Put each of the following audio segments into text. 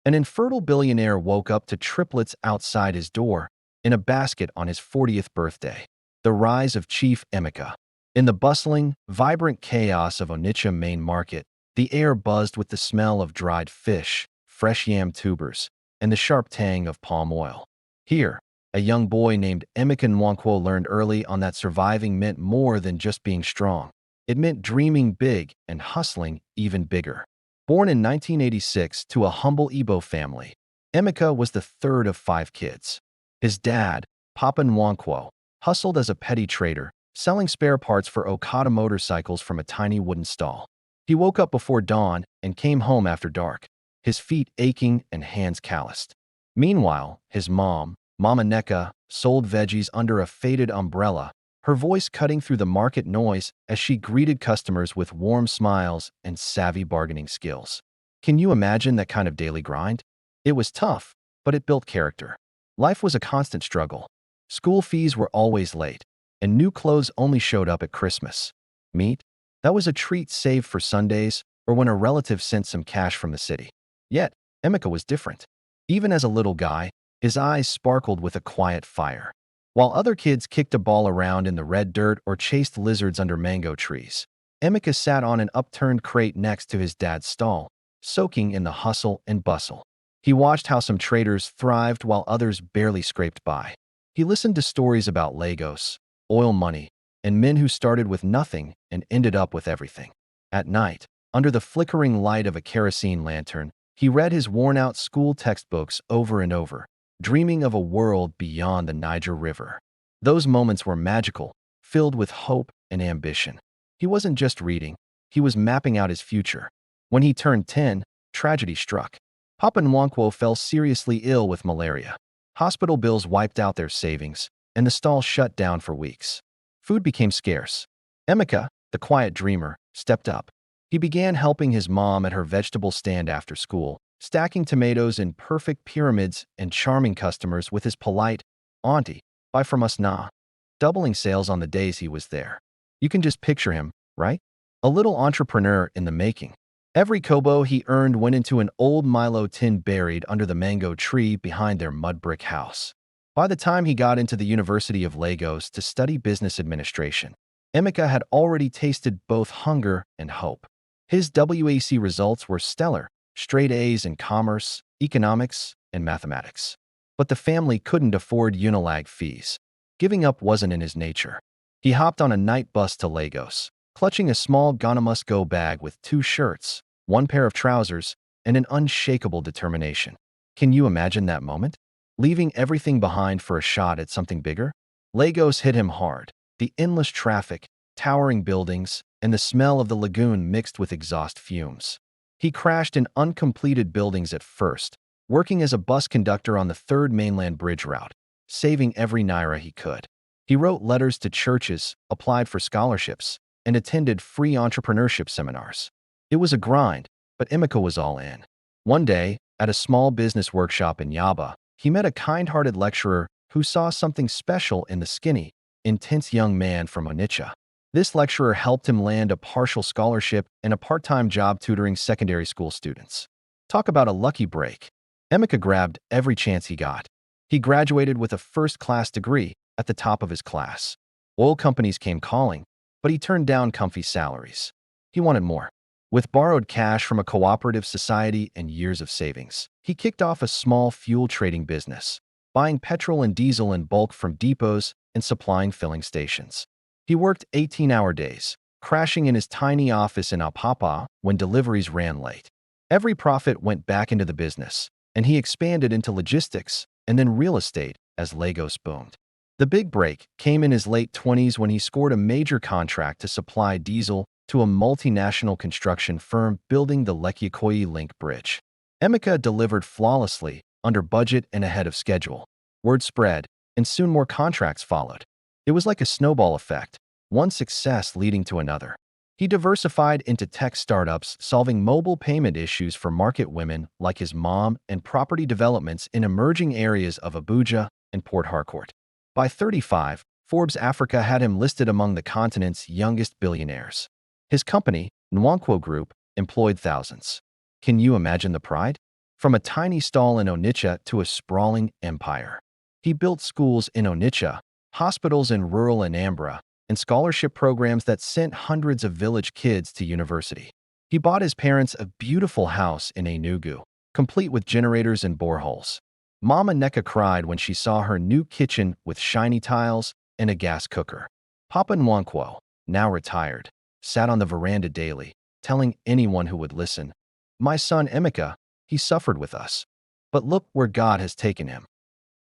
An infertile billionaire woke up to triplets outside his door in a basket on his 40th birthday. The rise of Chief Emeka. In the bustling, vibrant chaos of Onitsha main market, the air buzzed with the smell of dried fish, fresh yam tubers, and the sharp tang of palm oil. Here, a young boy named Emeka Nwankwo learned early on that surviving meant more than just being strong. It meant dreaming big and hustling even bigger. Born in 1986 to a humble Igbo family, Emeka was the third of 5 kids. His dad, Papa Nwankwo, hustled as a petty trader, selling spare parts for Okada motorcycles from a tiny wooden stall. He woke up before dawn and came home after dark, his feet aching and hands calloused. Meanwhile, his mom, Mama Neka, sold veggies under a faded umbrella, her voice cutting through the market noise as she greeted customers with warm smiles and savvy bargaining skills. Can you imagine that kind of daily grind? It was tough, but it built character. Life was a constant struggle. School fees were always late, and new clothes only showed up at Christmas. Meat? That was a treat saved for Sundays or when a relative sent some cash from the city. Yet, Emeka was different. Even as a little guy, his eyes sparkled with a quiet fire. While other kids kicked a ball around in the red dirt or chased lizards under mango trees, Emeka sat on an upturned crate next to his dad's stall, soaking in the hustle and bustle. He watched how some traders thrived while others barely scraped by. He listened to stories about Lagos, oil money, and men who started with nothing and ended up with everything. At night, under the flickering light of a kerosene lantern, he read his worn-out school textbooks over and over, dreaming of a world beyond the Niger River. Those moments were magical, filled with hope and ambition. He wasn't just reading, he was mapping out his future. When he turned 10, tragedy struck. Papa Nwankwo fell seriously ill with malaria. Hospital bills wiped out their savings, and the stall shut down for weeks. Food became scarce. Emeka, the quiet dreamer, stepped up. He began helping his mom at her vegetable stand after school, stacking tomatoes in perfect pyramids and charming customers with his polite, "Auntie, buy from us nah," doubling sales on the days he was there. You can just picture him, right? A little entrepreneur in the making. Every kobo he earned went into an old Milo tin buried under the mango tree behind their mud brick house. By the time he got into the University of Lagos to study business administration, Emeka had already tasted both hunger and hope. His WAC results were stellar, straight A's in commerce, economics, and mathematics. But the family couldn't afford Unilag fees. Giving up wasn't in his nature. He hopped on a night bus to Lagos, clutching a small Ghana Must-Go bag with 2 shirts, 1 pair of trousers, and an unshakable determination. Can you imagine that moment? Leaving everything behind for a shot at something bigger? Lagos hit him hard. The endless traffic, towering buildings, and the smell of the lagoon mixed with exhaust fumes. He crashed in uncompleted buildings at first, working as a bus conductor on the 3rd mainland bridge route, saving every naira he could. He wrote letters to churches, applied for scholarships, and attended free entrepreneurship seminars. It was a grind, but Emeka was all in. One day, at a small business workshop in Yaba, he met a kind-hearted lecturer who saw something special in the skinny, intense young man from Onitsha. This lecturer helped him land a partial scholarship and a part-time job tutoring secondary school students. Talk about a lucky break. Emeka grabbed every chance he got. He graduated with a first-class degree at the top of his class. Oil companies came calling, but he turned down comfy salaries. He wanted more. With borrowed cash from a cooperative society and years of savings, he kicked off a small fuel trading business, buying petrol and diesel in bulk from depots and supplying filling stations. He worked 18-hour days, crashing in his tiny office in Apapa when deliveries ran late. Every profit went back into the business, and he expanded into logistics and then real estate as Lagos boomed. The big break came in his late 20s when he scored a major contract to supply diesel to a multinational construction firm building the Lekki Ikoyi Link Bridge. Emeka delivered flawlessly, under budget and ahead of schedule. Word spread, and soon more contracts followed. It was like a snowball effect, one success leading to another. He diversified into tech startups, solving mobile payment issues for market women like his mom and property developments in emerging areas of Abuja and Port Harcourt. By 35, Forbes Africa had him listed among the continent's youngest billionaires. His company, Nwankwo Group, employed thousands. Can you imagine the pride? from a tiny stall in Onitsha to a sprawling empire. He built schools in Onitsha, hospitals in rural Anambra, and scholarship programs that sent hundreds of village kids to university. He bought his parents a beautiful house in Enugu, complete with generators and boreholes. Mama Neka cried when she saw her new kitchen with shiny tiles and a gas cooker. Papa Nwankwo, now retired, sat on the veranda daily, telling anyone who would listen, "My son Emeka, he suffered with us. But look where God has taken him."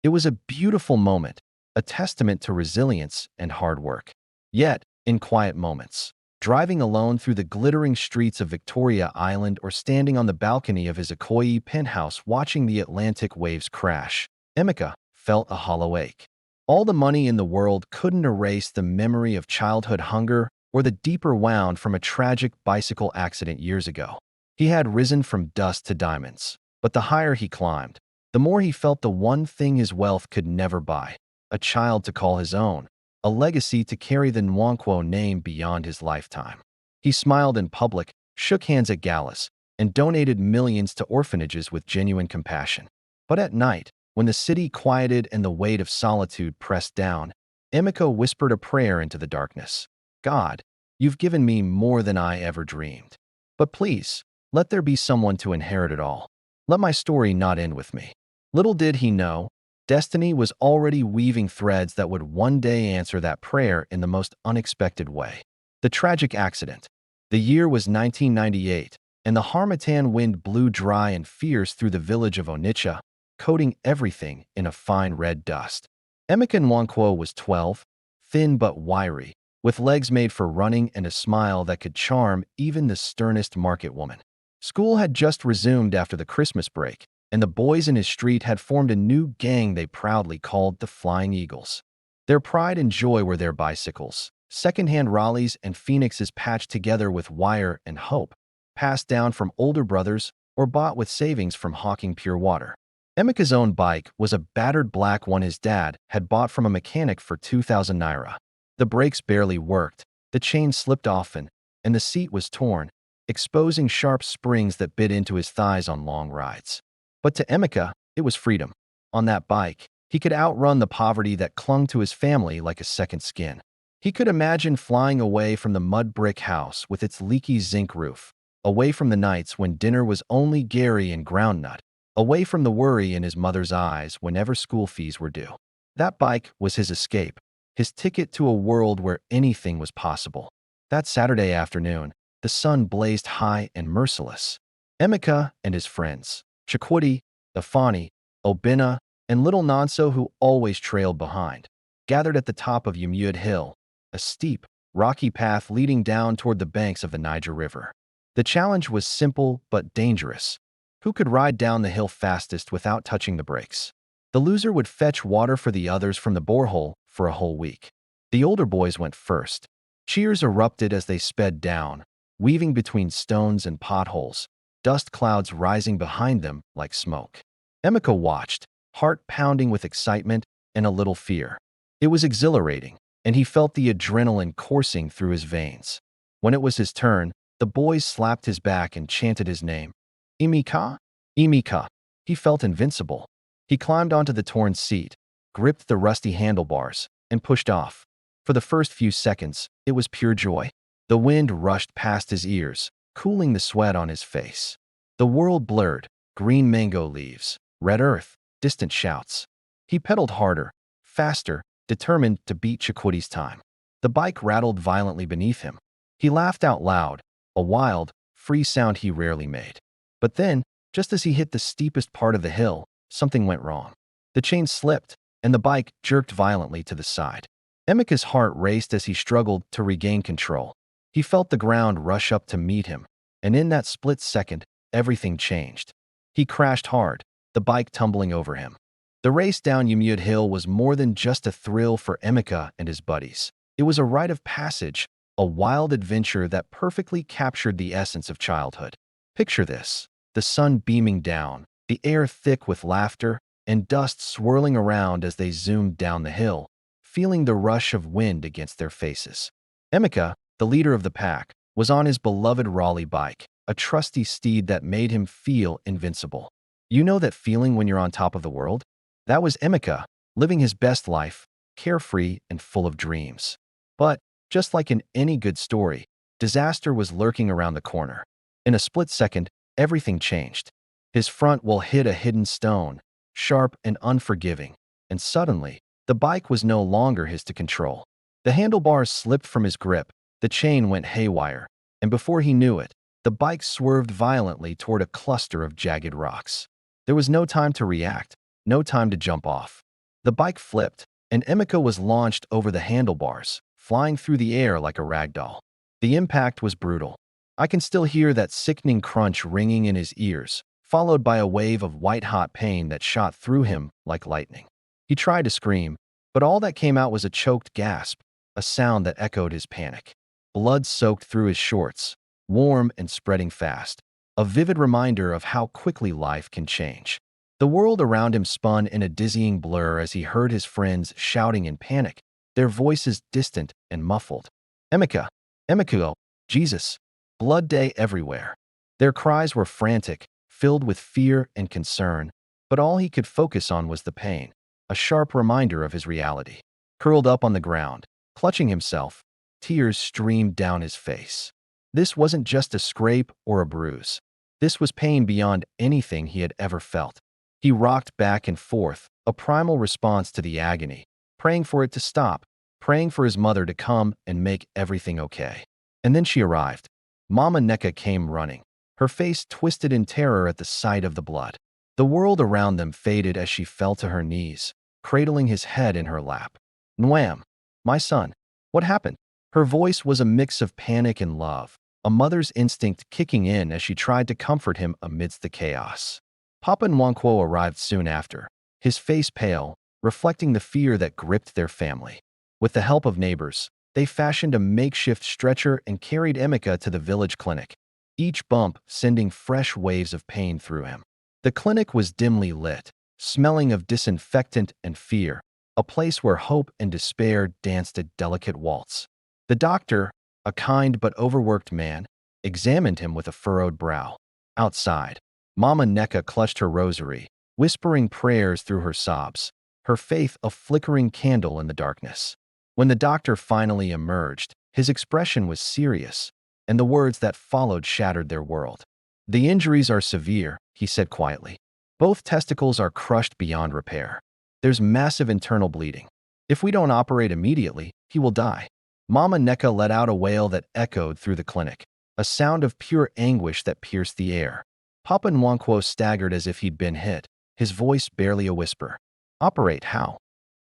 It was a beautiful moment, a testament to resilience and hard work. Yet, in quiet moments, driving alone through the glittering streets of Victoria Island or standing on the balcony of his Ikoyi penthouse watching the Atlantic waves crash, Emeka felt a hollow ache. All the money in the world couldn't erase the memory of childhood hunger or the deeper wound from a tragic bicycle accident years ago. He had risen from dust to diamonds, but the higher he climbed, the more he felt the one thing his wealth could never buy: a child to call his own, a legacy to carry the Nwankwo name beyond his lifetime. He smiled in public, shook hands at galas, and donated millions to orphanages with genuine compassion. But at night, when the city quieted and the weight of solitude pressed down, Emeka whispered a prayer into the darkness. "God, you've given me more than I ever dreamed. But please, let there be someone to inherit it all. Let my story not end with me." Little did he know, destiny was already weaving threads that would one day answer that prayer in the most unexpected way. The tragic accident. The year was 1998, and the harmattan wind blew dry and fierce through the village of Onitsha, coating everything in a fine red dust. Emeka Nwankwo was 12, thin but wiry, with legs made for running and a smile that could charm even the sternest market woman. School had just resumed after the Christmas break, and the boys in his street had formed a new gang they proudly called the Flying Eagles. Their pride and joy were their bicycles, second-hand Raleighs and Phoenixes patched together with wire and hope, passed down from older brothers or bought with savings from hawking pure water. Emeka's own bike was a battered black one his dad had bought from a mechanic for 2,000 naira. The brakes barely worked, the chain slipped often, and the seat was torn, exposing sharp springs that bit into his thighs on long rides. But to Emeka, it was freedom. On that bike, he could outrun the poverty that clung to his family like a second skin. He could imagine flying away from the mud brick house with its leaky zinc roof, away from the nights when dinner was only Gary and groundnut, away from the worry in his mother's eyes whenever school fees were due. That bike was his escape, his ticket to a world where anything was possible. That Saturday afternoon, the sun blazed high and merciless. Emeka and his friends, Chikwudi, Ifani, Obinna, and little Nonso, who always trailed behind, gathered at the top of Yumud Hill, a steep, rocky path leading down toward the banks of the Niger River. The challenge was simple but dangerous. Who could ride down the hill fastest without touching the brakes? The loser would fetch water for the others from the borehole for a whole week. The older boys went first. Cheers erupted as they sped down, weaving between stones and potholes, dust clouds rising behind them like smoke. Emeka watched, heart pounding with excitement and a little fear. It was exhilarating, and he felt the adrenaline coursing through his veins. When it was his turn, the boys slapped his back and chanted his name. Emeka? Emeka. He felt invincible. He climbed onto the torn seat, gripped the rusty handlebars, and pushed off. For the first few seconds, it was pure joy. The wind rushed past his ears, cooling the sweat on his face. The world blurred, green mango leaves, red earth, distant shouts. He pedaled harder, faster, determined to beat Chikwidi's time. The bike rattled violently beneath him. He laughed out loud, a wild, free sound he rarely made. But then, just as he hit the steepest part of the hill, something went wrong. The chain slipped, and the bike jerked violently to the side. Emeka's heart raced as he struggled to regain control. He felt the ground rush up to meet him, and in that split second, everything changed. He crashed hard, the bike tumbling over him. The race down Yumud Hill was more than just a thrill for Emeka and his buddies. It was a rite of passage, a wild adventure that perfectly captured the essence of childhood. Picture this: the sun beaming down, the air thick with laughter, and dust swirling around as they zoomed down the hill, feeling the rush of wind against their faces. Emeka, the leader of the pack, was on his beloved Raleigh bike, a trusty steed that made him feel invincible. You know that feeling when you're on top of the world? That was Emeka, living his best life, carefree and full of dreams. But, just like in any good story, disaster was lurking around the corner. In a split second, everything changed. His front wheel hit a hidden stone, sharp and unforgiving, and suddenly, the bike was no longer his to control. The handlebars slipped from his grip, the chain went haywire, and before he knew it, the bike swerved violently toward a cluster of jagged rocks. There was no time to react, no time to jump off. The bike flipped, and Emeka was launched over the handlebars, flying through the air like a rag doll. The impact was brutal. I can still hear that sickening crunch ringing in his ears, followed by a wave of white-hot pain that shot through him like lightning. He tried to scream, but all that came out was a choked gasp, a sound that echoed his panic. Blood soaked through his shorts, warm and spreading fast, a vivid reminder of how quickly life can change. The world around him spun in a dizzying blur as he heard his friends shouting in panic, their voices distant and muffled. Emeka! Emeka! Jesus! Blood day everywhere. Their cries were frantic, filled with fear and concern, but all he could focus on was the pain, a sharp reminder of his reality. Curled up on the ground, clutching himself, tears streamed down his face. This wasn't just a scrape or a bruise. This was pain beyond anything he had ever felt. He rocked back and forth, a primal response to the agony, praying for it to stop, praying for his mother to come and make everything okay. And then she arrived. Mama Neka came running, her face twisted in terror at the sight of the blood. The world around them faded as she fell to her knees, cradling his head in her lap. Nwam, my son, what happened? Her voice was a mix of panic and love, a mother's instinct kicking in as she tried to comfort him amidst the chaos. Papa Nwankwo arrived soon after, his face pale, reflecting the fear that gripped their family. With the help of neighbors, they fashioned a makeshift stretcher and carried Emeka to the village clinic, each bump sending fresh waves of pain through him. The clinic was dimly lit, smelling of disinfectant and fear, a place where hope and despair danced a delicate waltz. The doctor, a kind but overworked man, examined him with a furrowed brow. Outside, Mama Neka clutched her rosary, whispering prayers through her sobs, her faith a flickering candle in the darkness. When the doctor finally emerged, his expression was serious, and the words that followed shattered their world. "The injuries are severe," he said quietly. "Both testicles are crushed beyond repair. There's massive internal bleeding. If we don't operate immediately, he will die." Mama Neka let out a wail that echoed through the clinic, a sound of pure anguish that pierced the air. Papa Nwankwo staggered as if he'd been hit, his voice barely a whisper. "Operate how?"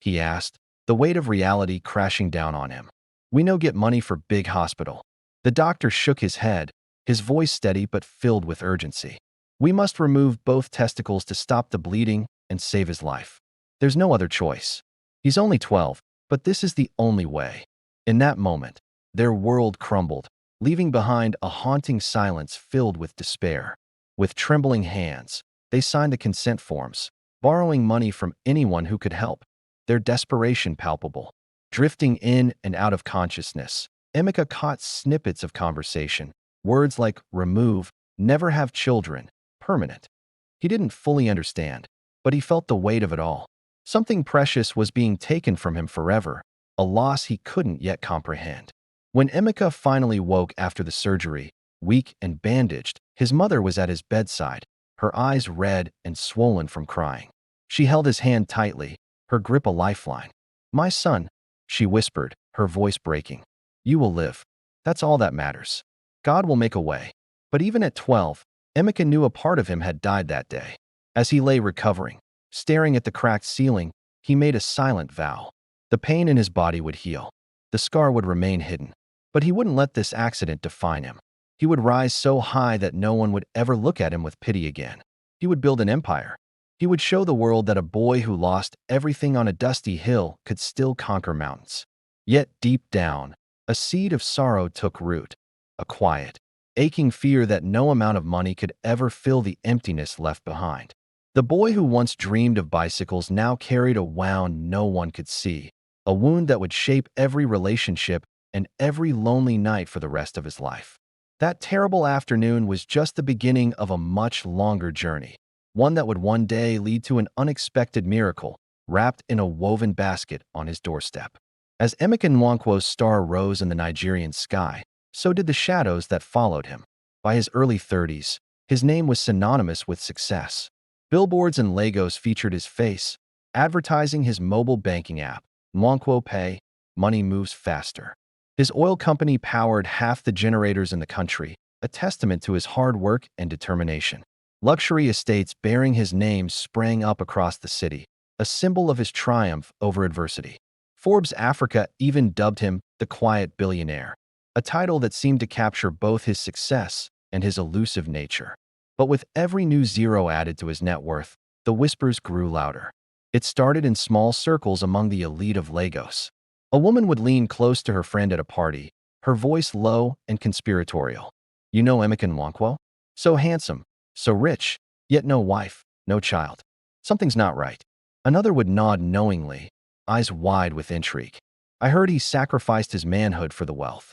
he asked, the weight of reality crashing down on him. "We no get money for big hospital." The doctor shook his head, his voice steady but filled with urgency. "We must remove both testicles to stop the bleeding and save his life. There's no other choice. He's only 12, but this is the only way." In that moment, their world crumbled, leaving behind a haunting silence filled with despair. With trembling hands, they signed the consent forms, borrowing money from anyone who could help, their desperation palpable. Drifting in and out of consciousness, Emeka caught snippets of conversation, words like remove, never have children, permanent. He didn't fully understand, but he felt the weight of it all. Something precious was being taken from him forever, a loss he couldn't yet comprehend. When Emeka finally woke after the surgery, weak and bandaged, his mother was at his bedside, her eyes red and swollen from crying. She held his hand tightly, her grip a lifeline. "My son," she whispered, her voice breaking. "You will live. That's all that matters. God will make a way." But even at 12, Emeka knew a part of him had died that day. As he lay recovering, staring at the cracked ceiling, he made a silent vow. The pain in his body would heal. The scar would remain hidden. But he wouldn't let this accident define him. He would rise so high that no one would ever look at him with pity again. He would build an empire. He would show the world that a boy who lost everything on a dusty hill could still conquer mountains. Yet deep down, a seed of sorrow took root, a quiet, aching fear that no amount of money could ever fill the emptiness left behind. The boy who once dreamed of bicycles now carried a wound no one could see, a wound that would shape every relationship and every lonely night for the rest of his life. That terrible afternoon was just the beginning of a much longer journey. one that would one day lead to an unexpected miracle, wrapped in a woven basket on his doorstep. As Emeka Nwankwo's star rose in the Nigerian sky, so did the shadows that followed him. By his early 30s, his name was synonymous with success. Billboards in Lagos featured his face, advertising his mobile banking app, Nwankwo Pay, money moves faster. His oil company powered half the generators in the country, a testament to his hard work and determination. Luxury estates bearing his name sprang up across the city, a symbol of his triumph over adversity. Forbes Africa even dubbed him the Quiet Billionaire, a title that seemed to capture both his success and his elusive nature. But with every new zero added to his net worth, the whispers grew louder. It started in small circles among the elite of Lagos. A woman would lean close to her friend at a party, her voice low and conspiratorial. "You know Emeka Nwankwo? So handsome, so rich, yet no wife, no child. Something's not right." Another would nod knowingly, eyes wide with intrigue. "I heard he sacrificed his manhood for the wealth."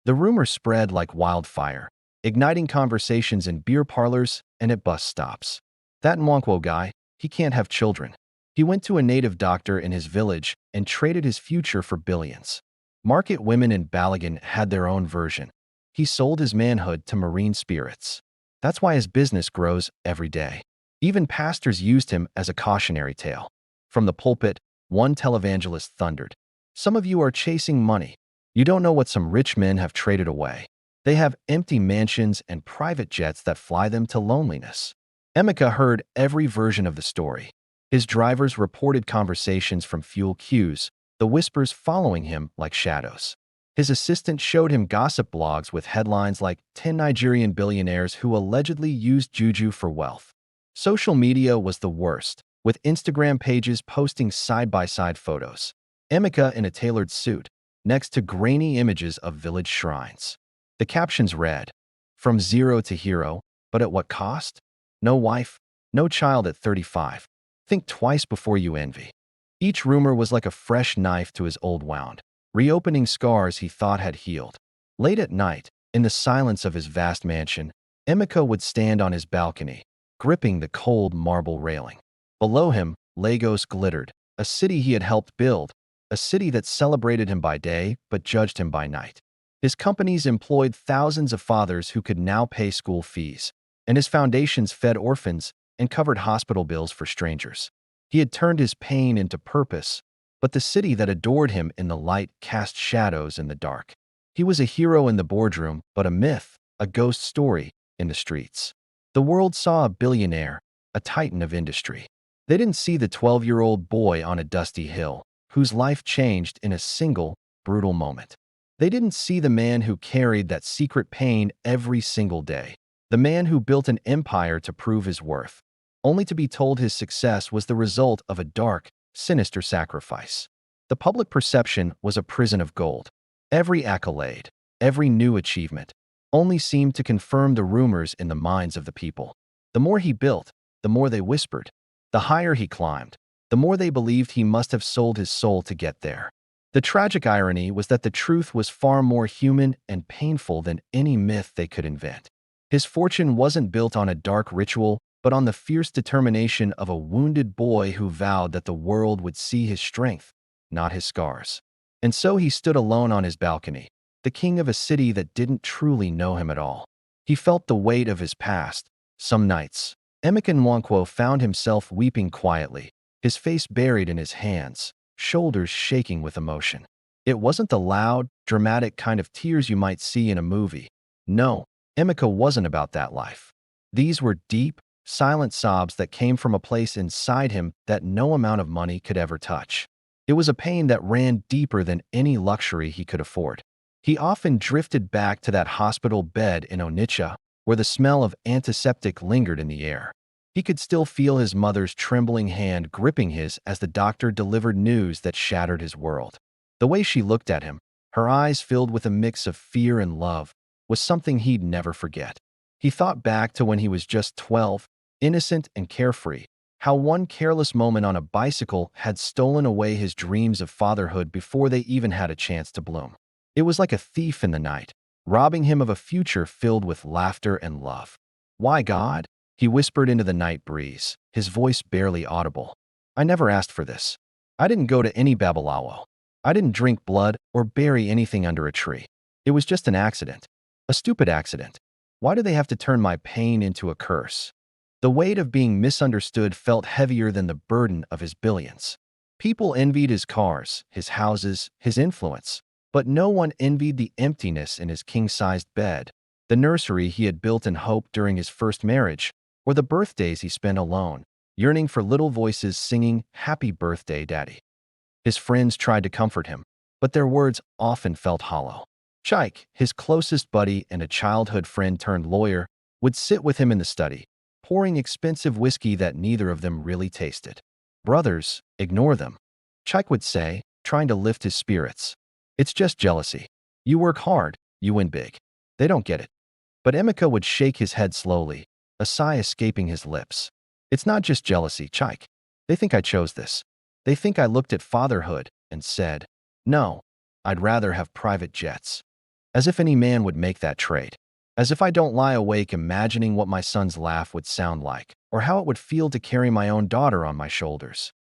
The rumor spread like wildfire, igniting conversations in beer parlors and at bus stops. "That Nwankwo guy, he can't have children. He went to a native doctor in his village and traded his future for billions." Market women in Balagan had their own version. "He sold his manhood to marine spirits. That's why his business grows every day." Even pastors used him as a cautionary tale. From the pulpit, one televangelist thundered, "Some of you are chasing money. You don't know what some rich men have traded away. They have empty mansions and private jets that fly them to loneliness." Emeka heard every version of the story. His drivers reported conversations from fuel queues, the whispers following him like shadows. His assistant showed him gossip blogs with headlines like 10 Nigerian billionaires who allegedly used juju for wealth. Social media was the worst, with Instagram pages posting side-by-side photos. Emeka in a tailored suit, next to grainy images of village shrines. The captions read, "From zero to hero, but at what cost? No wife, no child at 35. Think twice before you envy." Each rumor was like a fresh knife to his old wound, reopening scars he thought had healed. Late at night, in the silence of his vast mansion, Emeka would stand on his balcony, gripping the cold marble railing. Below him, Lagos glittered, a city he had helped build, a city that celebrated him by day but judged him by night. His companies employed thousands of fathers who could now pay school fees, and his foundations fed orphans and covered hospital bills for strangers. He had turned his pain into purpose, but the city that adored him in the light cast shadows in the dark. He was a hero in the boardroom, but a myth, a ghost story, in the streets. The world saw a billionaire, a titan of industry. They didn't see the 12-year-old boy on a dusty hill, whose life changed in a single, brutal moment. They didn't see the man who carried that secret pain every single day, the man who built an empire to prove his worth, only to be told his success was the result of a dark, sinister sacrifice. The public perception was a prison of gold. Every accolade, every new achievement, only seemed to confirm the rumors in the minds of the people. The more he built, the more they whispered. The higher he climbed, the more they believed he must have sold his soul to get there. The tragic irony was that the truth was far more human and painful than any myth they could invent. His fortune wasn't built on a dark ritual, but on the fierce determination of a wounded boy who vowed that the world would see his strength, not his scars. And so he stood alone on his balcony, the king of a city that didn't truly know him at all. He felt the weight of his past. Some nights, Emeka Nwankwo found himself weeping quietly, his face buried in his hands, shoulders shaking with emotion. It wasn't the loud, dramatic kind of tears you might see in a movie. No, Emeka wasn't about that life. These were deep, silent sobs that came from a place inside him that no amount of money could ever touch. It was a pain that ran deeper than any luxury he could afford. He often drifted back to that hospital bed in Onitsha, where the smell of antiseptic lingered in the air. He could still feel his mother's trembling hand gripping his as the doctor delivered news that shattered his world. The way she looked at him, her eyes filled with a mix of fear and love, was something he'd never forget. He thought back to when he was just 12, innocent and carefree, how one careless moment on a bicycle had stolen away his dreams of fatherhood before they even had a chance to bloom. It was like a thief in the night, robbing him of a future filled with laughter and love. Why, God? He whispered into the night breeze, his voice barely audible. I never asked for this. I didn't go to any babalawo. I didn't drink blood or bury anything under a tree. It was just an accident. A stupid accident. Why do they have to turn my pain into a curse? The weight of being misunderstood felt heavier than the burden of his billions. People envied his cars, his houses, his influence, but no one envied the emptiness in his king-sized bed, the nursery he had built in hope during his first marriage, or the birthdays he spent alone, yearning for little voices singing, "Happy birthday, Daddy." His friends tried to comfort him, but their words often felt hollow. Chike, his closest buddy and a childhood friend turned lawyer, would sit with him in the study, pouring expensive whiskey that neither of them really tasted. Brothers, ignore them, Chike would say, trying to lift his spirits. It's just jealousy. You work hard, you win big. They don't get it. But Emeka would shake his head slowly, a sigh escaping his lips. It's not just jealousy, Chike. They think I chose this. They think I looked at fatherhood and said, no, I'd rather have private jets. As if any man would make that trade. As if I don't lie awake imagining what my son's laugh would sound like, or how it would feel to carry my own daughter on my shoulders.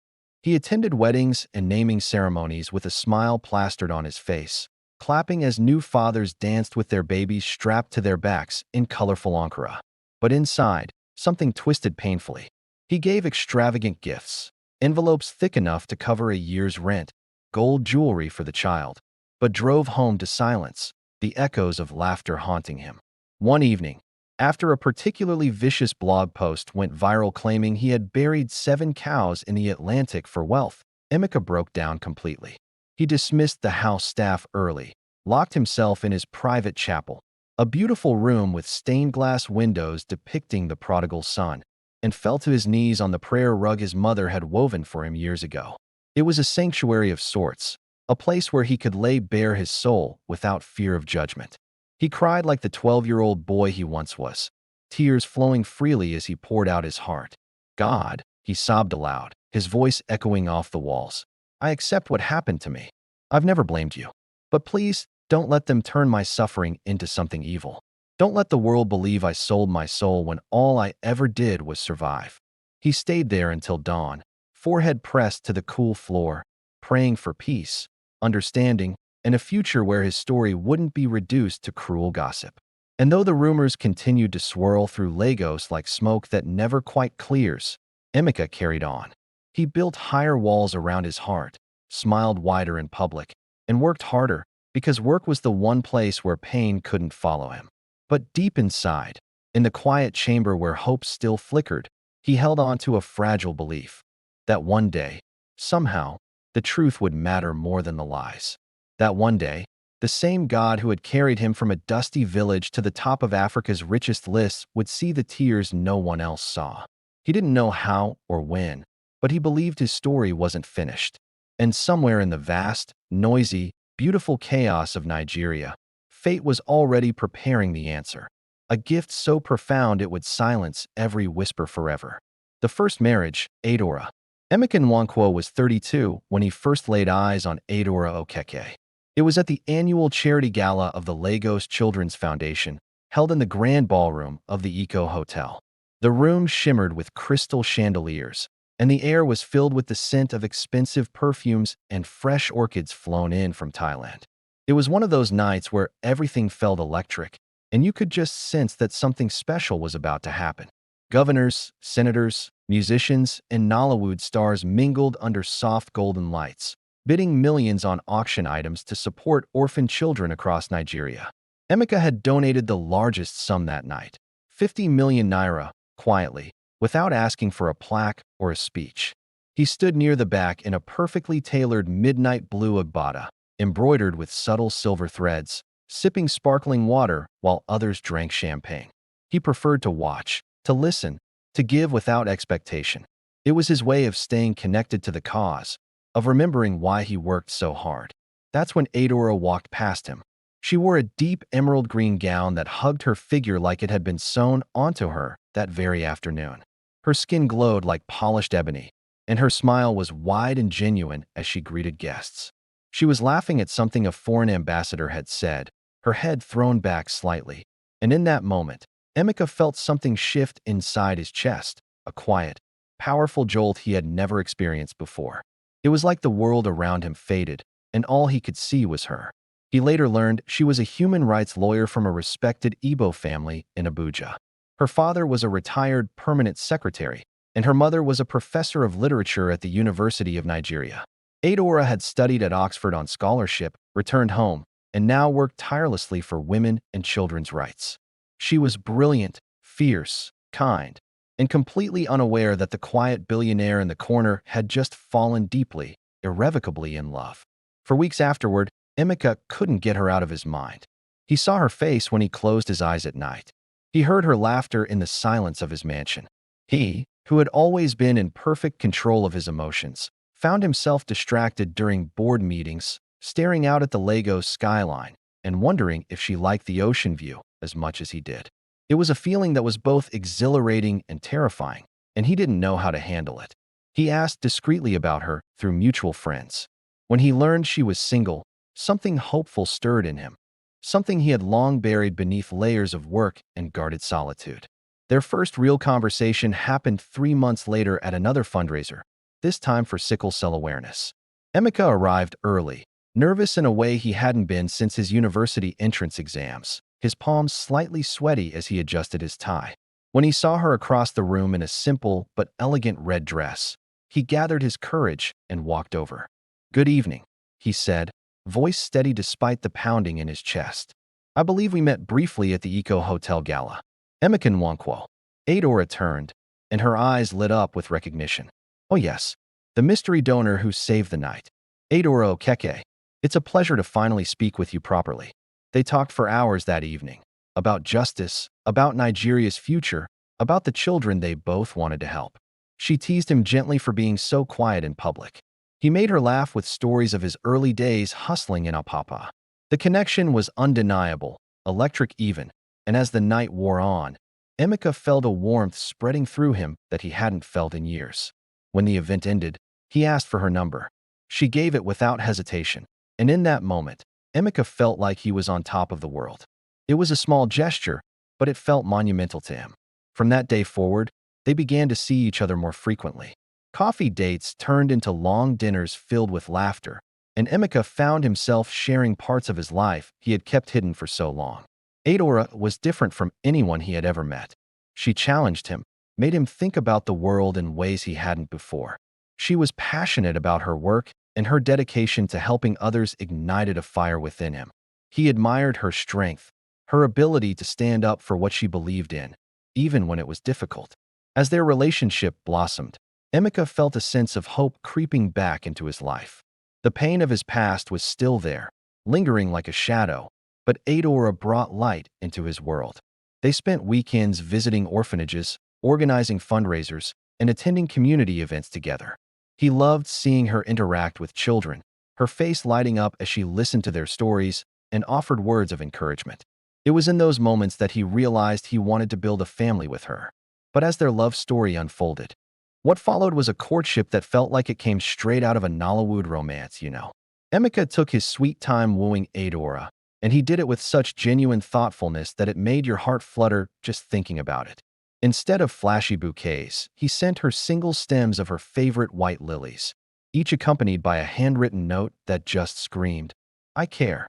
He attended weddings and naming ceremonies with a smile plastered on his face, clapping as new fathers danced with their babies strapped to their backs in colorful ankara. But inside, something twisted painfully. He gave extravagant gifts, envelopes thick enough to cover a year's rent, gold jewelry for the child, but drove home to silence, the echoes of laughter haunting him. One evening, after a particularly vicious blog post went viral claiming he had buried 7 cows in the Atlantic for wealth, Emeka broke down completely. He dismissed the house staff early, locked himself in his private chapel, a beautiful room with stained glass windows depicting the prodigal son, and fell to his knees on the prayer rug his mother had woven for him years ago. It was a sanctuary of sorts, a place where he could lay bare his soul without fear of judgment. He cried like the 12-year-old boy he once was, tears flowing freely as he poured out his heart. God, he sobbed aloud, his voice echoing off the walls. I accept what happened to me. I've never blamed you. But please, don't let them turn my suffering into something evil. Don't let the world believe I sold my soul when all I ever did was survive. He stayed there until dawn, forehead pressed to the cool floor, praying for peace, understanding, and a future where his story wouldn't be reduced to cruel gossip. And though the rumors continued to swirl through Lagos like smoke that never quite clears, Emeka carried on. He built higher walls around his heart, smiled wider in public, and worked harder because work was the one place where pain couldn't follow him. But deep inside, in the quiet chamber where hope still flickered, he held on to a fragile belief that one day, somehow, the truth would matter more than the lies. That one day, the same God who had carried him from a dusty village to the top of Africa's richest lists would see the tears no one else saw. He didn't know how or when, but he believed his story wasn't finished. And somewhere in the vast, noisy, beautiful chaos of Nigeria, fate was already preparing the answer, a gift so profound it would silence every whisper forever. The first marriage, Adora. Emeka Nwankwo was 32 when he first laid eyes on Adora Okeke. It was at the annual charity gala of the Lagos Children's Foundation, held in the grand ballroom of the Eco Hotel. The room shimmered with crystal chandeliers, and the air was filled with the scent of expensive perfumes and fresh orchids flown in from Thailand. It was one of those nights where everything felt electric, and you could just sense that something special was about to happen. Governors, senators, musicians, and Nollywood stars mingled under soft golden lights, bidding millions on auction items to support orphan children across Nigeria. Emeka had donated the largest sum that night, 50 million naira, quietly, without asking for a plaque or a speech. He stood near the back in a perfectly tailored midnight blue agbada, embroidered with subtle silver threads, sipping sparkling water while others drank champagne. He preferred to watch, to listen, to give without expectation. It was his way of staying connected to the cause, of remembering why he worked so hard. That's when Adora walked past him. She wore a deep emerald green gown that hugged her figure like it had been sewn onto her that very afternoon. Her skin glowed like polished ebony, and her smile was wide and genuine as she greeted guests. She was laughing at something a foreign ambassador had said, her head thrown back slightly, and in that moment, Emeka felt something shift inside his chest, a quiet, powerful jolt he had never experienced before. It was like the world around him faded, and all he could see was her. He later learned she was a human rights lawyer from a respected Igbo family in Abuja. Her father was a retired permanent secretary, and her mother was a professor of literature at the University of Nigeria. Adora had studied at Oxford on scholarship, returned home, and now worked tirelessly for women and children's rights. She was brilliant, fierce, kind, and completely unaware that the quiet billionaire in the corner had just fallen deeply, irrevocably in love. For weeks afterward, Emeka couldn't get her out of his mind. He saw her face when he closed his eyes at night. He heard her laughter in the silence of his mansion. He, who had always been in perfect control of his emotions, found himself distracted during board meetings, staring out at the Lagos skyline and wondering if she liked the ocean view as much as he did. It was a feeling that was both exhilarating and terrifying, and he didn't know how to handle it. He asked discreetly about her through mutual friends. When he learned she was single, something hopeful stirred in him, something he had long buried beneath layers of work and guarded solitude. Their first real conversation happened 3 months later at another fundraiser, this time for sickle cell awareness. Emeka arrived early, nervous in a way he hadn't been since his university entrance exams, his palms slightly sweaty as he adjusted his tie. When he saw her across the room in a simple but elegant red dress, he gathered his courage and walked over. "Good evening," he said, voice steady despite the pounding in his chest. "I believe we met briefly at the Eco Hotel Gala." Emeka Nwankwo. Adora turned, and her eyes lit up with recognition. "Oh yes, the mystery donor who saved the night. Adora Okeke. It's a pleasure to finally speak with you properly." They talked for hours that evening, about justice, about Nigeria's future, about the children they both wanted to help. She teased him gently for being so quiet in public. He made her laugh with stories of his early days hustling in Apapa. The connection was undeniable, electric even, and as the night wore on, Emeka felt a warmth spreading through him that he hadn't felt in years. When the event ended, he asked for her number. She gave it without hesitation, and in that moment, Emeka felt like he was on top of the world. It was a small gesture, but it felt monumental to him. From that day forward, they began to see each other more frequently. Coffee dates turned into long dinners filled with laughter, and Emeka found himself sharing parts of his life he had kept hidden for so long. Adora was different from anyone he had ever met. She challenged him, made him think about the world in ways he hadn't before. She was passionate about her work, and her dedication to helping others ignited a fire within him. He admired her strength, her ability to stand up for what she believed in, even when it was difficult. As their relationship blossomed, Emeka felt a sense of hope creeping back into his life. The pain of his past was still there, lingering like a shadow, but Adora brought light into his world. They spent weekends visiting orphanages, organizing fundraisers, and attending community events together. He loved seeing her interact with children, her face lighting up as she listened to their stories and offered words of encouragement. It was in those moments that he realized he wanted to build a family with her. But as their love story unfolded, what followed was a courtship that felt like it came straight out of a Nollywood romance, you know. Emeka took his sweet time wooing Adora, and he did it with such genuine thoughtfulness that it made your heart flutter just thinking about it. Instead of flashy bouquets, he sent her single stems of her favorite white lilies, each accompanied by a handwritten note that just screamed, "I care."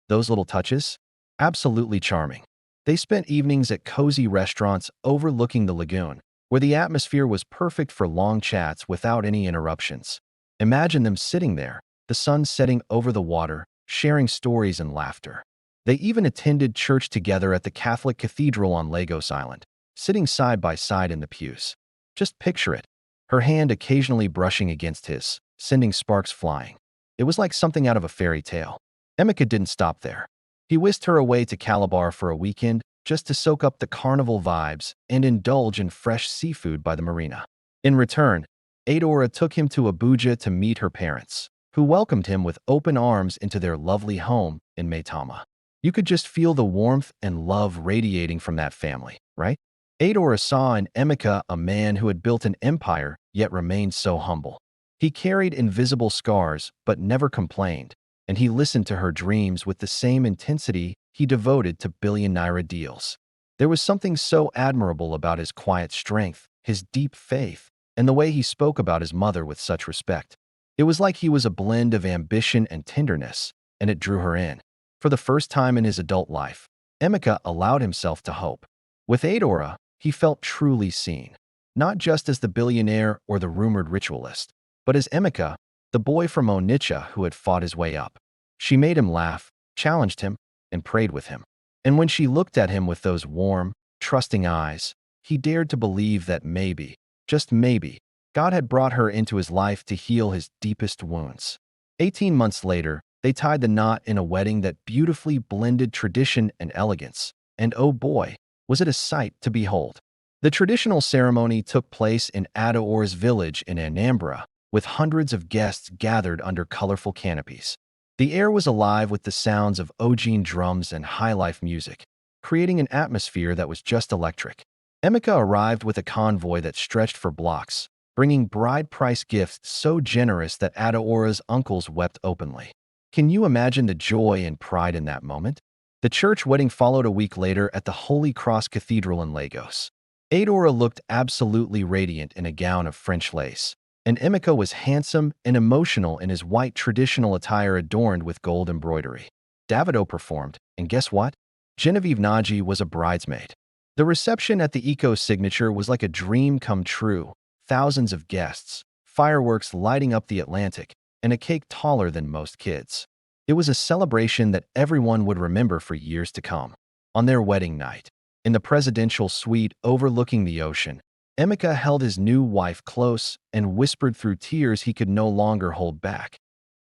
Those little touches? Absolutely charming. They spent evenings at cozy restaurants overlooking the lagoon, where the atmosphere was perfect for long chats without any interruptions. Imagine them sitting there, the sun setting over the water, sharing stories and laughter. They even attended church together at the Catholic Cathedral on Lagos Island, sitting side by side in the pews. Just picture it, her hand occasionally brushing against his, sending sparks flying. It was like something out of a fairy tale. Emeka didn't stop there. He whisked her away to Calabar for a weekend just to soak up the carnival vibes and indulge in fresh seafood by the marina. In return, Adora took him to Abuja to meet her parents, who welcomed him with open arms into their lovely home in Maitama. You could just feel the warmth and love radiating from that family, right? Adora saw in Emeka a man who had built an empire yet remained so humble. He carried invisible scars but never complained, and he listened to her dreams with the same intensity he devoted to billion-naira deals. There was something so admirable about his quiet strength, his deep faith, and the way he spoke about his mother with such respect. It was like he was a blend of ambition and tenderness, and it drew her in. For the first time in his adult life, Emeka allowed himself to hope. With Adora, he felt truly seen, not just as the billionaire or the rumored ritualist, but as Emeka, the boy from Onitsha who had fought his way up. She made him laugh, challenged him, and prayed with him. And when she looked at him with those warm, trusting eyes, he dared to believe that maybe, just maybe, God had brought her into his life to heal his deepest wounds. 18 months later, they tied the knot in a wedding that beautifully blended tradition and elegance. And oh boy, was it a sight to behold. The traditional ceremony took place in Adaora's village in Anambra, with hundreds of guests gathered under colorful canopies. The air was alive with the sounds of Ojin drums and high-life music, creating an atmosphere that was just electric. Emeka arrived with a convoy that stretched for blocks, bringing bride price gifts so generous that Adaora's uncles wept openly. Can you imagine the joy and pride in that moment? The church wedding followed a week later at the Holy Cross Cathedral in Lagos. Adora looked absolutely radiant in a gown of French lace, and Emeka was handsome and emotional in his white traditional attire adorned with gold embroidery. Davido performed, and guess what? Genevieve Naji was a bridesmaid. The reception at the Eco Signature was like a dream come true. Thousands of guests, fireworks lighting up the Atlantic, and a cake taller than most kids. It was a celebration that everyone would remember for years to come. On their wedding night, in the presidential suite overlooking the ocean, Emeka held his new wife close and whispered through tears he could no longer hold back.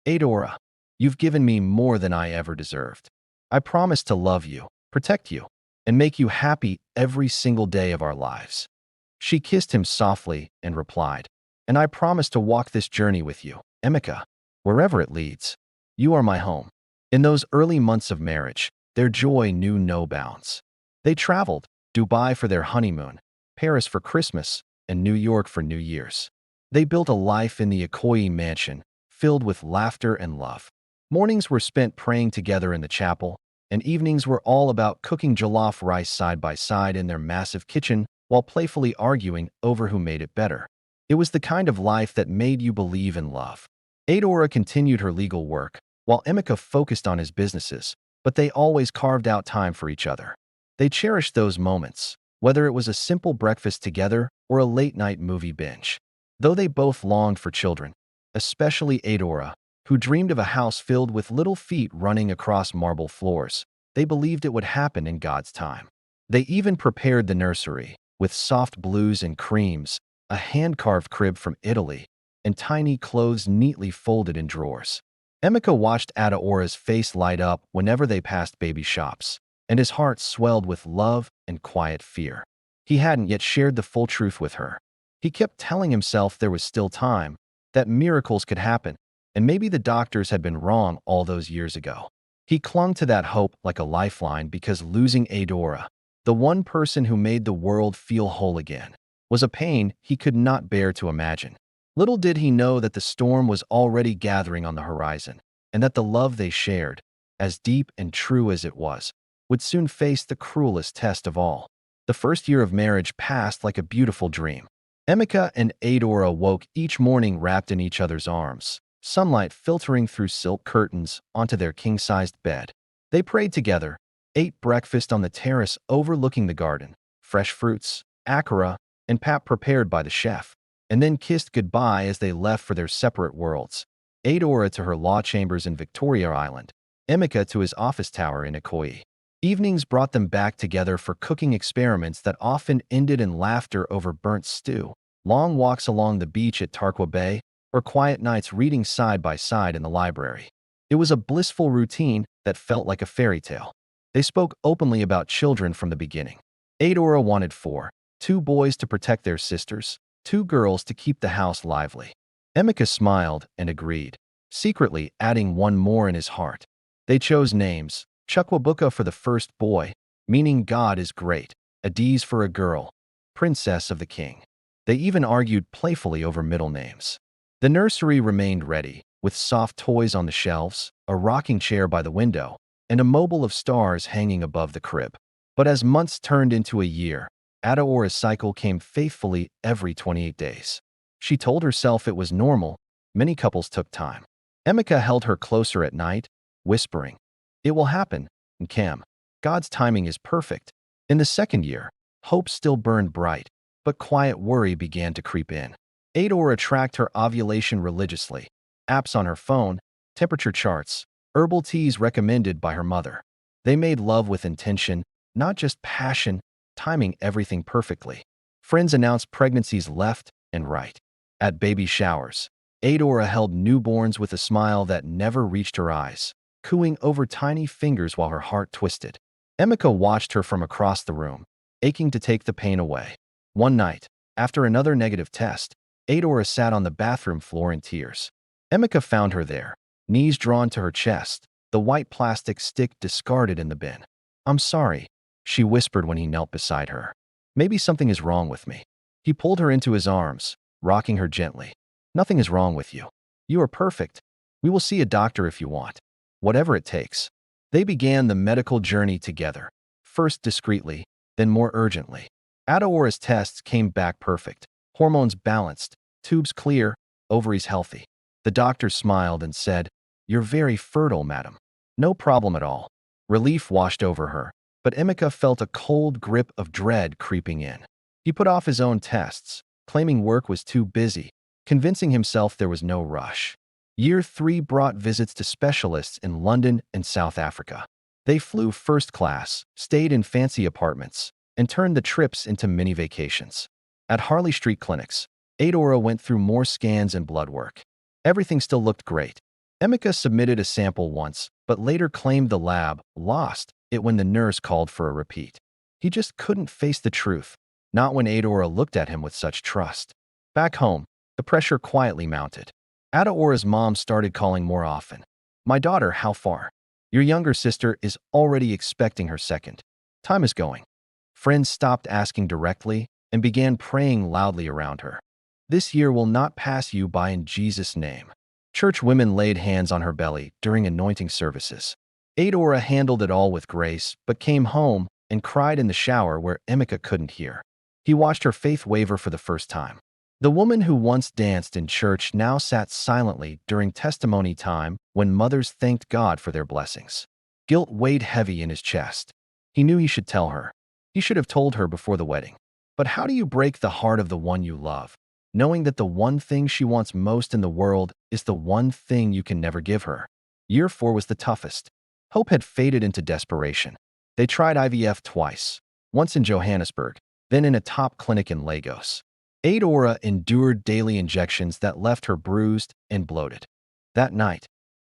Adora, you've given me more than I ever deserved. I promise to love you, protect you, and make you happy every single day of our lives. She kissed him softly and replied, and I promise to walk this journey with you, Emeka, wherever it leads. You are my home. In those early months of marriage, their joy knew no bounds. They traveled, Dubai for their honeymoon, Paris for Christmas, and New York for New Year's. They built a life in the Ikoyi mansion, filled with laughter and love. Mornings were spent praying together in the chapel, and evenings were all about cooking jollof rice side by side in their massive kitchen while playfully arguing over who made it better. It was the kind of life that made you believe in love. Adora continued her legal work, while Emeka focused on his businesses, but they always carved out time for each other. They cherished those moments, whether it was a simple breakfast together or a late-night movie binge. Though they both longed for children, especially Adora, who dreamed of a house filled with little feet running across marble floors, they believed it would happen in God's time. They even prepared the nursery, with soft blues and creams, a hand-carved crib from Italy, and tiny clothes neatly folded in drawers. Emeka watched Adaora's face light up whenever they passed baby shops, and his heart swelled with love and quiet fear. He hadn't yet shared the full truth with her. He kept telling himself there was still time, that miracles could happen, and maybe the doctors had been wrong all those years ago. He clung to that hope like a lifeline because losing Adora, the one person who made the world feel whole again, was a pain he could not bear to imagine. Little did he know that the storm was already gathering on the horizon, and that the love they shared, as deep and true as it was, would soon face the cruelest test of all. The first year of marriage passed like a beautiful dream. Emeka and Adora woke each morning wrapped in each other's arms, sunlight filtering through silk curtains onto their king-sized bed. They prayed together, ate breakfast on the terrace overlooking the garden, fresh fruits, akara, and pap prepared by the chef, and then kissed goodbye as they left for their separate worlds. Adora to her law chambers in Victoria Island, Emeka to his office tower in Ikoyi. Evenings brought them back together for cooking experiments that often ended in laughter over burnt stew, long walks along the beach at Tarkwa Bay, or quiet nights reading side by side in the library. It was a blissful routine that felt like a fairy tale. They spoke openly about children from the beginning. Adora wanted 2 boys to protect their sisters, 2 girls to keep the house lively. Emeka smiled and agreed, secretly adding one more in his heart. They chose names, Chukwabuka for the first boy, meaning God is great, Adiz for a girl, princess of the king. They even argued playfully over middle names. The nursery remained ready, with soft toys on the shelves, a rocking chair by the window, and a mobile of stars hanging above the crib. But as months turned into a year, Adaora's cycle came faithfully every 28 days. She told herself it was normal. Many couples took time. Emeka held her closer at night, whispering, "It will happen, and Cam. God's timing is perfect." In the second year, hope still burned bright, but quiet worry began to creep in. Adora tracked her ovulation religiously. Apps on her phone, temperature charts, herbal teas recommended by her mother. They made love with intention, not just passion, timing everything perfectly. Friends announced pregnancies left and right. At baby showers, Adora held newborns with a smile that never reached her eyes, cooing over tiny fingers while her heart twisted. Emeka watched her from across the room, aching to take the pain away. One night, after another negative test, Adora sat on the bathroom floor in tears. Emeka found her there, knees drawn to her chest, the white plastic stick discarded in the bin. "I'm sorry," she whispered when he knelt beside her. "Maybe something is wrong with me." He pulled her into his arms, rocking her gently. "Nothing is wrong with you. You are perfect. We will see a doctor if you want. Whatever it takes." They began the medical journey together, first discreetly, then more urgently. Adaora's tests came back perfect. Hormones balanced, tubes clear, ovaries healthy. The doctor smiled and said, "You're very fertile, madam." No problem at all. Relief washed over her, but Emeka felt a cold grip of dread creeping in. He put off his own tests, claiming work was too busy, convincing himself there was no rush. Year 3 brought visits to specialists in London and South Africa. They flew first class, stayed in fancy apartments, and turned the trips into mini vacations. At Harley Street clinics, Adora went through more scans and blood work. Everything still looked great. Emeka submitted a sample once, but later claimed the lab lost it when the nurse called for a repeat. He just couldn't face the truth, not when Adora looked at him with such trust. Back home, the pressure quietly mounted. Adaora's mom started calling more often. "My daughter, how far? Your younger sister is already expecting her second. Time is going." Friends stopped asking directly and began praying loudly around her. "This year will not pass you by in Jesus' name." Church women laid hands on her belly during anointing services. Adora handled it all with grace, but came home and cried in the shower where Emeka couldn't hear. He watched her faith waver for the first time. The woman who once danced in church now sat silently during testimony time when mothers thanked God for their blessings. Guilt weighed heavy in his chest. He knew he should tell her. He should have told her before the wedding. But how do you break the heart of the one you love, knowing that the one thing she wants most in the world is the one thing you can never give her? Year 4 was the toughest. Hope had faded into desperation. They tried IVF twice, once in Johannesburg, then in a top clinic in Lagos. Adora endured daily injections that left her bruised and bloated. That night,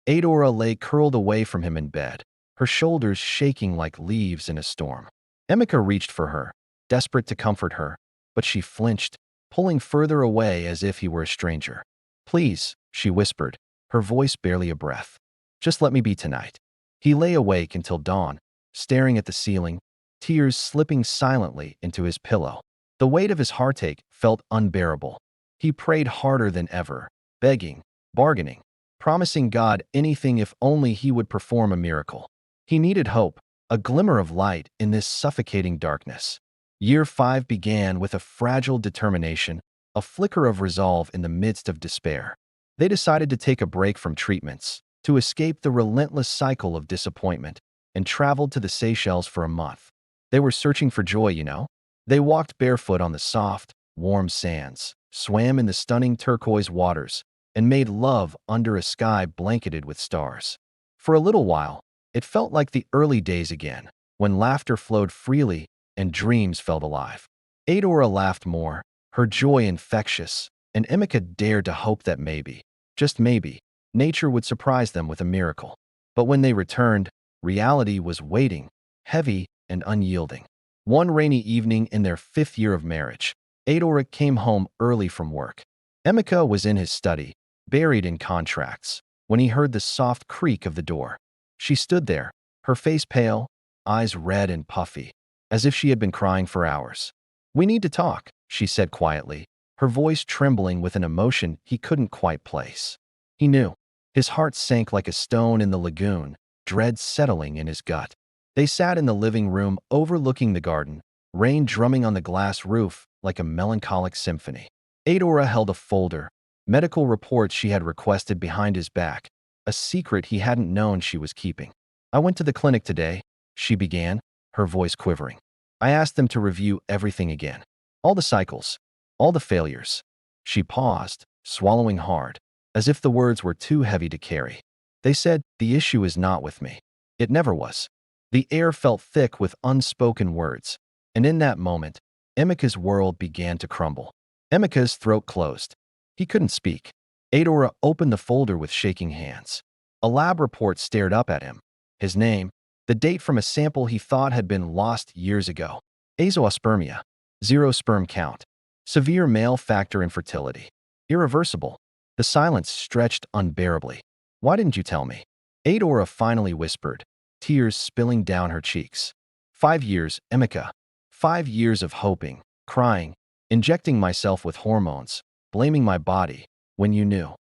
Adora lay curled away from him in bed, her shoulders shaking like leaves in a storm. Emeka reached for her, desperate to comfort her, but she flinched, pulling further away as if he were a stranger. "Please," she whispered, her voice barely a breath. "Just let me be tonight." He lay awake until dawn, staring at the ceiling, tears slipping silently into his pillow. The weight of his heartache felt unbearable. He prayed harder than ever, begging, bargaining, promising God anything if only he would perform a miracle. He needed hope, a glimmer of light in this suffocating darkness. Year 5 began with a fragile determination, a flicker of resolve in the midst of despair. They decided to take a break from treatments, to escape the relentless cycle of disappointment, and traveled to the Seychelles for a month. They were searching for joy, you know. They walked barefoot on the soft, warm sands, swam in the stunning turquoise waters, and made love under a sky blanketed with stars. For a little while, it felt like the early days again, when laughter flowed freely and dreams felt alive. Adora laughed more, her joy infectious, and Emeka dared to hope that maybe, just maybe, nature would surprise them with a miracle. But when they returned, reality was waiting, heavy and unyielding. One rainy evening in their 5th year of marriage, Adora came home early from work. Emeka was in his study, buried in contracts, when he heard the soft creak of the door. She stood there, her face pale, eyes red and puffy, as if she had been crying for hours. "We need to talk," she said quietly, her voice trembling with an emotion he couldn't quite place. He knew. His heart sank like a stone in the lagoon, dread settling in his gut. They sat in the living room overlooking the garden, rain drumming on the glass roof like a melancholic symphony. Adora held a folder, medical reports she had requested behind his back, a secret he hadn't known she was keeping. I went to the clinic today, she began, her voice quivering. I asked them to review everything again. All the cycles, all the failures. She paused, swallowing hard, as if the words were too heavy to carry. They said, the issue is not with me. It never was. The air felt thick with unspoken words, and in that moment, Emika's world began to crumble. Emika's throat closed. He couldn't speak. Adora opened the folder with shaking hands. A lab report stared up at him. His name, the date from a sample he thought had been lost years ago. Azoospermia. 0 sperm count. Severe male factor infertility. Irreversible. The silence stretched unbearably. Why didn't you tell me? Adora finally whispered, tears spilling down her cheeks. 5 years, Emika. 5 years of hoping, crying, injecting myself with hormones, blaming my body, when you knew.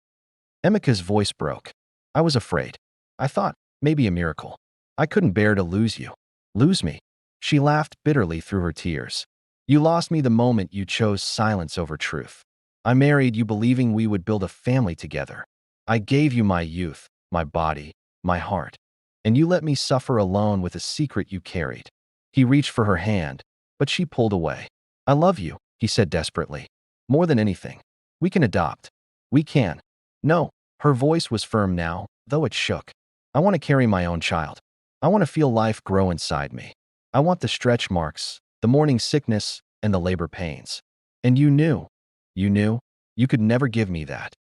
Emika's voice broke. I was afraid. I thought, maybe a miracle. I couldn't bear to lose you. Lose me. She laughed bitterly through her tears. You lost me the moment you chose silence over truth. I married you believing we would build a family together. I gave you my youth, my body, my heart. And you let me suffer alone with a secret you carried. He reached for her hand, but she pulled away. I love you, he said desperately. More than anything. We can adopt. We can. No, her voice was firm now, though it shook. I want to carry my own child. I want to feel life grow inside me. I want the stretch marks, the morning sickness, and the labor pains. And you knew. You could never give me that.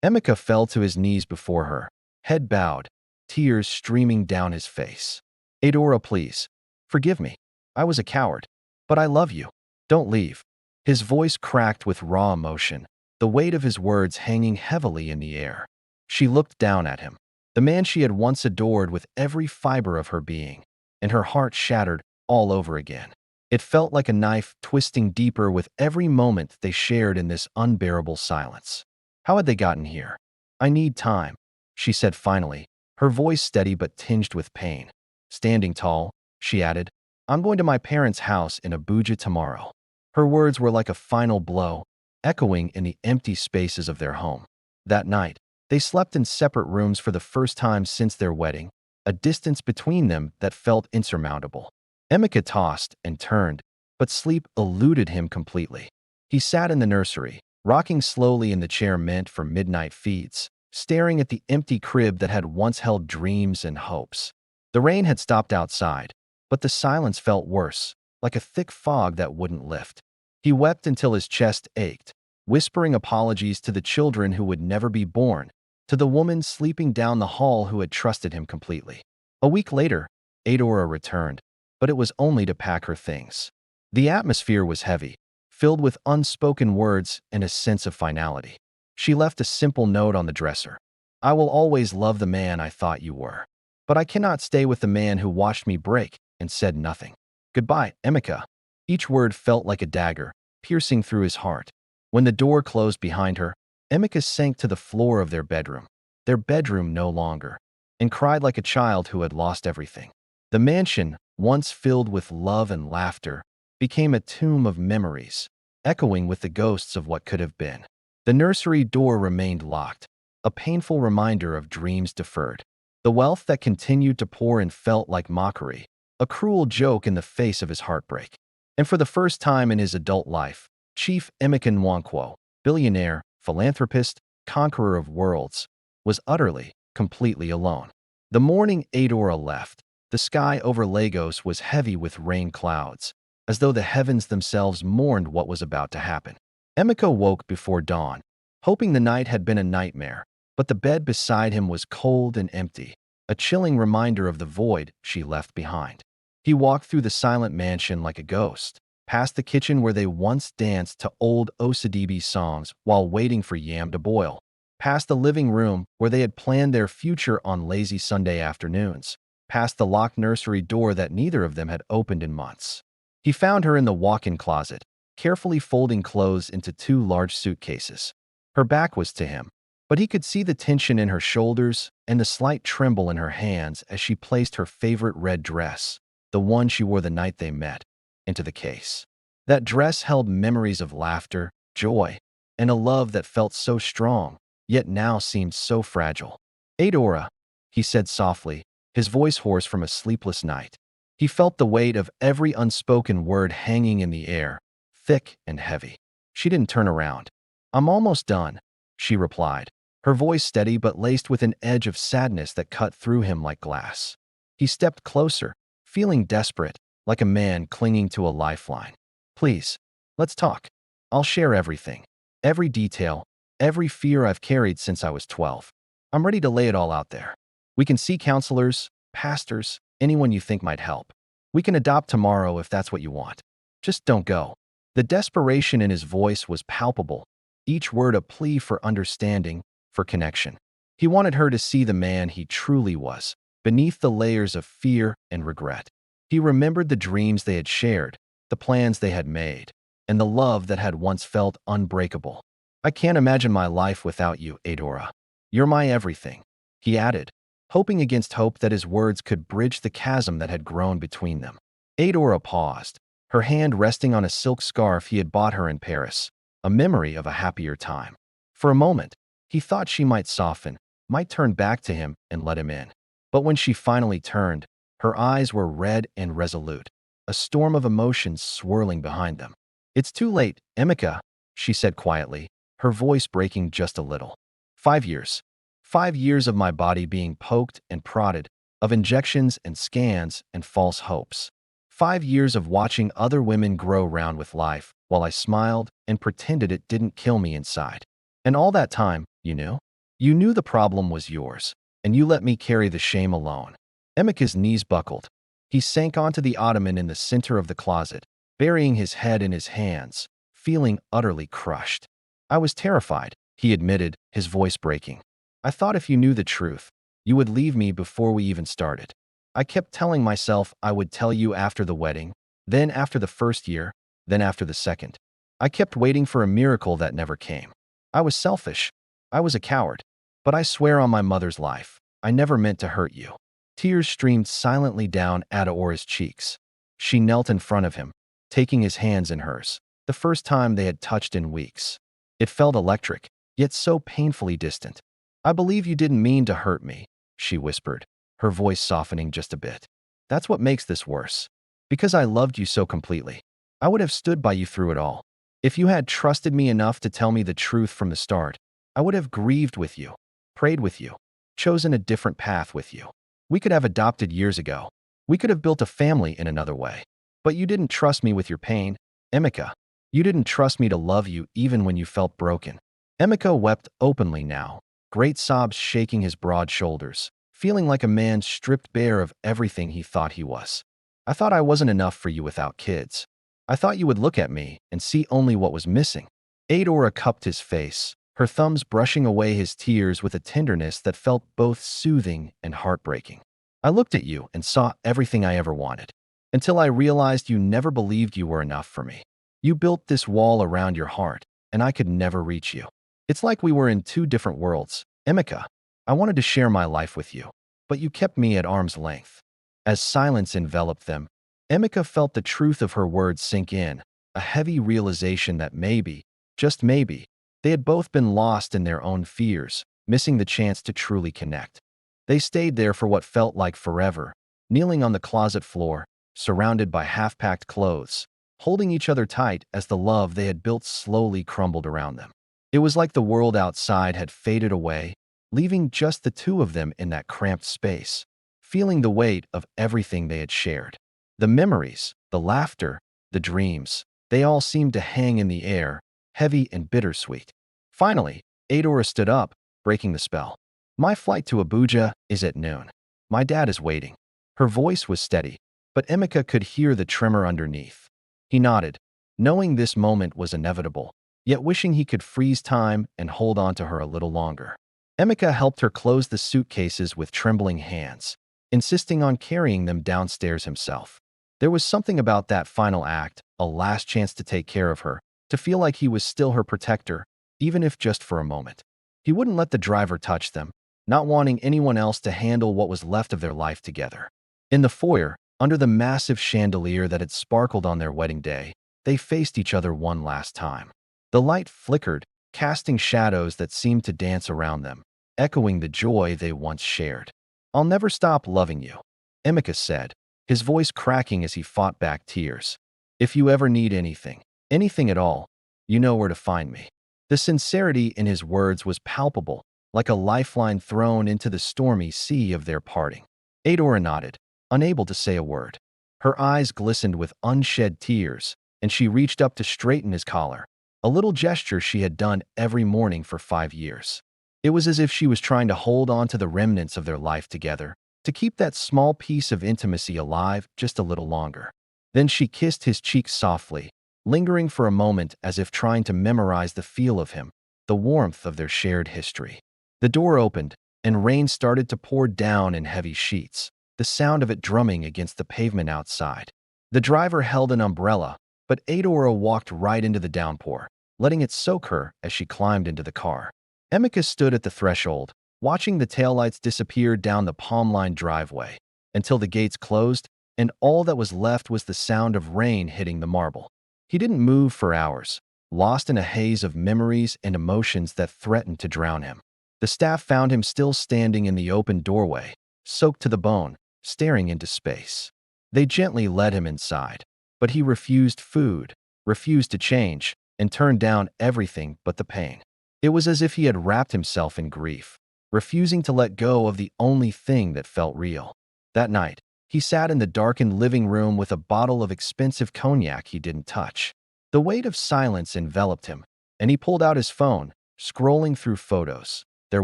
Emika fell to his knees before her, head bowed, tears streaming down his face. Adora, please. Forgive me. I was a coward. But I love you. Don't leave. His voice cracked with raw emotion, the weight of his words hanging heavily in the air. She looked down at him, the man she had once adored with every fiber of her being, and her heart shattered all over again. It felt like a knife twisting deeper with every moment they shared in this unbearable silence. How had they gotten here? I need time, she said finally, her voice steady but tinged with pain. Standing tall, she added, I'm going to my parents' house in Abuja tomorrow. Her words were like a final blow, echoing in the empty spaces of their home. That night, they slept in separate rooms for the first time since their wedding, a distance between them that felt insurmountable. Emika tossed and turned, but sleep eluded him completely. He sat in the nursery, rocking slowly in the chair meant for midnight feeds, staring at the empty crib that had once held dreams and hopes. The rain had stopped outside, but the silence felt worse, like a thick fog that wouldn't lift. He wept until his chest ached, whispering apologies to the children who would never be born, to the woman sleeping down the hall who had trusted him completely. A week later, Adora returned, but it was only to pack her things. The atmosphere was heavy, filled with unspoken words and a sense of finality. She left a simple note on the dresser. I will always love the man I thought you were. But I cannot stay with the man who watched me break and said nothing. Goodbye, Emika. Each word felt like a dagger, piercing through his heart. When the door closed behind her, Emika sank to the floor of their bedroom no longer, and cried like a child who had lost everything. The mansion, once filled with love and laughter, became a tomb of memories, echoing with the ghosts of what could have been. The nursery door remained locked, a painful reminder of dreams deferred. The wealth that continued to pour in felt like mockery, a cruel joke in the face of his heartbreak. And for the first time in his adult life, Chief Emeka Nwankwo, billionaire, philanthropist, conqueror of worlds, was utterly, completely alone. The morning Adora left, the sky over Lagos was heavy with rain clouds, as though the heavens themselves mourned what was about to happen. Emeka woke before dawn, hoping the night had been a nightmare, but the bed beside him was cold and empty, a chilling reminder of the void she left behind. He walked through the silent mansion like a ghost, past the kitchen where they once danced to old Osadebe songs while waiting for yam to boil, past the living room where they had planned their future on lazy Sunday afternoons, past the locked nursery door that neither of them had opened in months. He found her in the walk-in closet, carefully folding clothes into 2 large suitcases. Her back was to him, but he could see the tension in her shoulders and the slight tremble in her hands as she placed her favorite red dress, the one she wore the night they met, into the case. That dress held memories of laughter, joy, and a love that felt so strong, yet now seemed so fragile. Adora, he said softly, his voice hoarse from a sleepless night. He felt the weight of every unspoken word hanging in the air, thick and heavy. She didn't turn around. I'm almost done, she replied, her voice steady but laced with an edge of sadness that cut through him like glass. He stepped closer, feeling desperate, like a man clinging to a lifeline. Please, let's talk. I'll share everything. Every detail, every fear I've carried since I was 12. I'm ready to lay it all out there. We can see counselors, pastors, anyone you think might help. We can adopt tomorrow if that's what you want. Just don't go. The desperation in his voice was palpable, each word a plea for understanding, for connection. He wanted her to see the man he truly was, beneath the layers of fear and regret. He remembered the dreams they had shared, the plans they had made, and the love that had once felt unbreakable. I can't imagine my life without you, Adora. You're my everything, he added, hoping against hope that his words could bridge the chasm that had grown between them. Adora paused, her hand resting on a silk scarf he had bought her in Paris, a memory of a happier time. For a moment, he thought she might soften, might turn back to him and let him in. But when she finally turned, her eyes were red and resolute, a storm of emotions swirling behind them. It's too late, Emeka, she said quietly, her voice breaking just a little. 5 years. 5 years of my body being poked and prodded, of injections and scans and false hopes. 5 years of watching other women grow round with life while I smiled and pretended it didn't kill me inside. And all that time, you knew? You knew the problem was yours, and you let me carry the shame alone. Emeka's knees buckled. He sank onto the ottoman in the center of the closet, burying his head in his hands, feeling utterly crushed. I was terrified, he admitted, his voice breaking. I thought if you knew the truth, you would leave me before we even started. I kept telling myself I would tell you after the wedding, then after the first year, then after the second. I kept waiting for a miracle that never came. I was selfish. I was a coward. But I swear on my mother's life, I never meant to hurt you. Tears streamed silently down Adeora's cheeks. She knelt in front of him, taking his hands in hers, the first time they had touched in weeks. It felt electric, yet so painfully distant. I believe you didn't mean to hurt me, she whispered, her voice softening just a bit. That's what makes this worse. Because I loved you so completely. I would have stood by you through it all. If you had trusted me enough to tell me the truth from the start, I would have grieved with you, prayed with you, chosen a different path with you. We could have adopted years ago. We could have built a family in another way. But you didn't trust me with your pain, Emeka. You didn't trust me to love you even when you felt broken. Emeka wept openly now, great sobs shaking his broad shoulders, feeling like a man stripped bare of everything he thought he was. I thought I wasn't enough for you without kids. I thought you would look at me and see only what was missing. Adora cupped his face, her thumbs brushing away his tears with a tenderness that felt both soothing and heartbreaking. I looked at you and saw everything I ever wanted, until I realized you never believed you were enough for me. You built this wall around your heart, and I could never reach you. It's like we were in two different worlds. Emeka, I wanted to share my life with you, but you kept me at arm's length. As silence enveloped them, Emeka felt the truth of her words sink in, a heavy realization that maybe, just maybe, they had both been lost in their own fears, missing the chance to truly connect. They stayed there for what felt like forever, kneeling on the closet floor, surrounded by half-packed clothes, holding each other tight as the love they had built slowly crumbled around them. It was like the world outside had faded away, leaving just the two of them in that cramped space, feeling the weight of everything they had shared. The memories, the laughter, the dreams, they all seemed to hang in the air, heavy and bittersweet. Finally, Adora stood up, breaking the spell. My flight to Abuja is at noon. My dad is waiting. Her voice was steady, but Emeka could hear the tremor underneath. He nodded, knowing this moment was inevitable, yet wishing he could freeze time and hold on to her a little longer. Emeka helped her close the suitcases with trembling hands, insisting on carrying them downstairs himself. There was something about that final act, a last chance to take care of her, to feel like he was still her protector, even if just for a moment. He wouldn't let the driver touch them, not wanting anyone else to handle what was left of their life together. In the foyer, Under the massive chandelier that had sparkled on their wedding day, they faced each other one last time. The light flickered, casting shadows that seemed to dance around them, echoing the joy they once shared. "I'll never stop loving you," Emeka said, his voice cracking as he fought back tears. "If you ever need anything, anything at all, you know where to find me." The sincerity in his words was palpable, like a lifeline thrown into the stormy sea of their parting. Adora nodded, unable to say a word. Her eyes glistened with unshed tears, and she reached up to straighten his collar, a little gesture she had done every morning for 5 years. It was as if she was trying to hold on to the remnants of their life together, to keep that small piece of intimacy alive just a little longer. Then she kissed his cheek softly, lingering for a moment as if trying to memorize the feel of him, the warmth of their shared history. The door opened, and rain started to pour down in heavy sheets, the sound of it drumming against the pavement outside. The driver held an umbrella, but Adora walked right into the downpour, letting it soak her as she climbed into the car. Emeka stood at the threshold, watching the taillights disappear down the palm-lined driveway, until the gates closed, and all that was left was the sound of rain hitting the marble. He didn't move for hours, lost in a haze of memories and emotions that threatened to drown him. The staff found him still standing in the open doorway, soaked to the bone, staring into space. They gently led him inside, but he refused food, refused to change, and turned down everything but the pain. It was as if he had wrapped himself in grief, refusing to let go of the only thing that felt real. That night, he sat in the darkened living room with a bottle of expensive cognac he didn't touch. The weight of silence enveloped him, and he pulled out his phone, scrolling through photos. Their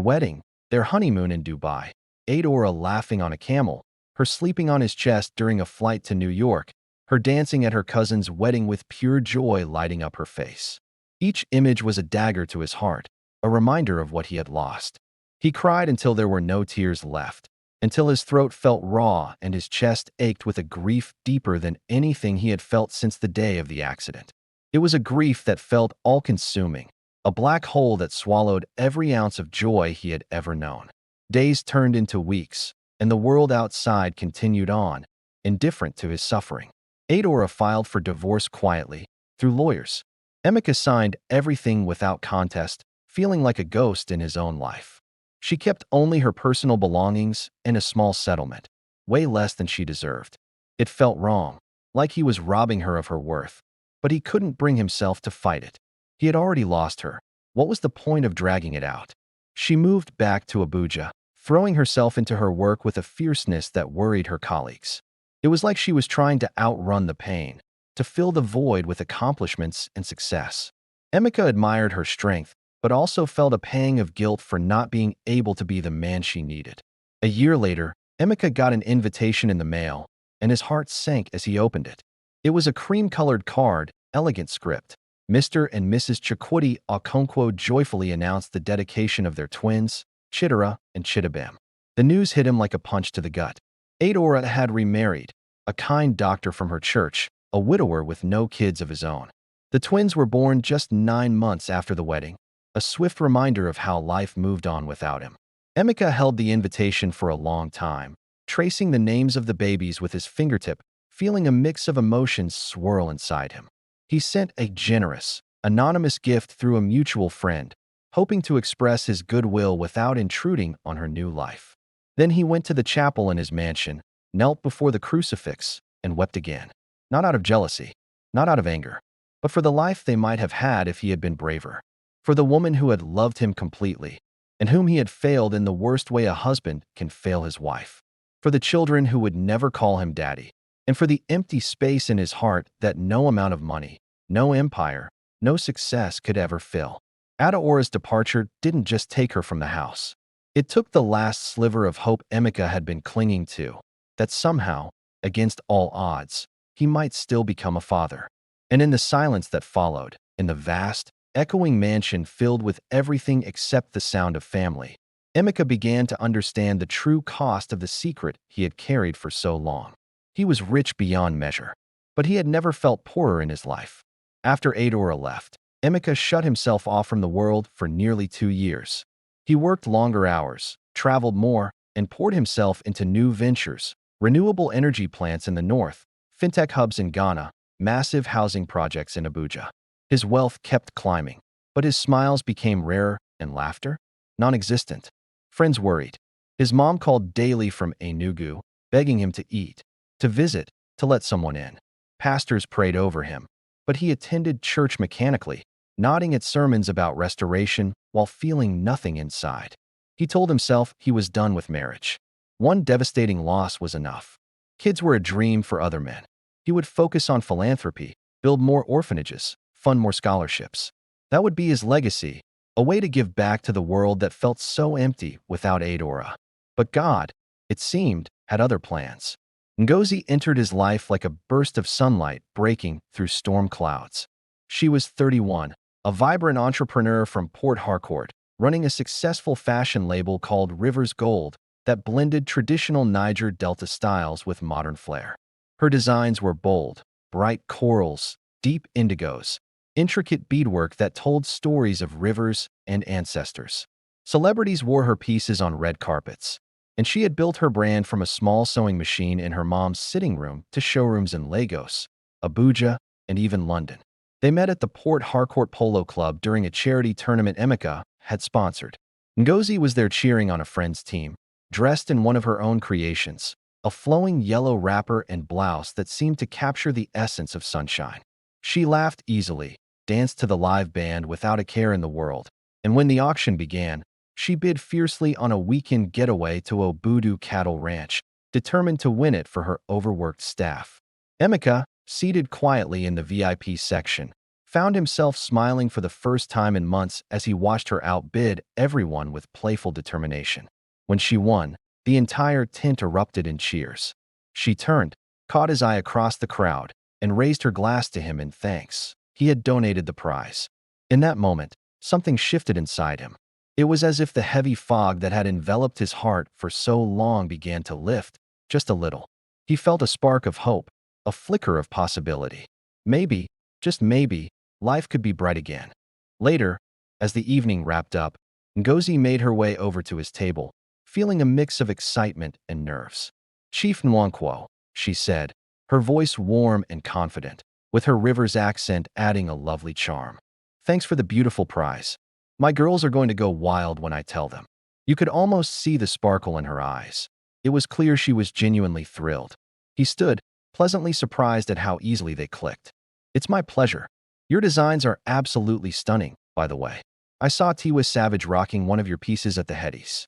wedding, their honeymoon in Dubai, Adora laughing on a camel, her sleeping on his chest during a flight to New York, her dancing at her cousin's wedding with pure joy lighting up her face. Each image was a dagger to his heart, a reminder of what he had lost. He cried until there were no tears left, until his throat felt raw and his chest ached with a grief deeper than anything he had felt since the day of the accident. It was a grief that felt all-consuming, a black hole that swallowed every ounce of joy he had ever known. Days turned into weeks, and the world outside continued on, indifferent to his suffering. Adora filed for divorce quietly, through lawyers. Emeka signed everything without contest, feeling like a ghost in his own life. She kept only her personal belongings and a small settlement, way less than she deserved. It felt wrong, like he was robbing her of her worth, but he couldn't bring himself to fight it. He had already lost her. What was the point of dragging it out? She moved back to Abuja, throwing herself into her work with a fierceness that worried her colleagues. It was like she was trying to outrun the pain, to fill the void with accomplishments and success. Emeka admired her strength, but also felt a pang of guilt for not being able to be the man she needed. A year later, Emeka got an invitation in the mail, and his heart sank as he opened it. It was a cream-colored card, elegant script. Mr. and Mrs. Chukwudi Okonkwo joyfully announced the dedication of their twins, Chidera and Chidibam. The news hit him like a punch to the gut. Adora had remarried, a kind doctor from her church, a widower with no kids of his own. The twins were born just 9 months after the wedding, a swift reminder of how life moved on without him. Emeka held the invitation for a long time, tracing the names of the babies with his fingertip, feeling a mix of emotions swirl inside him. He sent a generous, anonymous gift through a mutual friend, hoping to express his goodwill without intruding on her new life. Then he went to the chapel in his mansion, knelt before the crucifix, and wept again. Not out of jealousy, not out of anger, but for the life they might have had if he had been braver. For the woman who had loved him completely, and whom he had failed in the worst way a husband can fail his wife. For the children who would never call him daddy, and for the empty space in his heart that no amount of money, no empire, no success could ever fill. Adaora's departure didn't just take her from the house. It took the last sliver of hope Emeka had been clinging to, that somehow, against all odds, he might still become a father. And in the silence that followed, in the vast, echoing mansion filled with everything except the sound of family, Emeka began to understand the true cost of the secret he had carried for so long. He was rich beyond measure, but he had never felt poorer in his life. After Adora left, Emeka shut himself off from the world for nearly 2 years. He worked longer hours, traveled more, and poured himself into new ventures, renewable energy plants in the north, fintech hubs in Ghana, massive housing projects in Abuja. His wealth kept climbing, but his smiles became rarer and laughter non-existent. Friends worried. His mom called daily from Enugu, begging him to eat, to visit, to let someone in. Pastors prayed over him, but he attended church mechanically, nodding at sermons about restoration while feeling nothing inside. He told himself he was done with marriage. One devastating loss was enough. Kids were a dream for other men. He would focus on philanthropy, build more orphanages, fund more scholarships. That would be his legacy, a way to give back to the world that felt so empty without Adora. But God, it seemed, had other plans. Ngozi entered his life like a burst of sunlight breaking through storm clouds. She was 31, a vibrant entrepreneur from Port Harcourt, running a successful fashion label called Rivers Gold that blended traditional Niger Delta styles with modern flair. Her designs were bold, bright corals, deep indigos, intricate beadwork that told stories of rivers and ancestors. Celebrities wore her pieces on red carpets, and she had built her brand from a small sewing machine in her mom's sitting room to showrooms in Lagos, Abuja, and even London. They met at the Port Harcourt Polo Club during a charity tournament Emeka had sponsored. Ngozi was there cheering on a friend's team, dressed in one of her own creations, a flowing yellow wrapper and blouse that seemed to capture the essence of sunshine. She laughed easily, danced to the live band without a care in the world, and when the auction began, she bid fiercely on a weekend getaway to Obudu Cattle Ranch, determined to win it for her overworked staff. Emeka, seated quietly in the VIP section, found himself smiling for the first time in months as he watched her outbid everyone with playful determination. When she won, the entire tent erupted in cheers. She turned, caught his eye across the crowd, and raised her glass to him in thanks. He had donated the prize. In that moment, something shifted inside him. It was as if the heavy fog that had enveloped his heart for so long began to lift, just a little. He felt a spark of hope, a flicker of possibility. Maybe, just maybe, life could be bright again. Later, as the evening wrapped up, Ngozi made her way over to his table, feeling a mix of excitement and nerves. "Chief Nwankwo," she said, her voice warm and confident, with her Rivers accent adding a lovely charm. "Thanks for the beautiful prize. My girls are going to go wild when I tell them." You could almost see the sparkle in her eyes. It was clear she was genuinely thrilled. He stood, pleasantly surprised at how easily they clicked. "It's my pleasure. Your designs are absolutely stunning, by the way. I saw Tiwa Savage rocking one of your pieces at the Headies."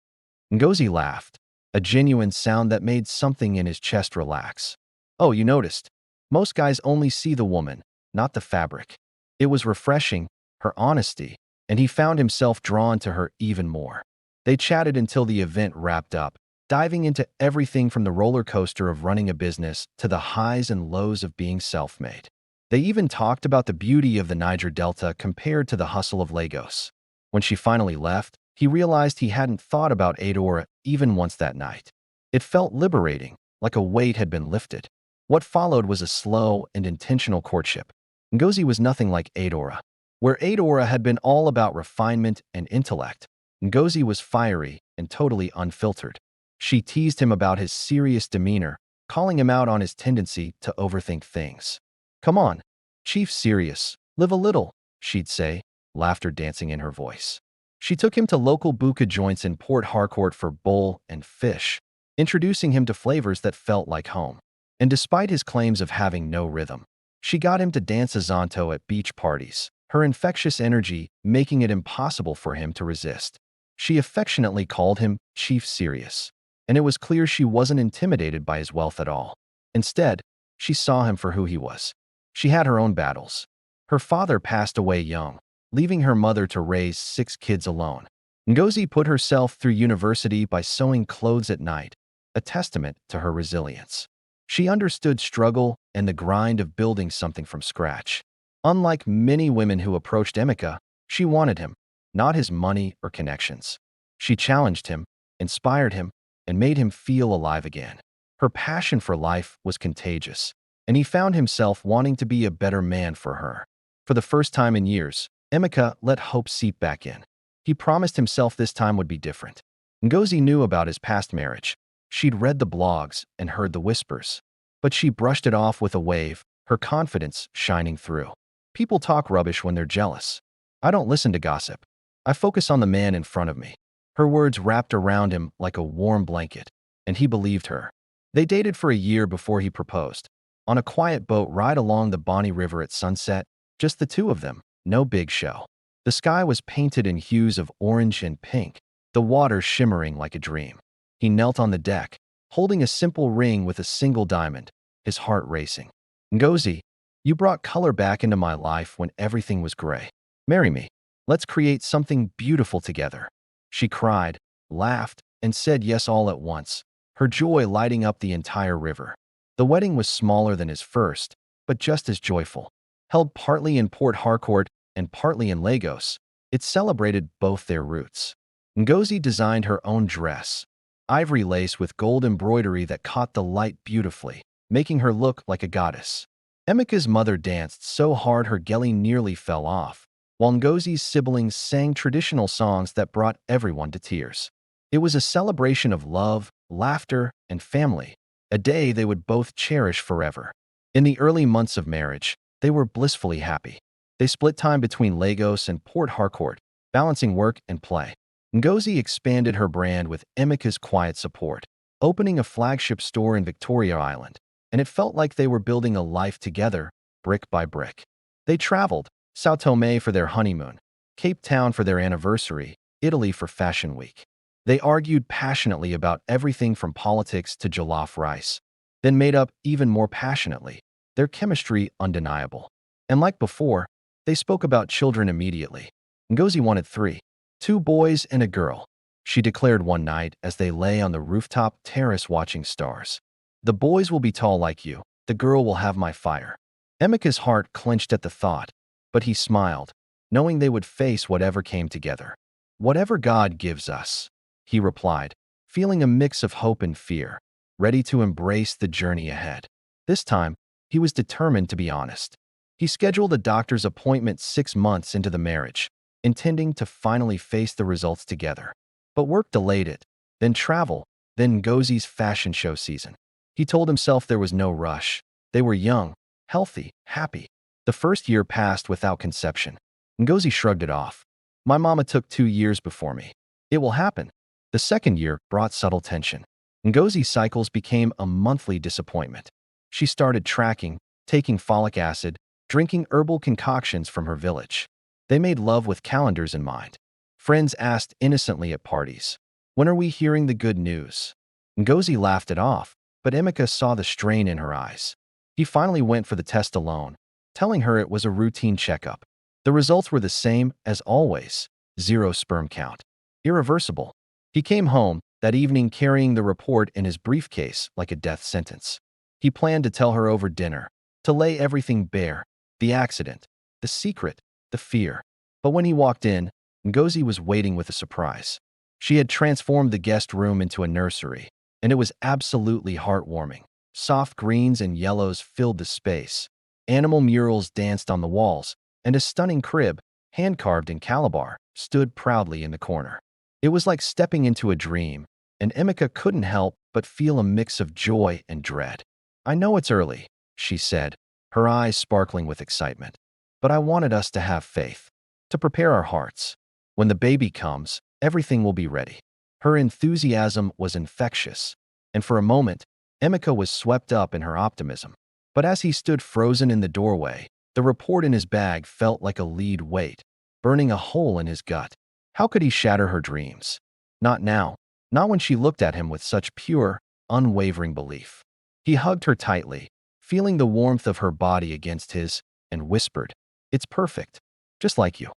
Ngozi laughed, a genuine sound that made something in his chest relax. "Oh, you noticed. Most guys only see the woman, not the fabric." It was refreshing, her honesty, and he found himself drawn to her even more. They chatted until the event wrapped up, diving into everything from the roller coaster of running a business to the highs and lows of being self-made. They even talked about the beauty of the Niger Delta compared to the hustle of Lagos. When she finally left, he realized he hadn't thought about Adora even once that night. It felt liberating, like a weight had been lifted. What followed was a slow and intentional courtship. Ngozi was nothing like Adora. Where Adora had been all about refinement and intellect, Ngozi was fiery and totally unfiltered. She teased him about his serious demeanor, calling him out on his tendency to overthink things. "Come on, Chief serious, live a little," she'd say, laughter dancing in her voice. She took him to local buka joints in Port Harcourt for bowl and fish, introducing him to flavors that felt like home. And despite his claims of having no rhythm, she got him to dance a zanto at beach parties, her infectious energy making it impossible for him to resist. She affectionately called him Chief Serious, and it was clear she wasn't intimidated by his wealth at all. Instead, she saw him for who he was. She had her own battles. Her father passed away young, leaving her mother to raise 6 kids alone. Ngozi put herself through university by sewing clothes at night, a testament to her resilience. She understood struggle and the grind of building something from scratch. Unlike many women who approached Emeka, she wanted him, not his money or connections. She challenged him, inspired him, and made him feel alive again. Her passion for life was contagious, and he found himself wanting to be a better man for her. For the first time in years, Emeka let hope seep back in. He promised himself this time would be different. Ngozi knew about his past marriage, She'd read the blogs and heard the whispers, but she brushed it off with a wave, her confidence shining through. People talk rubbish when they're jealous. I don't listen to gossip. I focus on the man in front of me. Her words wrapped around him like a warm blanket, and he believed her. They dated for a year before he proposed. On a quiet boat ride along the Bonny River at sunset, just the two of them, no big show. The sky was painted in hues of orange and pink, the water shimmering like a dream. He knelt on the deck, holding a simple ring with a single diamond, his heart racing. Ngozi, you brought color back into my life when everything was gray. Marry me. Let's create something beautiful together. She cried, laughed, and said yes all at once, her joy lighting up the entire river. The wedding was smaller than his first, but just as joyful. Held partly in Port Harcourt and partly in Lagos, it celebrated both their roots. Ngozi designed her own dress, ivory lace with gold embroidery that caught the light beautifully, making her look like a goddess. Emeka's mother danced so hard her geli nearly fell off, while Ngozi's siblings sang traditional songs that brought everyone to tears. It was a celebration of love, laughter, and family, a day they would both cherish forever. In the early months of marriage, they were blissfully happy. They split time between Lagos and Port Harcourt, balancing work and play. Ngozi expanded her brand with Emeka's quiet support, opening a flagship store in Victoria Island, and it felt like they were building a life together, brick by brick. They traveled, Sao Tome for their honeymoon, Cape Town for their anniversary, Italy for Fashion Week. They argued passionately about everything from politics to jollof rice, then made up even more passionately, their chemistry undeniable. And like before, they spoke about children immediately. Ngozi wanted 3, 2 boys and a girl, she declared one night as they lay on the rooftop terrace watching stars. The boys will be tall like you, the girl will have my fire. Emeka's heart clenched at the thought, but he smiled, knowing they would face whatever came together. Whatever God gives us, he replied, feeling a mix of hope and fear, ready to embrace the journey ahead. This time, he was determined to be honest. He scheduled a doctor's appointment 6 months into the marriage, intending to finally face the results together. But work delayed it, then travel, then Ngozi's fashion show season. He told himself there was no rush. They were young, healthy, happy. The first year passed without conception. Ngozi shrugged it off. My mama took 2 years before me. It will happen. The second year brought subtle tension. Ngozi's cycles became a monthly disappointment. She started tracking, taking folic acid, drinking herbal concoctions from her village. They made love with calendars in mind. Friends asked innocently at parties, "When are we hearing the good news?" Ngozi laughed it off, but Emeka saw the strain in her eyes. He finally went for the test alone, telling her it was a routine checkup. The results were the same as always, 0 sperm count. Irreversible. He came home that evening carrying the report in his briefcase like a death sentence. He planned to tell her over dinner, to lay everything bare, the accident, the secret, the fear. But when he walked in, Ngozi was waiting with a surprise. She had transformed the guest room into a nursery, and it was absolutely heartwarming. Soft greens and yellows filled the space. Animal murals danced on the walls, and a stunning crib, hand-carved in Calabar, stood proudly in the corner. It was like stepping into a dream, and Emeka couldn't help but feel a mix of joy and dread. "I know it's early," she said, her eyes sparkling with excitement. "But I wanted us to have faith, to prepare our hearts. When the baby comes, everything will be ready." Her enthusiasm was infectious, and for a moment, Emeka was swept up in her optimism. But as he stood frozen in the doorway, the report in his bag felt like a lead weight, burning a hole in his gut. How could he shatter her dreams? Not now, not when she looked at him with such pure, unwavering belief. He hugged her tightly, feeling the warmth of her body against his, and whispered, "It's perfect, just like you."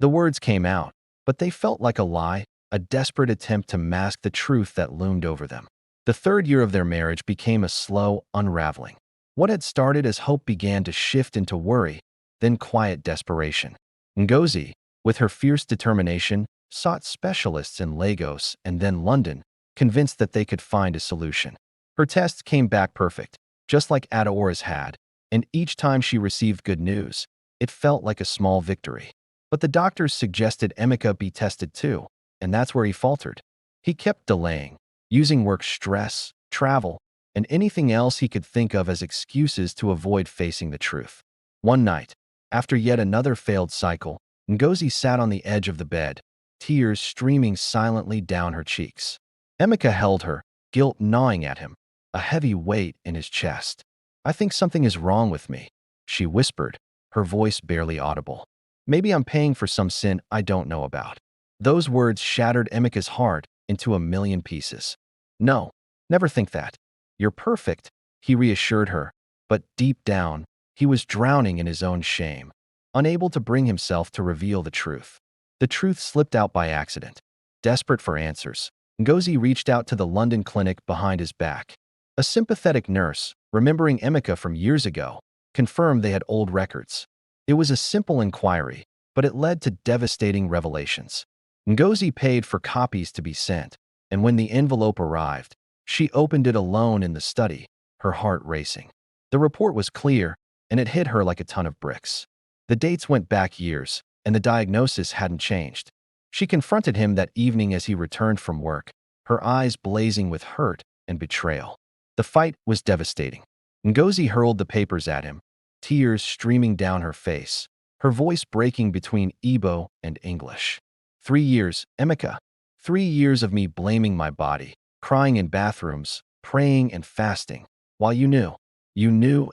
The words came out, but they felt like a lie, a desperate attempt to mask the truth that loomed over them. The third year of their marriage became a slow unraveling. What had started as hope began to shift into worry, then quiet desperation. Ngozi, with her fierce determination, sought specialists in Lagos and then London, convinced that they could find a solution. Her tests came back perfect, just like Adaora's had, and each time she received good news, it felt like a small victory. But the doctors suggested Emeka be tested too, and that's where he faltered. He kept delaying, using work stress, travel, and anything else he could think of as excuses to avoid facing the truth. One night, after yet another failed cycle, Ngozi sat on the edge of the bed, tears streaming silently down her cheeks. Emeka held her, guilt gnawing at him, a heavy weight in his chest. "I think something is wrong with me," she whispered, her voice barely audible. "Maybe I'm paying for some sin I don't know about." Those words shattered Emeka's heart into a million pieces. "No, never think that. You're perfect," he reassured her, but deep down, he was drowning in his own shame, unable to bring himself to reveal the truth. The truth slipped out by accident. Desperate for answers, Ngozi reached out to the London clinic behind his back. A sympathetic nurse, remembering Emeka from years ago, confirmed they had old records. It was a simple inquiry, but it led to devastating revelations. Ngozi paid for copies to be sent, and when the envelope arrived, she opened it alone in the study, her heart racing. The report was clear, and it hit her like a ton of bricks. The dates went back years, and the diagnosis hadn't changed. She confronted him that evening as he returned from work, her eyes blazing with hurt and betrayal. The fight was devastating. Ngozi hurled the papers at him, tears streaming down her face, her voice breaking between Igbo and English. 3 years, Emeka. 3 years of me blaming my body, crying in bathrooms, praying and fasting, while you knew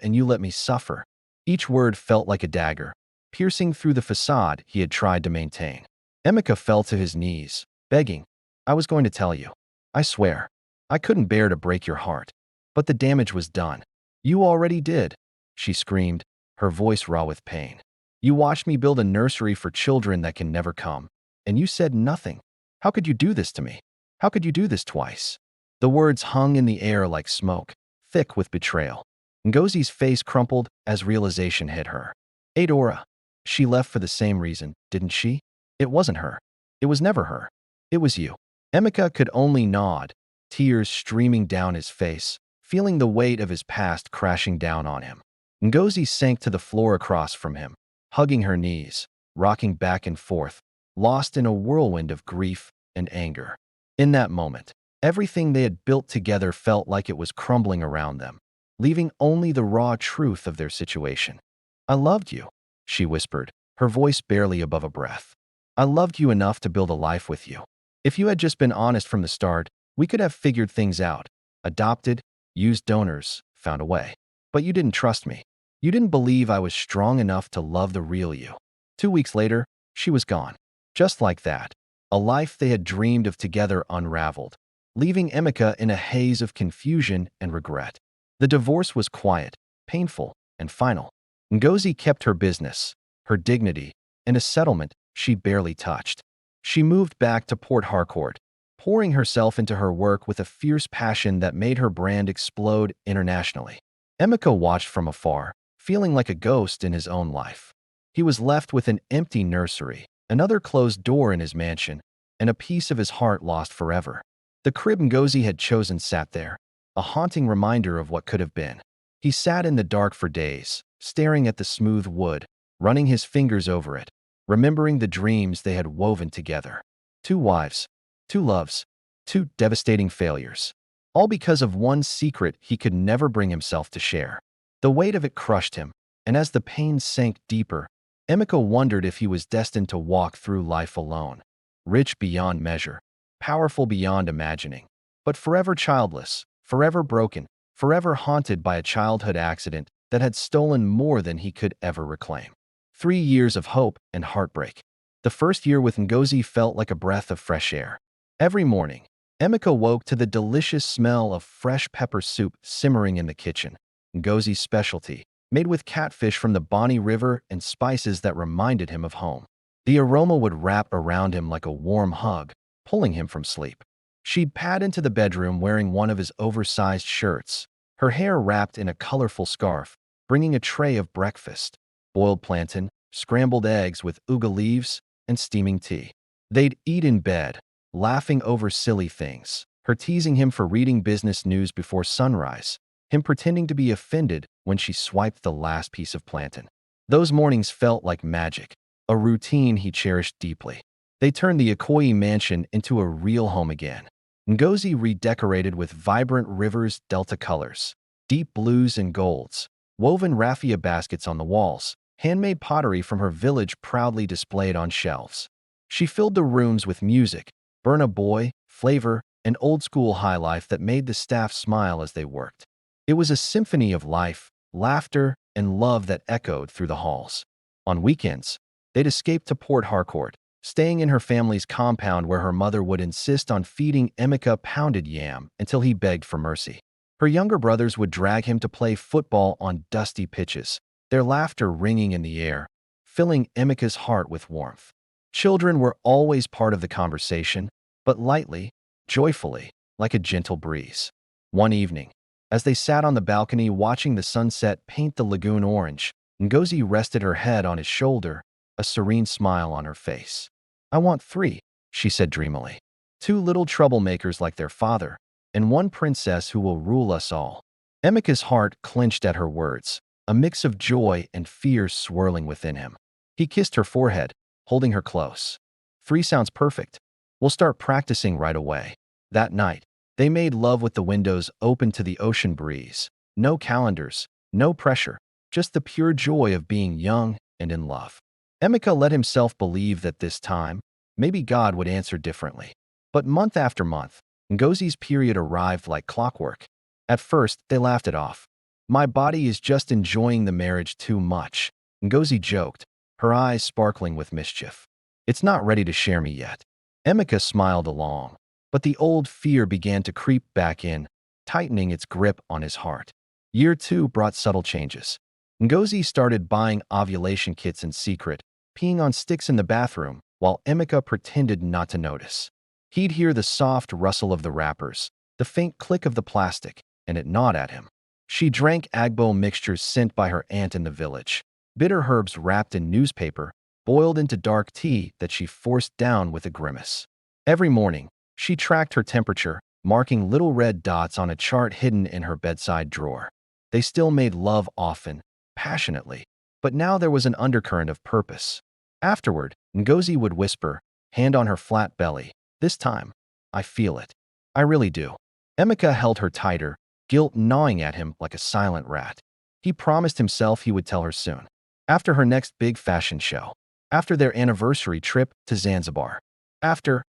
and you let me suffer. Each word felt like a dagger, piercing through the facade he had tried to maintain. Emeka fell to his knees, begging, "I was going to tell you. I swear. I couldn't bear to break your heart. But the damage was done. You already did," she screamed, her voice raw with pain. "You watched me build a nursery for children that can never come. And you said nothing. How could you do this to me? How could you do this twice?" The words hung in the air like smoke, thick with betrayal. Ngozi's face crumpled as realization hit her. Adora. She left for the same reason, didn't she? It wasn't her. It was never her. It was you. Emeka could only nod, tears streaming down his face, feeling the weight of his past crashing down on him. Ngozi sank to the floor across from him, hugging her knees, rocking back and forth, lost in a whirlwind of grief and anger. In that moment, everything they had built together felt like it was crumbling around them, leaving only the raw truth of their situation. "I loved you," she whispered, her voice barely above a breath. "I loved you enough to build a life with you. If you had just been honest from the start, we could have figured things out. Adopted, used donors, found a way. But you didn't trust me. You didn't believe I was strong enough to love the real you." 2 weeks later, she was gone. Just like that, a life they had dreamed of together unraveled, leaving Emeka in a haze of confusion and regret. The divorce was quiet, painful, and final. Ngozi kept her business, her dignity, and a settlement she barely touched. She moved back to Port Harcourt, pouring herself into her work with a fierce passion that made her brand explode internationally. Emeka watched from afar, feeling like a ghost in his own life. He was left with an empty nursery, another closed door in his mansion, and a piece of his heart lost forever. The crib Ngozi had chosen sat there, a haunting reminder of what could have been. He sat in the dark for days, staring at the smooth wood, running his fingers over it, remembering the dreams they had woven together. 2 wives, 2 loves, 2 devastating failures. All because of one secret he could never bring himself to share. The weight of it crushed him, and as the pain sank deeper, Emeka wondered if he was destined to walk through life alone, rich beyond measure, powerful beyond imagining, but forever childless, forever broken, forever haunted by a childhood accident that had stolen more than he could ever reclaim. 3 years of hope and heartbreak. The first year with Ngozi felt like a breath of fresh air. Every morning, Emeka woke to the delicious smell of fresh pepper soup simmering in the kitchen, Ngozi's specialty, made with catfish from the Bonny River and spices that reminded him of home. The aroma would wrap around him like a warm hug, pulling him from sleep. She'd pad into the bedroom wearing one of his oversized shirts, her hair wrapped in a colorful scarf, bringing a tray of breakfast, boiled plantain, scrambled eggs with uga leaves, and steaming tea. They'd eat in bed, laughing over silly things, her teasing him for reading business news before sunrise, him pretending to be offended when she swiped the last piece of plantain. Those mornings felt like magic, a routine he cherished deeply. They turned the Ikoyi mansion into a real home again. Ngozi redecorated with vibrant rivers delta colors, deep blues and golds, woven raffia baskets on the walls, handmade pottery from her village proudly displayed on shelves. She filled the rooms with music, Burna Boy, flavor, and old-school highlife that made the staff smile as they worked. It was a symphony of life, laughter, and love that echoed through the halls. On weekends, they'd escape to Port Harcourt, staying in her family's compound where her mother would insist on feeding Emeka pounded yam until he begged for mercy. Her younger brothers would drag him to play football on dusty pitches, their laughter ringing in the air, filling Emeka's heart with warmth. Children were always part of the conversation, but lightly, joyfully, like a gentle breeze. One evening, as they sat on the balcony watching the sunset paint the lagoon orange, Ngozi rested her head on his shoulder, a serene smile on her face. "I want 3, she said dreamily. 2 little troublemakers like their father, and 1 princess who will rule us all." Emeka's heart clenched at her words, a mix of joy and fear swirling within him. He kissed her forehead, holding her close. "3 sounds perfect. We'll start practicing right away." That night, they made love with the windows open to the ocean breeze. No calendars, no pressure, just the pure joy of being young and in love. Emeka let himself believe that this time, maybe God would answer differently. But month after month, Ngozi's period arrived like clockwork. At first, they laughed it off. "My body is just enjoying the marriage too much," Ngozi joked, her eyes sparkling with mischief. "It's not ready to share me yet." Emeka smiled along, but the old fear began to creep back in, tightening its grip on his heart. Year 2 brought subtle changes. Ngozi started buying ovulation kits in secret, peeing on sticks in the bathroom, while Emeka pretended not to notice. He'd hear the soft rustle of the wrappers, the faint click of the plastic, and it gnawed at him. She drank Agbo mixtures sent by her aunt in the village, bitter herbs wrapped in newspaper, boiled into dark tea that she forced down with a grimace. Every morning, she tracked her temperature, marking little red dots on a chart hidden in her bedside drawer. They still made love often, passionately, but now there was an undercurrent of purpose. Afterward, Ngozi would whisper, hand on her flat belly, "This time, I feel it. I really do." Emeka held her tighter, guilt gnawing at him like a silent rat. He promised himself he would tell her soon. After her next big fashion show. After their anniversary trip to Zanzibar. After.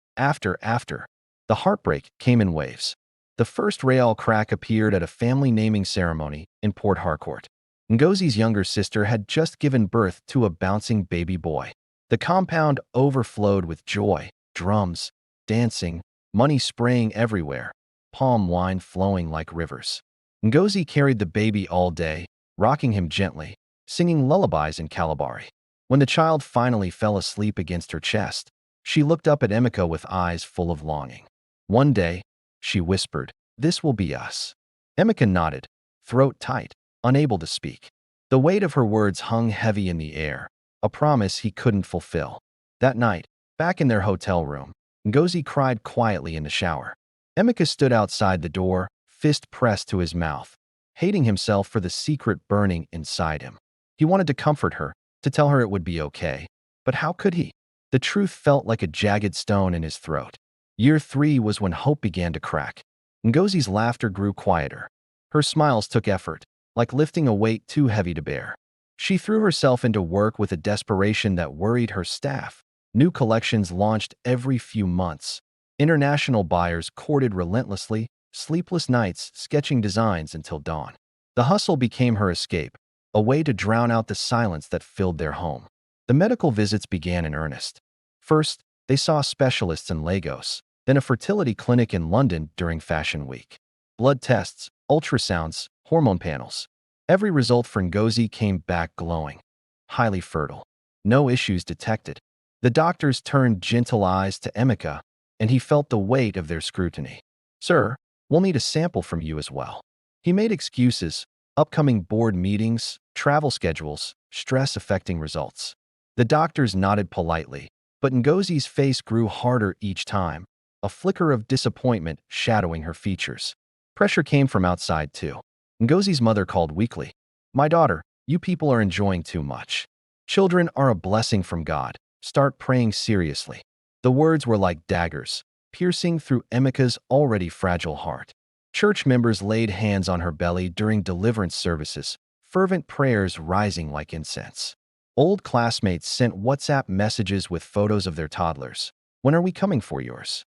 The heartbreak came in waves. The first real crack appeared at a family naming ceremony in Port Harcourt. Ngozi's younger sister had just given birth to a bouncing baby boy. The compound overflowed with joy, drums, dancing, money spraying everywhere, palm wine flowing like rivers. Ngozi carried the baby all day, rocking him gently, singing lullabies in Kalabari. When the child finally fell asleep against her chest, she looked up at Emeka with eyes full of longing. One day, she whispered, "This will be us." Emeka nodded, throat tight, unable to speak. The weight of her words hung heavy in the air, a promise he couldn't fulfill. That night, back in their hotel room, Ngozi cried quietly in the shower. Emeka stood outside the door, fist pressed to his mouth, hating himself for the secret burning inside him. He wanted to comfort her, to tell her it would be okay. But how could he? The truth felt like a jagged stone in his throat. Year 3 was when hope began to crack. Ngozi's laughter grew quieter. Her smiles took effort, like lifting a weight too heavy to bear. She threw herself into work with a desperation that worried her staff. New collections launched every few months. International buyers courted relentlessly, sleepless nights sketching designs until dawn. The hustle became her escape, a way to drown out the silence that filled their home. The medical visits began in earnest. First, they saw specialists in Lagos, then a fertility clinic in London during Fashion Week. Blood tests, ultrasounds, hormone panels. Every result for Ngozi came back glowing. Highly fertile. No issues detected. The doctors turned gentle eyes to Emeka, and he felt the weight of their scrutiny. "Sir, we'll need a sample from you as well." He made excuses, upcoming board meetings, travel schedules, stress affecting results. The doctors nodded politely, but Ngozi's face grew harder each time, a flicker of disappointment shadowing her features. Pressure came from outside too. Ngozi's mother called weakly, "My daughter, you people are enjoying too much. Children are a blessing from God. Start praying seriously." The words were like daggers, piercing through Emika's already fragile heart. Church members laid hands on her belly during deliverance services, fervent prayers rising like incense. Old classmates sent WhatsApp messages with photos of their toddlers. "When are we coming for yours?"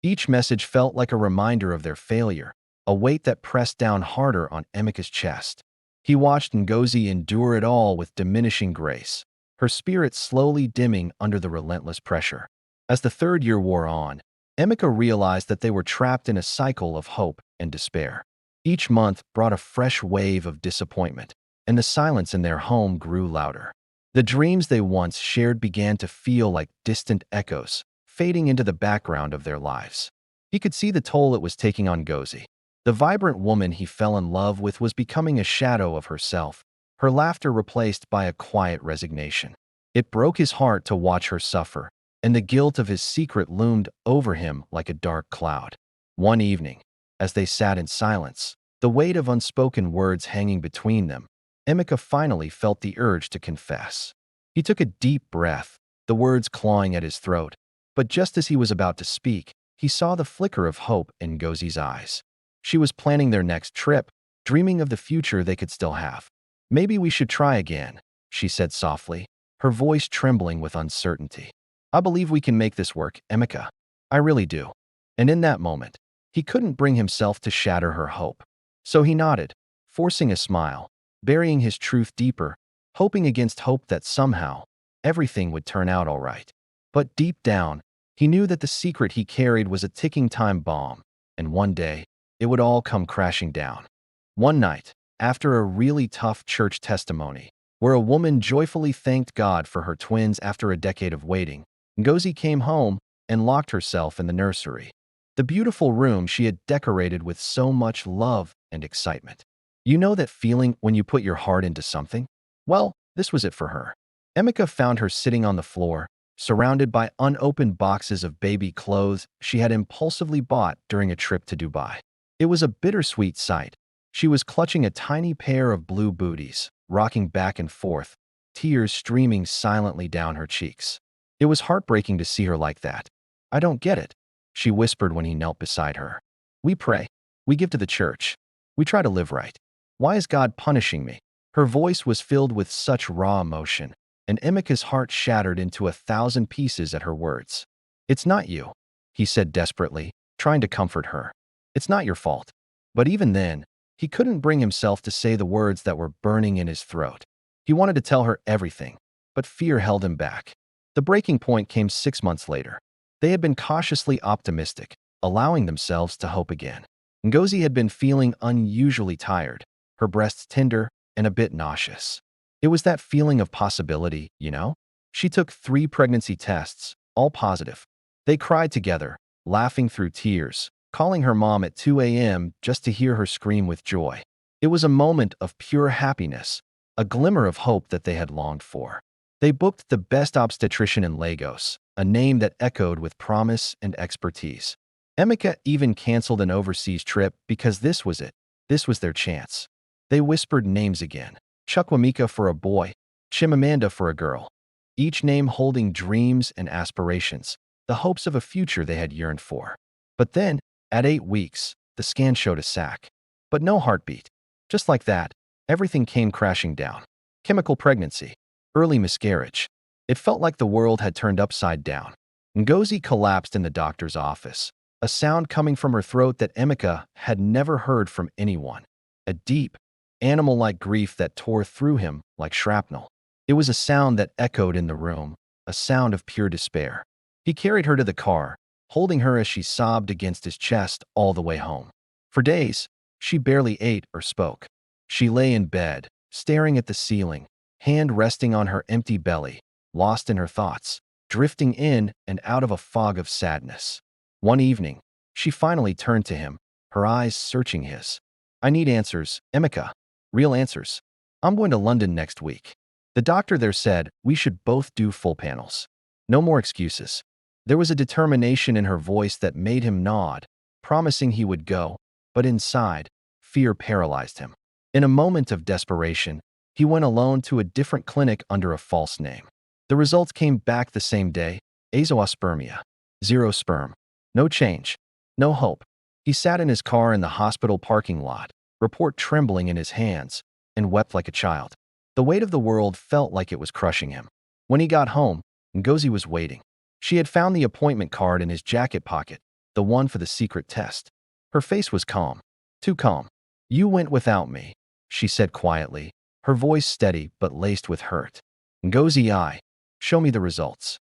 Each message felt like a reminder of their failure, a weight that pressed down harder on Emika's chest. He watched Ngozi endure it all with diminishing grace, her spirit slowly dimming under the relentless pressure. As the third year wore on, Emika realized that they were trapped in a cycle of hope and despair. Each month brought a fresh wave of disappointment, and the silence in their home grew louder. The dreams they once shared began to feel like distant echoes, fading into the background of their lives. He could see the toll it was taking on Ngozi. The vibrant woman he fell in love with was becoming a shadow of herself, her laughter replaced by a quiet resignation. It broke his heart to watch her suffer, and the guilt of his secret loomed over him like a dark cloud. One evening, as they sat in silence, the weight of unspoken words hanging between them, Emika finally felt the urge to confess. He took a deep breath, the words clawing at his throat, but just as he was about to speak, he saw the flicker of hope in Ngozi's eyes. She was planning their next trip, dreaming of the future they could still have. "Maybe we should try again," she said softly, her voice trembling with uncertainty. "I believe we can make this work, Emika. I really do." And in that moment, he couldn't bring himself to shatter her hope. So he nodded, forcing a smile, burying his truth deeper, hoping against hope that somehow everything would turn out all right. But deep down, he knew that the secret he carried was a ticking time bomb, and one day, it would all come crashing down. One night, after a really tough church testimony, where a woman joyfully thanked God for her twins after a decade of waiting, Ngozi came home and locked herself in the nursery, the beautiful room she had decorated with so much love and excitement. You know that feeling when you put your heart into something? Well, this was it for her. Emika found her sitting on the floor, surrounded by unopened boxes of baby clothes she had impulsively bought during a trip to Dubai. It was a bittersweet sight. She was clutching a tiny pair of blue booties, rocking back and forth, tears streaming silently down her cheeks. It was heartbreaking to see her like that. "I don't get it," she whispered when he knelt beside her. "We pray. We give to the church. We try to live right. Why is God punishing me?" Her voice was filled with such raw emotion, and Emika's heart shattered into 1,000 pieces at her words. "It's not you," he said desperately, trying to comfort her. "It's not your fault." But even then, he couldn't bring himself to say the words that were burning in his throat. He wanted to tell her everything, but fear held him back. The breaking point came 6 months later. They had been cautiously optimistic, allowing themselves to hope again. Ngozi had been feeling unusually tired, her breasts tender and a bit nauseous. It was that feeling of possibility, you know? She took 3 pregnancy tests, all positive. They cried together, laughing through tears, calling her mom at 2 a.m. just to hear her scream with joy. It was a moment of pure happiness, a glimmer of hope that they had longed for. They booked the best obstetrician in Lagos, a name that echoed with promise and expertise. Emika even canceled an overseas trip because this was it. This was their chance. They whispered names again. Chukwemeka for a boy, Chimamanda for a girl. Each name holding dreams and aspirations, the hopes of a future they had yearned for. But then, at 8 weeks, the scan showed a sac. But no heartbeat. Just like that, everything came crashing down. Chemical pregnancy. Early miscarriage. It felt like the world had turned upside down. Ngozi collapsed in the doctor's office, a sound coming from her throat that Emika had never heard from anyone. A deep, animal-like grief that tore through him like shrapnel. It was a sound that echoed in the room, a sound of pure despair. He carried her to the car, holding her as she sobbed against his chest all the way home. For days, she barely ate or spoke. She lay in bed, staring at the ceiling, hand resting on her empty belly, lost in her thoughts, drifting in and out of a fog of sadness. One evening, she finally turned to him, her eyes searching his. "I need answers, Emika. Real answers. I'm going to London next week." The doctor there said we should both do full panels. No more excuses. There was a determination in her voice that made him nod, promising he would go, but inside, fear paralyzed him. In a moment of desperation, he went alone to a different clinic under a false name. The results came back the same day: azoospermia, 0 sperm. No change. No hope. He sat in his car in the hospital parking lot, report trembling in his hands, and wept like a child. The weight of the world felt like it was crushing him. When he got home, Ngozi was waiting. She had found the appointment card in his jacket pocket, the one for the secret test. Her face was calm. Too calm. "You went without me," she said quietly, her voice steady but laced with hurt. "Ngozi, show me the results."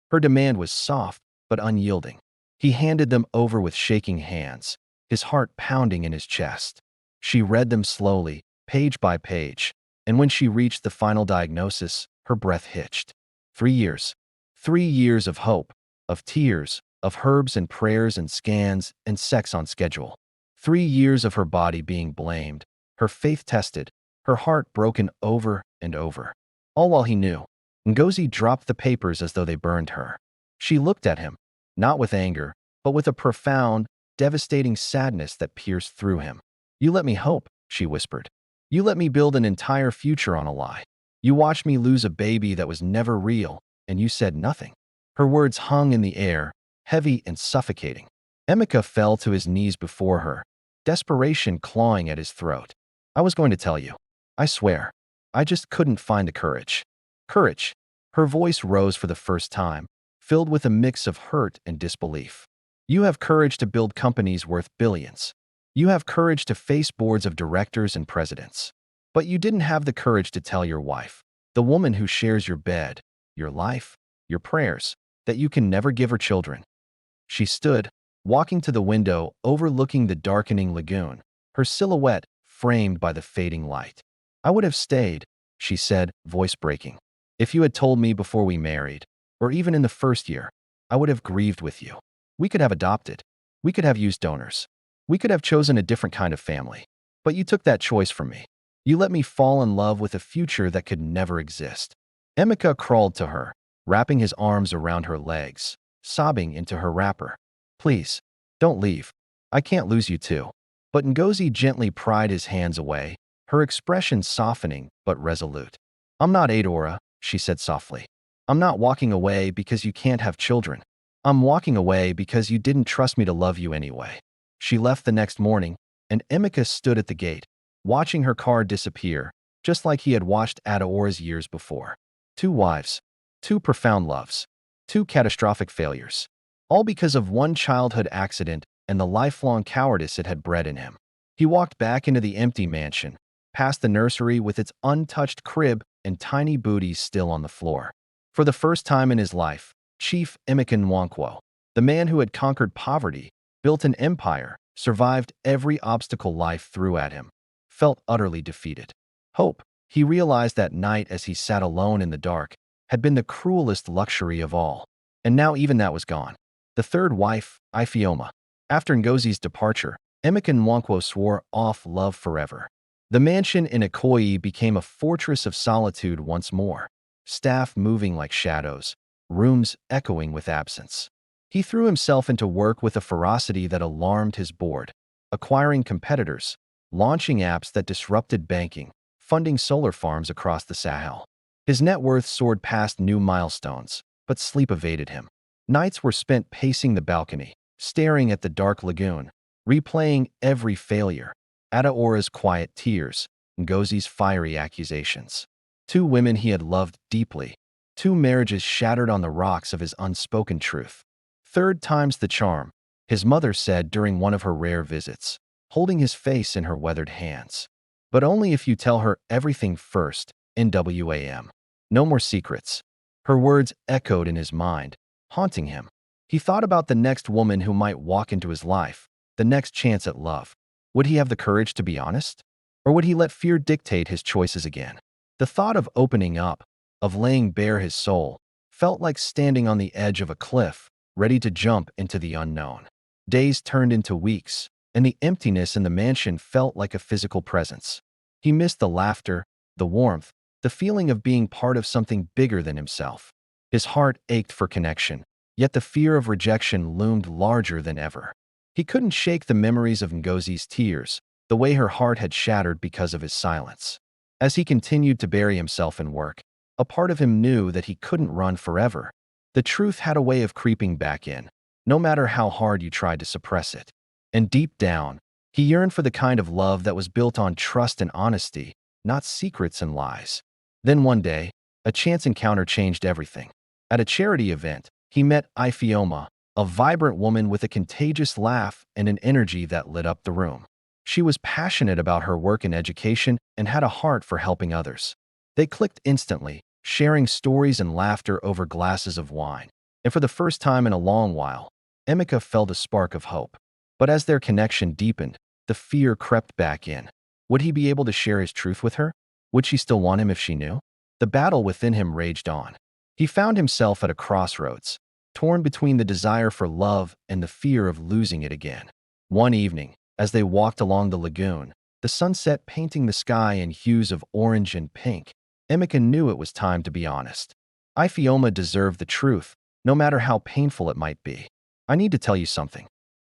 Her demand was soft but unyielding. He handed them over with shaking hands, his heart pounding in his chest. She read them slowly, page by page, and when she reached the final diagnosis, her breath hitched. 3 years. 3 years of hope, of tears, of herbs and prayers and scans and sex on schedule. 3 years of her body being blamed, her faith tested, her heart broken over and over. All while he knew. Ngozi dropped the papers as though they burned her. She looked at him, not with anger, but with a profound, devastating sadness that pierced through him. "You let me hope," she whispered. "You let me build an entire future on a lie. You watched me lose a baby that was never real, and you said nothing." Her words hung in the air, heavy and suffocating. Emeka fell to his knees before her, desperation clawing at his throat. "I was going to tell you. I swear. I just couldn't find the courage." Courage. Her voice rose for the first time, filled with a mix of hurt and disbelief. "You have courage to build companies worth billions. You have courage to face boards of directors and presidents. But you didn't have the courage to tell your wife, the woman who shares your bed, your life, your prayers, that you can never give her children." She stood, walking to the window overlooking the darkening lagoon, her silhouette framed by the fading light. "I would have stayed," she said, voice breaking. "If you had told me before we married, or even in the first year, I would have grieved with you. We could have adopted. We could have used donors. We could have chosen a different kind of family. But you took that choice from me. You let me fall in love with a future that could never exist." Emeka crawled to her, wrapping his arms around her legs, sobbing into her wrapper. "Please, don't leave. I can't lose you too." But Ngozi gently pried his hands away, her expression softening but resolute. "I'm not Adora," she said softly. "I'm not walking away because you can't have children. I'm walking away because you didn't trust me to love you anyway." She left the next morning, and Emeka stood at the gate, watching her car disappear, just like he had watched Adaora's years before. 2 wives, 2 profound loves, 2 catastrophic failures, all because of one childhood accident and the lifelong cowardice it had bred in him. He walked back into the empty mansion, past the nursery with its untouched crib and tiny booties still on the floor. For the first time in his life, Chief Emeka Nwankwo, the man who had conquered poverty, built an empire, survived every obstacle life threw at him, felt utterly defeated. Hope, he realized that night as he sat alone in the dark, had been the cruelest luxury of all. And now even that was gone. The third wife, Ifeoma. After Ngozi's departure, Emeka Nwankwo swore off love forever. The mansion in Ikoyi became a fortress of solitude once more, staff moving like shadows, rooms echoing with absence. He threw himself into work with a ferocity that alarmed his board, acquiring competitors, launching apps that disrupted banking, funding solar farms across the Sahel. His net worth soared past new milestones, but sleep evaded him. Nights were spent pacing the balcony, staring at the dark lagoon, replaying every failure, Adaora's quiet tears, Ngozi's fiery accusations. 2 women he had loved deeply, 2 marriages shattered on the rocks of his unspoken truth. "Third time's the charm," his mother said during one of her rare visits, holding his face in her weathered hands. "But only if you tell her everything first, NWAM. No more secrets." Her words echoed in his mind, haunting him. He thought about the next woman who might walk into his life, the next chance at love. Would he have the courage to be honest? Or would he let fear dictate his choices again? The thought of opening up, of laying bare his soul, felt like standing on the edge of a cliff, ready to jump into the unknown. Days turned into weeks, and the emptiness in the mansion felt like a physical presence. He missed the laughter, the warmth, the feeling of being part of something bigger than himself. His heart ached for connection, yet the fear of rejection loomed larger than ever. He couldn't shake the memories of Ngozi's tears, the way her heart had shattered because of his silence. As he continued to bury himself in work, a part of him knew that he couldn't run forever. The truth had a way of creeping back in, no matter how hard you tried to suppress it. And deep down, he yearned for the kind of love that was built on trust and honesty, not secrets and lies. Then one day, a chance encounter changed everything. At a charity event, he met Ifeoma, a vibrant woman with a contagious laugh and an energy that lit up the room. She was passionate about her work and education and had a heart for helping others. They clicked instantly, sharing stories and laughter over glasses of wine. And for the first time in a long while, Emeka felt a spark of hope. But as their connection deepened, the fear crept back in. Would he be able to share his truth with her? Would she still want him if she knew? The battle within him raged on. He found himself at a crossroads, torn between the desire for love and the fear of losing it again. One evening, as they walked along the lagoon, the sunset painting the sky in hues of orange and pink, Emeka knew it was time to be honest. Ifeoma deserved the truth, no matter how painful it might be. I need to tell you something.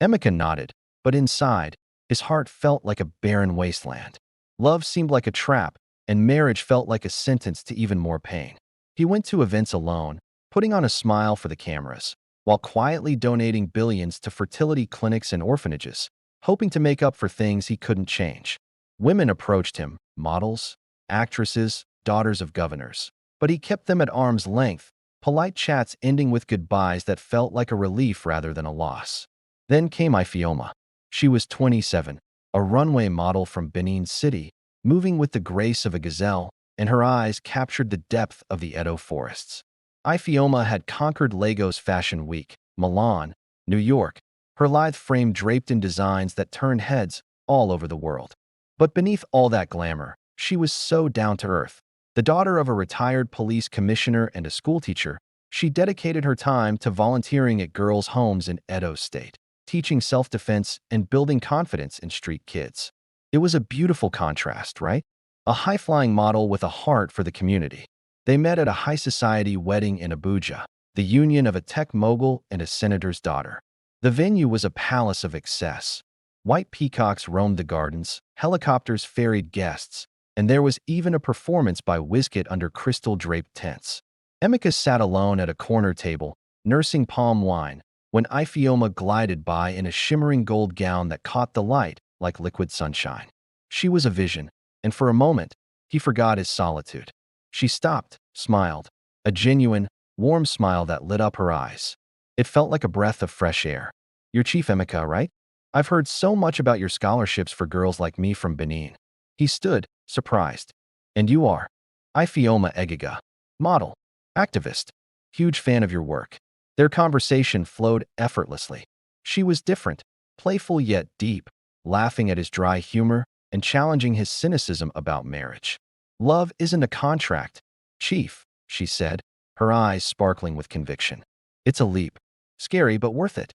Emeka nodded, but inside, his heart felt like a barren wasteland. Love seemed like a trap, and marriage felt like a sentence to even more pain. He went to events alone, putting on a smile for the cameras, while quietly donating billions to fertility clinics and orphanages, hoping to make up for things he couldn't change. Women approached him, models, actresses, daughters of governors. But he kept them at arm's length, polite chats ending with goodbyes that felt like a relief rather than a loss. Then came Ifeoma. She was 27, a runway model from Benin City, moving with the grace of a gazelle, and her eyes captured the depth of the Edo forests. Ifeoma had conquered Lagos Fashion Week, Milan, New York, her lithe frame draped in designs that turned heads all over the world. But beneath all that glamour, she was so down to earth. The daughter of a retired police commissioner and a schoolteacher, she dedicated her time to volunteering at girls' homes in Edo State, teaching self-defense and building confidence in street kids. It was a beautiful contrast, right? A high-flying model with a heart for the community. They met at a high-society wedding in Abuja, the union of a tech mogul and a senator's daughter. The venue was a palace of excess. White peacocks roamed the gardens, helicopters ferried guests, and there was even a performance by Wizkid under crystal-draped tents. Emeka sat alone at a corner table, nursing palm wine, when Ifeoma glided by in a shimmering gold gown that caught the light like liquid sunshine. She was a vision, and for a moment, he forgot his solitude. She stopped, smiled, a genuine, warm smile that lit up her eyes. It felt like a breath of fresh air. "You're Chief Emeka, right? I've heard so much about your scholarships for girls like me from Benin." He stood, surprised. "And you are?" "Ifeoma Egiga. Model. Activist. Huge fan of your work." Their conversation flowed effortlessly. She was different, playful yet deep, laughing at his dry humor and challenging his cynicism about marriage. "Love isn't a contract, Chief," she said, her eyes sparkling with conviction. "It's a leap. Scary, but worth it."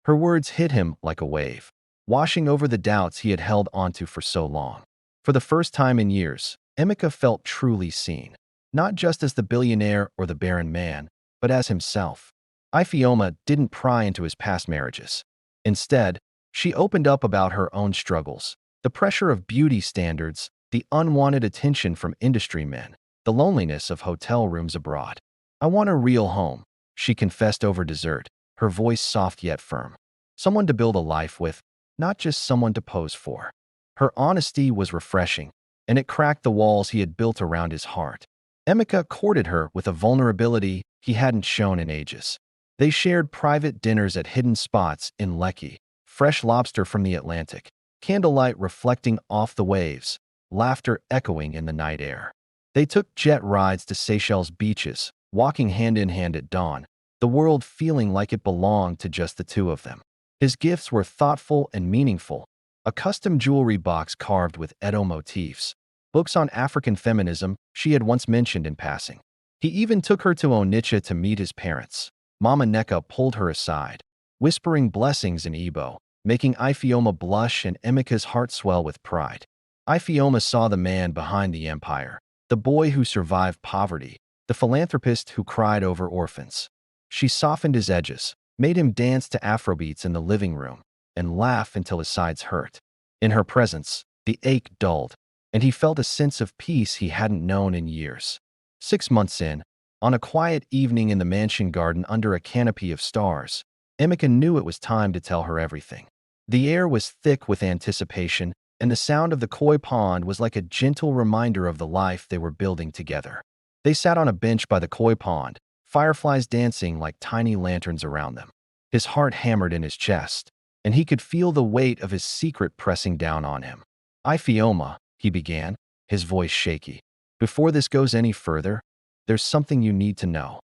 Her words hit him like a wave, washing over the doubts he had held onto for so long. For the first time in years, Emeka felt truly seen, not just as the billionaire or the barren man, but as himself. Ifeoma didn't pry into his past marriages. Instead, she opened up about her own struggles, the pressure of beauty standards, the unwanted attention from industry men, the loneliness of hotel rooms abroad. "I want a real home," she confessed over dessert, her voice soft yet firm. "Someone to build a life with, not just someone to pose for." Her honesty was refreshing, and it cracked the walls he had built around his heart. Emeka courted her with a vulnerability he hadn't shown in ages. They shared private dinners at hidden spots in Lekki, fresh lobster from the Atlantic, candlelight reflecting off the waves, laughter echoing in the night air. They took jet rides to Seychelles beaches, walking hand in hand at dawn, the world feeling like it belonged to just the two of them. His gifts were thoughtful and meaningful, a custom jewelry box carved with Edo motifs, books on African feminism she had once mentioned in passing. He even took her to Onitsha to meet his parents. Mama Nneka pulled her aside, whispering blessings in Igbo, making Ifeoma blush and Emeka's heart swell with pride. Ifeoma saw the man behind the empire, the boy who survived poverty, the philanthropist who cried over orphans. She softened his edges, made him dance to Afrobeats in the living room, and laugh until his sides hurt. In her presence, the ache dulled, and he felt a sense of peace he hadn't known in years. 6 months in, on a quiet evening in the mansion garden under a canopy of stars, Emeka knew it was time to tell her everything. The air was thick with anticipation, and the sound of the koi pond was like a gentle reminder of the life they were building together. They sat on a bench by the koi pond, fireflies dancing like tiny lanterns around them. His heart hammered in his chest, and he could feel the weight of his secret pressing down on him. Ifeoma, he began, his voice shaky. Before this goes any further, there's something you need to know.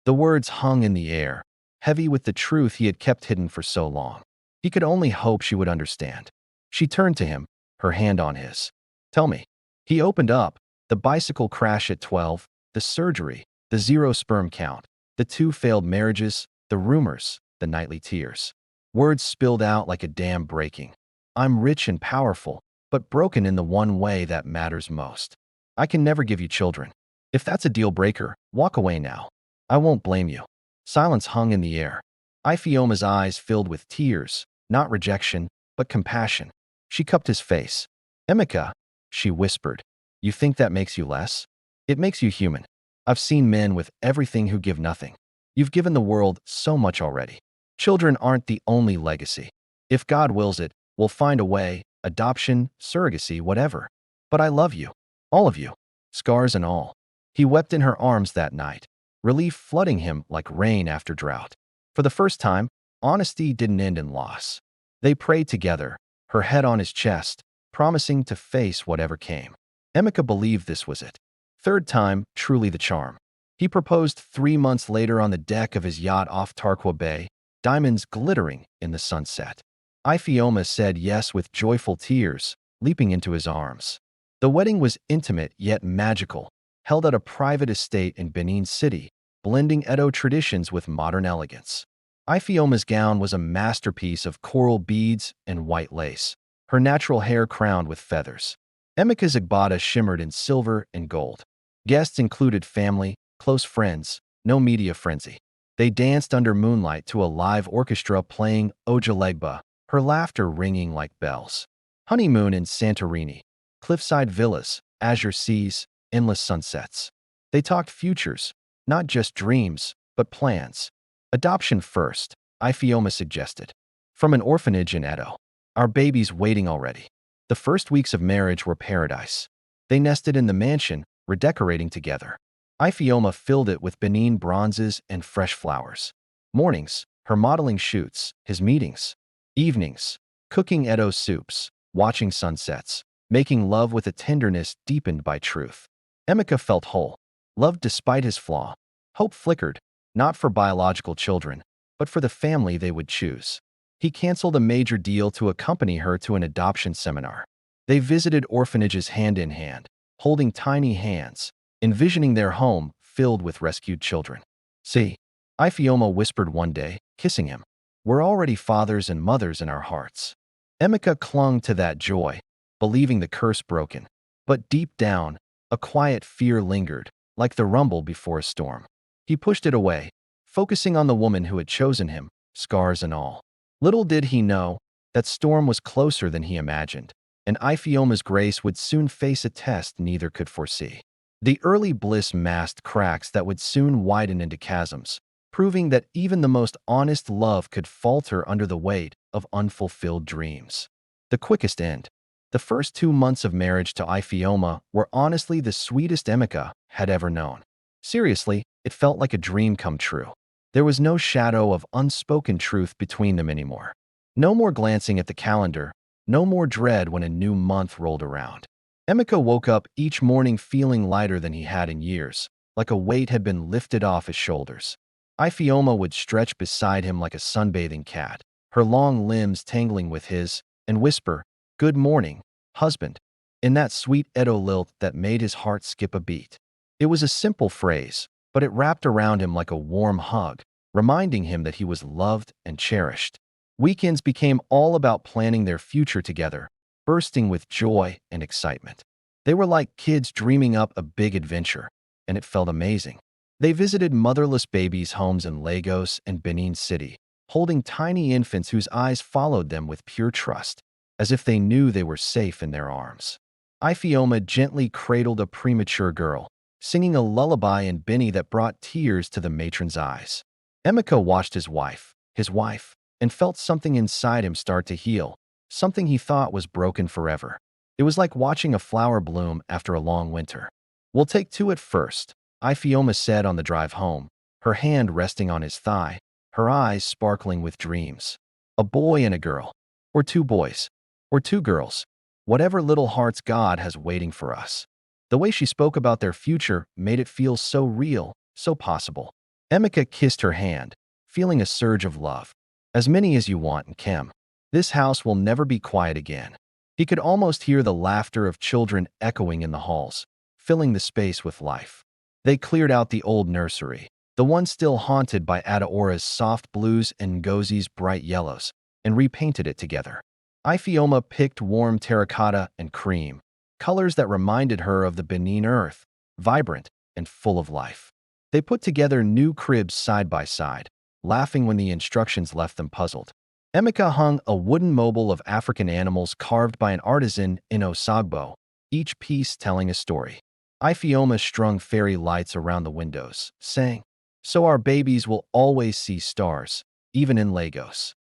The words hung in the air, heavy with the truth he had kept hidden for so long. He could only hope she would understand. She turned to him, her hand on his. Tell me. He opened up. The bicycle crash at 12, the surgery, the zero sperm count, the 2 failed marriages, the rumors, the nightly tears. Words spilled out like a dam breaking. I'm rich and powerful, but broken in the one way that matters most. I can never give you children. If that's a deal breaker, walk away now. I won't blame you. Silence hung in the air. Ifeoma's eyes filled with tears, not rejection, but compassion. She cupped his face. Emeka, she whispered, you think that makes you less? It makes you human. I've seen men with everything who give nothing. You've given the world so much already. Children aren't the only legacy. If God wills it, we'll find a way, adoption, surrogacy, whatever. But I love you. All of you. Scars and all. He wept in her arms that night, relief flooding him like rain after drought. For the first time, honesty didn't end in loss. They prayed together, her head on his chest, promising to face whatever came. Emeka believed this was it. Third time, truly the charm. He proposed 3 months later on the deck of his yacht off Tarqua Bay, diamonds glittering in the sunset. Ifeoma said yes with joyful tears, leaping into his arms. The wedding was intimate yet magical, held at a private estate in Benin City, blending Edo traditions with modern elegance. Ifeoma's gown was a masterpiece of coral beads and white lace, her natural hair crowned with feathers. Emeka's agbada shimmered in silver and gold. Guests included family, close friends, no media frenzy. They danced under moonlight to a live orchestra playing Ojalegba, her laughter ringing like bells. Honeymoon in Santorini, cliffside villas, azure seas, endless sunsets. They talked futures, not just dreams, but plans. Adoption first, Ifeoma suggested. From an orphanage in Edo. Our baby's waiting already. The first weeks of marriage were paradise. They nested in the mansion, redecorating together. Ifeoma filled it with Benin bronzes and fresh flowers. Mornings, her modeling shoots, his meetings. Evenings, cooking Edo soups, watching sunsets, making love with a tenderness deepened by truth. Emeka felt whole, loved despite his flaw. Hope flickered, not for biological children, but for the family they would choose. He canceled a major deal to accompany her to an adoption seminar. They visited orphanages hand in hand, holding tiny hands, envisioning their home filled with rescued children. See, Ifeoma whispered one day, kissing him. We're already fathers and mothers in our hearts. Emeka clung to that joy, believing the curse broken. But deep down, a quiet fear lingered, like the rumble before a storm. He pushed it away, focusing on the woman who had chosen him, scars and all. Little did he know, that storm was closer than he imagined, and Ifeoma's grace would soon face a test neither could foresee. The early bliss masked cracks that would soon widen into chasms, proving that even the most honest love could falter under the weight of unfulfilled dreams. The quickest end. The first 2 months of marriage to Ifeoma were honestly the sweetest Emeka had ever known. Seriously, it felt like a dream come true. There was no shadow of unspoken truth between them anymore. No more glancing at the calendar, no more dread when a new month rolled around. Emeka woke up each morning feeling lighter than he had in years, like a weight had been lifted off his shoulders. Ifeoma would stretch beside him like a sunbathing cat, her long limbs tangling with his, and whisper, "Good morning, husband," in that sweet Edo lilt that made his heart skip a beat. It was a simple phrase, but it wrapped around him like a warm hug, reminding him that he was loved and cherished. Weekends became all about planning their future together, bursting with joy and excitement. They were like kids dreaming up a big adventure, and it felt amazing. They visited motherless babies' homes in Lagos and Benin City, holding tiny infants whose eyes followed them with pure trust, as if they knew they were safe in their arms. Ifeoma gently cradled a premature girl, singing a lullaby in Beni that brought tears to the matron's eyes. Emeka watched his wife, his wife, and felt something inside him start to heal, something he thought was broken forever. It was like watching a flower bloom after a long winter. "We'll take two at first," Ifeoma said on the drive home, her hand resting on his thigh, her eyes sparkling with dreams. "A boy and a girl. Or two boys. Or two girls. Whatever little hearts God has waiting for us." The way she spoke about their future made it feel so real, so possible. Emeka kissed her hand, feeling a surge of love. "As many as you want, Nkem. This house will never be quiet again." He could almost hear the laughter of children echoing in the halls, filling the space with life. They cleared out the old nursery, the one still haunted by Adaora's soft blues and Ngozi's bright yellows, and repainted it together. Ifeoma picked warm terracotta and cream, colors that reminded her of the Benin earth, vibrant and full of life. They put together new cribs side by side, laughing when the instructions left them puzzled. Emeka hung a wooden mobile of African animals carved by an artisan in Osogbo, each piece telling a story. Ifeoma strung fairy lights around the windows, saying, "So our babies will always see stars, even in Lagos."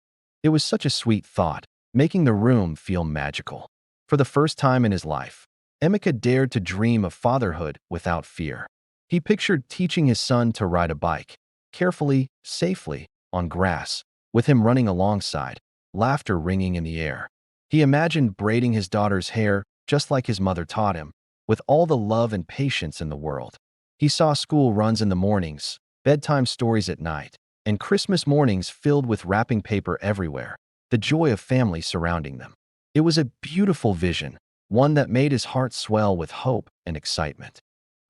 It was such a sweet thought, making the room feel magical. For the first time in his life, Emeka dared to dream of fatherhood without fear. He pictured teaching his son to ride a bike, carefully, safely, on grass, with him running alongside, laughter ringing in the air. He imagined braiding his daughter's hair just like his mother taught him, with all the love and patience in the world. He saw school runs in the mornings, bedtime stories at night, and Christmas mornings filled with wrapping paper everywhere, the joy of family surrounding them. It was a beautiful vision, one that made his heart swell with hope and excitement.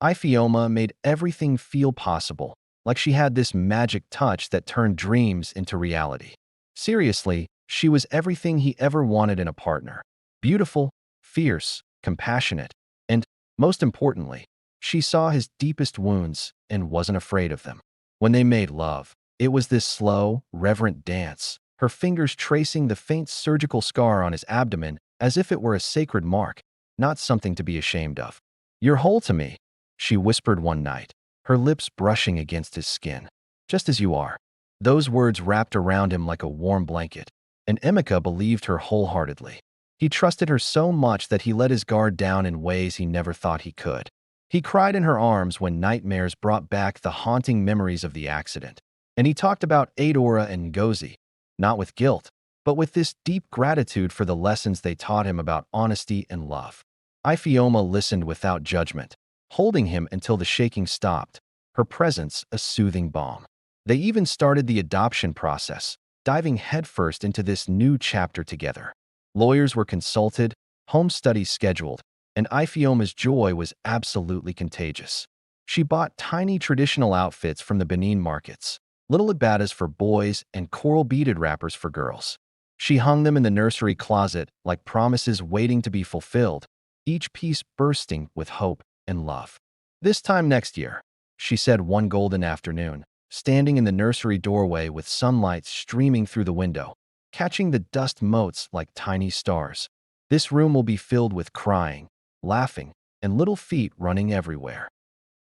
Ifeoma made everything feel possible, like she had this magic touch that turned dreams into reality. Seriously, she was everything he ever wanted in a partner. Beautiful, fierce, compassionate, and, most importantly, she saw his deepest wounds and wasn't afraid of them. When they made love, it was this slow, reverent dance, her fingers tracing the faint surgical scar on his abdomen as if it were a sacred mark, not something to be ashamed of. "You're whole to me," she whispered one night, her lips brushing against his skin. "Just as you are." Those words wrapped around him like a warm blanket, and Emeka believed her wholeheartedly. He trusted her so much that he let his guard down in ways he never thought he could. He cried in her arms when nightmares brought back the haunting memories of the accident. And he talked about Adora and Ngozi, not with guilt, but with this deep gratitude for the lessons they taught him about honesty and love. Ifeoma listened without judgment, holding him until the shaking stopped, her presence a soothing balm. They even started the adoption process, diving headfirst into this new chapter together. Lawyers were consulted, home studies scheduled, and Ifeoma's joy was absolutely contagious. She bought tiny traditional outfits from the Benin markets, little abatas for boys and coral-beaded wrappers for girls. She hung them in the nursery closet like promises waiting to be fulfilled, each piece bursting with hope and love. "This time next year," she said one golden afternoon, standing in the nursery doorway with sunlight streaming through the window, catching the dust motes like tiny stars. "This room will be filled with crying, laughing, and little feet running everywhere."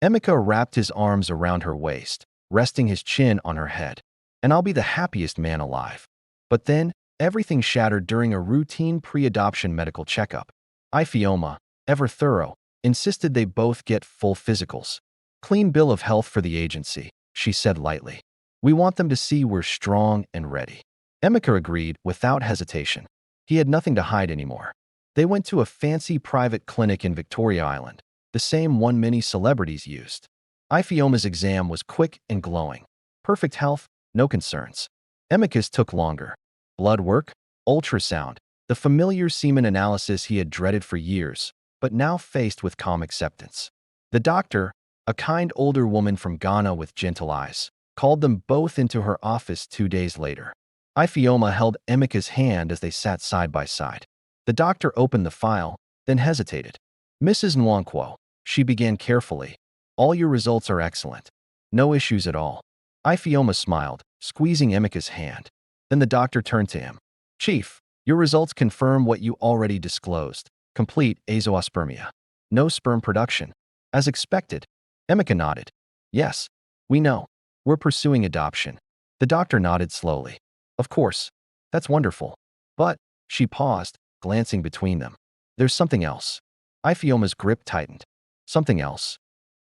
Emeka wrapped his arms around her waist, resting his chin on her head. "And I'll be the happiest man alive." But then, everything shattered during a routine pre-adoption medical checkup. Ifeoma, ever thorough, insisted they both get full physicals. "Clean bill of health for the agency," she said lightly. "We want them to see we're strong and ready." Emeka agreed without hesitation. He had nothing to hide anymore. They went to a fancy private clinic in Victoria Island, the same one many celebrities used. Ifeoma's exam was quick and glowing. Perfect health, no concerns. Emeka's took longer. Blood work, ultrasound, the familiar semen analysis he had dreaded for years, but now faced with calm acceptance. The doctor, a kind older woman from Ghana with gentle eyes, called them both into her office 2 days later. Ifeoma held Emeka's hand as they sat side by side. The doctor opened the file, then hesitated. "Mrs. Nwankwo," she began carefully, "all your results are excellent. No issues at all." Ifeoma smiled, squeezing Emeka's hand. Then the doctor turned to him. "Chief, your results confirm what you already disclosed. Complete azoospermia. No sperm production." "As expected." Emeka nodded. "Yes, we know. We're pursuing adoption." The doctor nodded slowly. Of course. That's wonderful. But, she paused, glancing between them. There's something else. Ifeoma's grip tightened. Something else.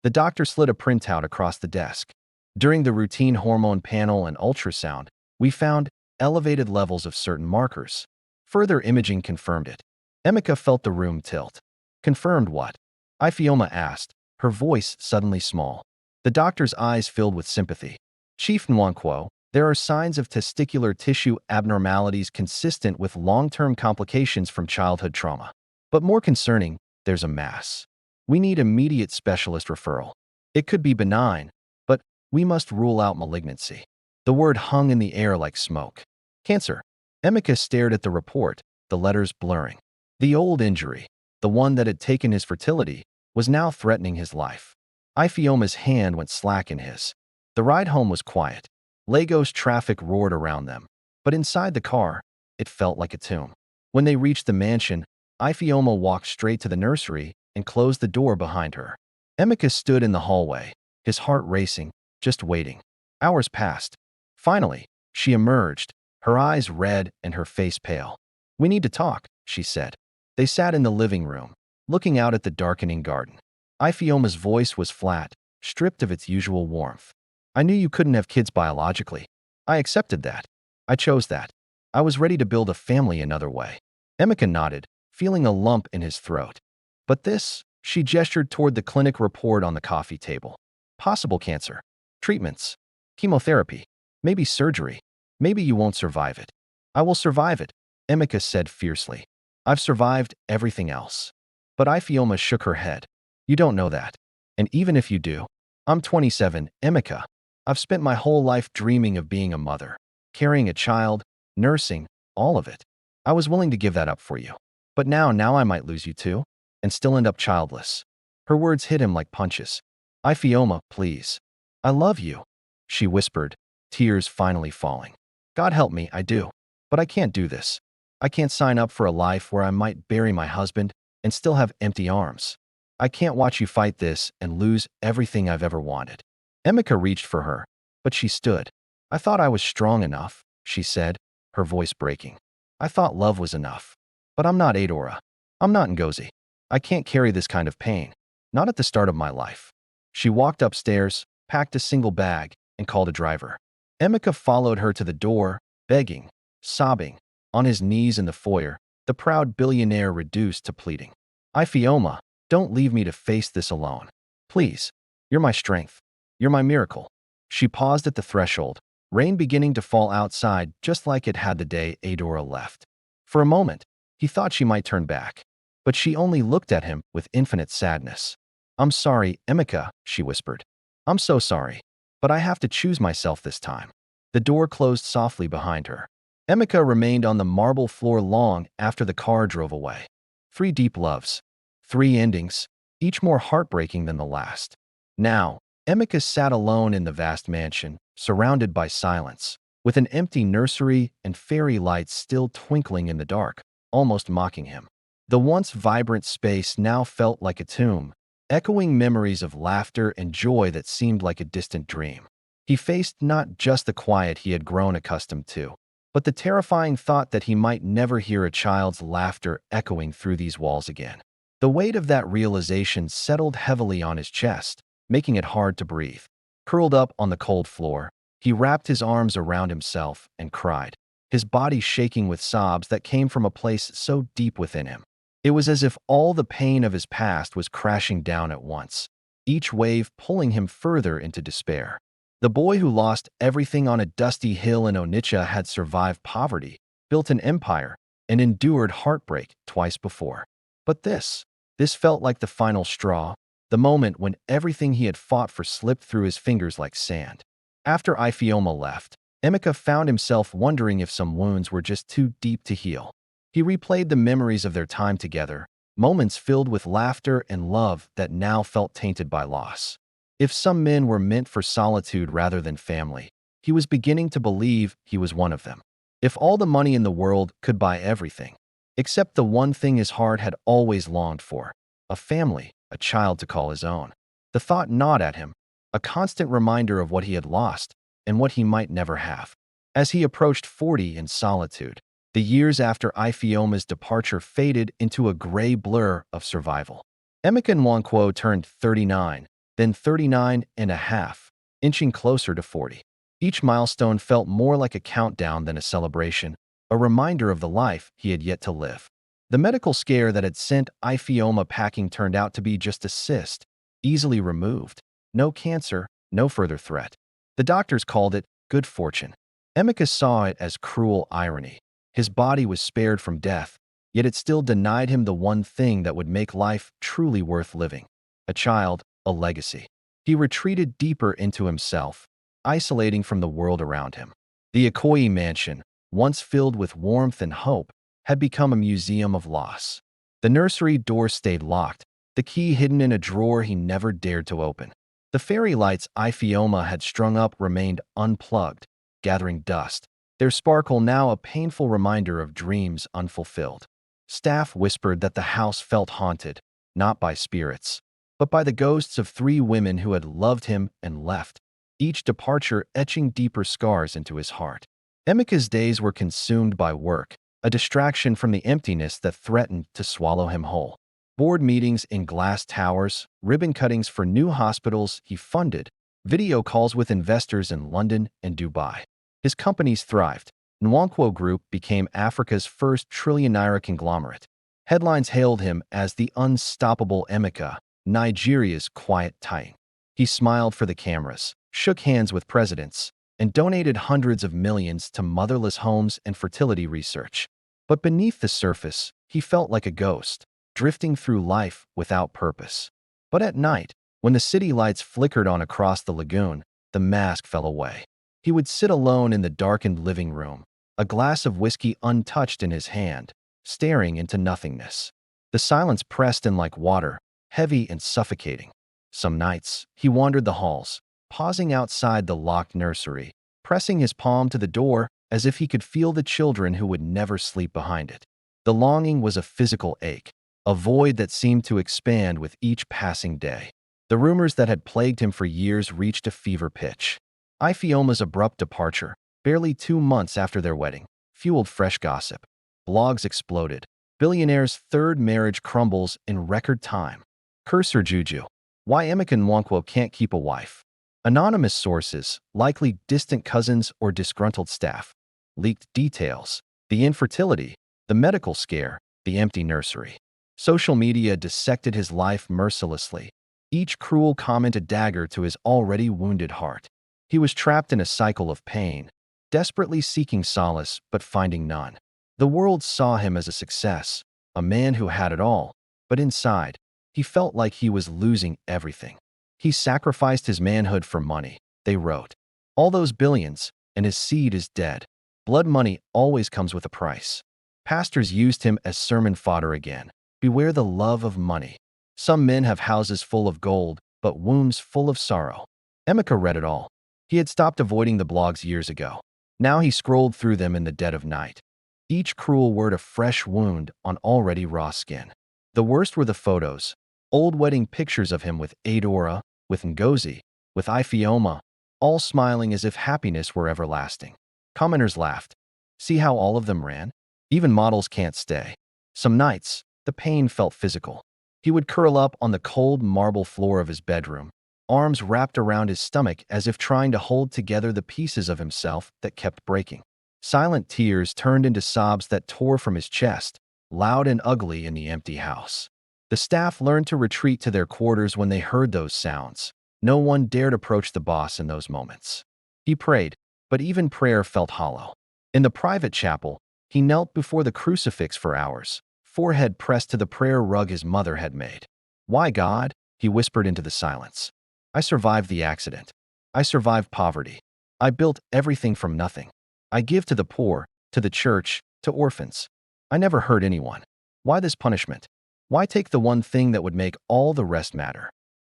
The doctor slid a printout across the desk. During the routine hormone panel and ultrasound, we found elevated levels of certain markers. Further imaging confirmed it. Emeka felt the room tilt. Confirmed what? Ifeoma asked, her voice suddenly small. The doctor's eyes filled with sympathy. Chief Nwankwo, there are signs of testicular tissue abnormalities consistent with long-term complications from childhood trauma. But more concerning, there's a mass. We need immediate specialist referral. It could be benign, but we must rule out malignancy. The word hung in the air like smoke. Cancer. Emeka stared at the report, the letters blurring. The old injury, the one that had taken his fertility, was now threatening his life. Ifeoma's hand went slack in his. The ride home was quiet. Lagos traffic roared around them, but inside the car, it felt like a tomb. When they reached the mansion, Ifeoma walked straight to the nursery and closed the door behind her. Emeka stood in the hallway, his heart racing, just waiting. Hours passed. Finally, she emerged, her eyes red and her face pale. "We need to talk," she said. They sat in the living room, looking out at the darkening garden. Ifeoma's voice was flat, stripped of its usual warmth. "I knew you couldn't have kids biologically. I accepted that. I chose that. I was ready to build a family another way." Emeka nodded, feeling a lump in his throat. "But this," she gestured toward the clinic report on the coffee table. "Possible cancer. Treatments. Chemotherapy. Maybe surgery. Maybe you won't survive it." "I will survive it," Emeka said fiercely. "I've survived everything else." But Ifeoma shook her head. "You don't know that. And even if you do, I'm 27, Emeka. I've spent my whole life dreaming of being a mother, carrying a child, nursing, all of it. I was willing to give that up for you. But now I might lose you too, and still end up childless." Her words hit him like punches. "Ifeoma, please. I love you," she whispered, tears finally falling. "God help me, I do. But I can't do this. I can't sign up for a life where I might bury my husband and still have empty arms. I can't watch you fight this and lose everything I've ever wanted." Emeka reached for her, but she stood. "I thought I was strong enough," she said, her voice breaking. "I thought love was enough. But I'm not Adora. I'm not Ngozi. I can't carry this kind of pain. Not at the start of my life." She walked upstairs, packed a single bag, and called a driver. Emeka followed her to the door, begging, sobbing, on his knees in the foyer, the proud billionaire reduced to pleading. "Ifeoma, don't leave me to face this alone. Please. You're my strength. You're my miracle." She paused at the threshold, rain beginning to fall outside just like it had the day Adora left. For a moment, he thought she might turn back, but she only looked at him with infinite sadness. "I'm sorry, Emeka," she whispered. "I'm so sorry, but I have to choose myself this time." The door closed softly behind her. Emeka remained on the marble floor long after the car drove away. 3 deep loves. 3 endings, each more heartbreaking than the last. Now, Emeka sat alone in the vast mansion, surrounded by silence, with an empty nursery and fairy lights still twinkling in the dark, almost mocking him. The once vibrant space now felt like a tomb, echoing memories of laughter and joy that seemed like a distant dream. He faced not just the quiet he had grown accustomed to, but the terrifying thought that he might never hear a child's laughter echoing through these walls again. The weight of that realization settled heavily on his chest, making it hard to breathe. Curled up on the cold floor, he wrapped his arms around himself and cried, his body shaking with sobs that came from a place so deep within him. It was as if all the pain of his past was crashing down at once, each wave pulling him further into despair. The boy who lost everything on a dusty hill in Onitsha had survived poverty, built an empire, and endured heartbreak twice before. But this felt like the final straw, the moment when everything he had fought for slipped through his fingers like sand. After Ifeoma left, Emeka found himself wondering if some wounds were just too deep to heal. He replayed the memories of their time together, moments filled with laughter and love that now felt tainted by loss. If some men were meant for solitude rather than family, he was beginning to believe he was one of them. If all the money in the world could buy everything, except the one thing his heart had always longed for, a family, a child to call his own. The thought gnawed at him, a constant reminder of what he had lost and what he might never have. As he approached 40 in solitude, the years after Ifeoma's departure faded into a gray blur of survival. Emeka Nwankwo turned 39, then 39 and a half, inching closer to 40. Each milestone felt more like a countdown than a celebration, a reminder of the life he had yet to live. The medical scare that had sent Ifeoma packing turned out to be just a cyst, easily removed. No cancer, no further threat. The doctors called it good fortune. Emeka saw it as cruel irony. His body was spared from death, yet it still denied him the one thing that would make life truly worth living. A child, a legacy. He retreated deeper into himself, isolating from the world around him. The Ikoyi mansion, once filled with warmth and hope, had become a museum of loss. The nursery door stayed locked, the key hidden in a drawer he never dared to open. The fairy lights Ifeoma had strung up remained unplugged, gathering dust, their sparkle now a painful reminder of dreams unfulfilled. Staff whispered that the house felt haunted, not by spirits, but by the ghosts of 3 women who had loved him and left, each departure etching deeper scars into his heart. Emeka's days were consumed by work, a distraction from the emptiness that threatened to swallow him whole. Board meetings in glass towers, ribbon cuttings for new hospitals he funded, video calls with investors in London and Dubai. His companies thrived. Nwankwo Group became Africa's first trillion-naira conglomerate. Headlines hailed him as the unstoppable Emeka, Nigeria's quiet titan. He smiled for the cameras, shook hands with presidents, and donated hundreds of millions to motherless homes and fertility research. But beneath the surface, he felt like a ghost, drifting through life without purpose. But at night, when the city lights flickered on across the lagoon, the mask fell away. He would sit alone in the darkened living room, a glass of whiskey untouched in his hand, staring into nothingness. The silence pressed in like water, heavy and suffocating. Some nights, he wandered the halls, pausing outside the locked nursery, pressing his palm to the door as if he could feel the children who would never sleep behind it. The longing was a physical ache, a void that seemed to expand with each passing day. The rumors that had plagued him for years reached a fever pitch. Ifeoma's abrupt departure, barely 2 months after their wedding, fueled fresh gossip. Blogs exploded. Billionaire's 3rd marriage crumbles in record time. Curse or juju. Why Emeka Nwankwo can't keep a wife. Anonymous sources, likely distant cousins or disgruntled staff, leaked details. The infertility, the medical scare, the empty nursery. Social media dissected his life mercilessly, each cruel comment a dagger to his already wounded heart. He was trapped in a cycle of pain, desperately seeking solace but finding none. The world saw him as a success, a man who had it all, but inside, he felt like he was losing everything. He sacrificed his manhood for money, they wrote. All those billions, and his seed is dead. Blood money always comes with a price. Pastors used him as sermon fodder again. Beware the love of money. Some men have houses full of gold, but wounds full of sorrow. Emeka read it all. He had stopped avoiding the blogs years ago. Now he scrolled through them in the dead of night. Each cruel word a fresh wound on already raw skin. The worst were the photos. Old wedding pictures of him with Adora, with Ngozi, with Ifeoma, all smiling as if happiness were everlasting. Commenters laughed. See how all of them ran? Even models can't stay. Some nights, the pain felt physical. He would curl up on the cold marble floor of his bedroom, arms wrapped around his stomach as if trying to hold together the pieces of himself that kept breaking. Silent tears turned into sobs that tore from his chest, loud and ugly in the empty house. The staff learned to retreat to their quarters when they heard those sounds. No one dared approach the boss in those moments. He prayed, but even prayer felt hollow. In the private chapel, he knelt before the crucifix for hours, forehead pressed to the prayer rug his mother had made. Why, God? He whispered into the silence. I survived the accident. I survived poverty. I built everything from nothing. I give to the poor, to the church, to orphans. I never hurt anyone. Why this punishment? Why take the one thing that would make all the rest matter?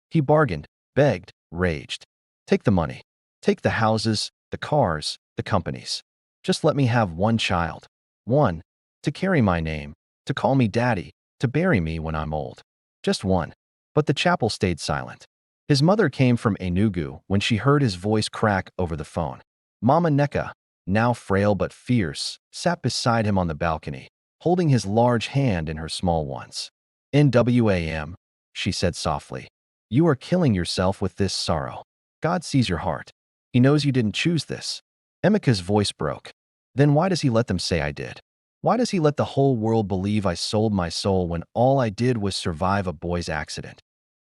He bargained, begged, raged. Take the money. Take the houses, the cars, the companies. Just let me have one child. One. To carry my name, to call me daddy, to bury me when I'm old. Just one. But the chapel stayed silent. His mother came from Enugu when she heard his voice crack over the phone. Mama Neka. now frail but fierce, sat beside him on the balcony, holding his large hand in her small ones. "NWAM," she said softly. "You are killing yourself with this sorrow. God sees your heart. He knows you didn't choose this." Emika's voice broke. "Then why does he let them say I did? Why does he let the whole world believe I sold my soul when all I did was survive a boy's accident?"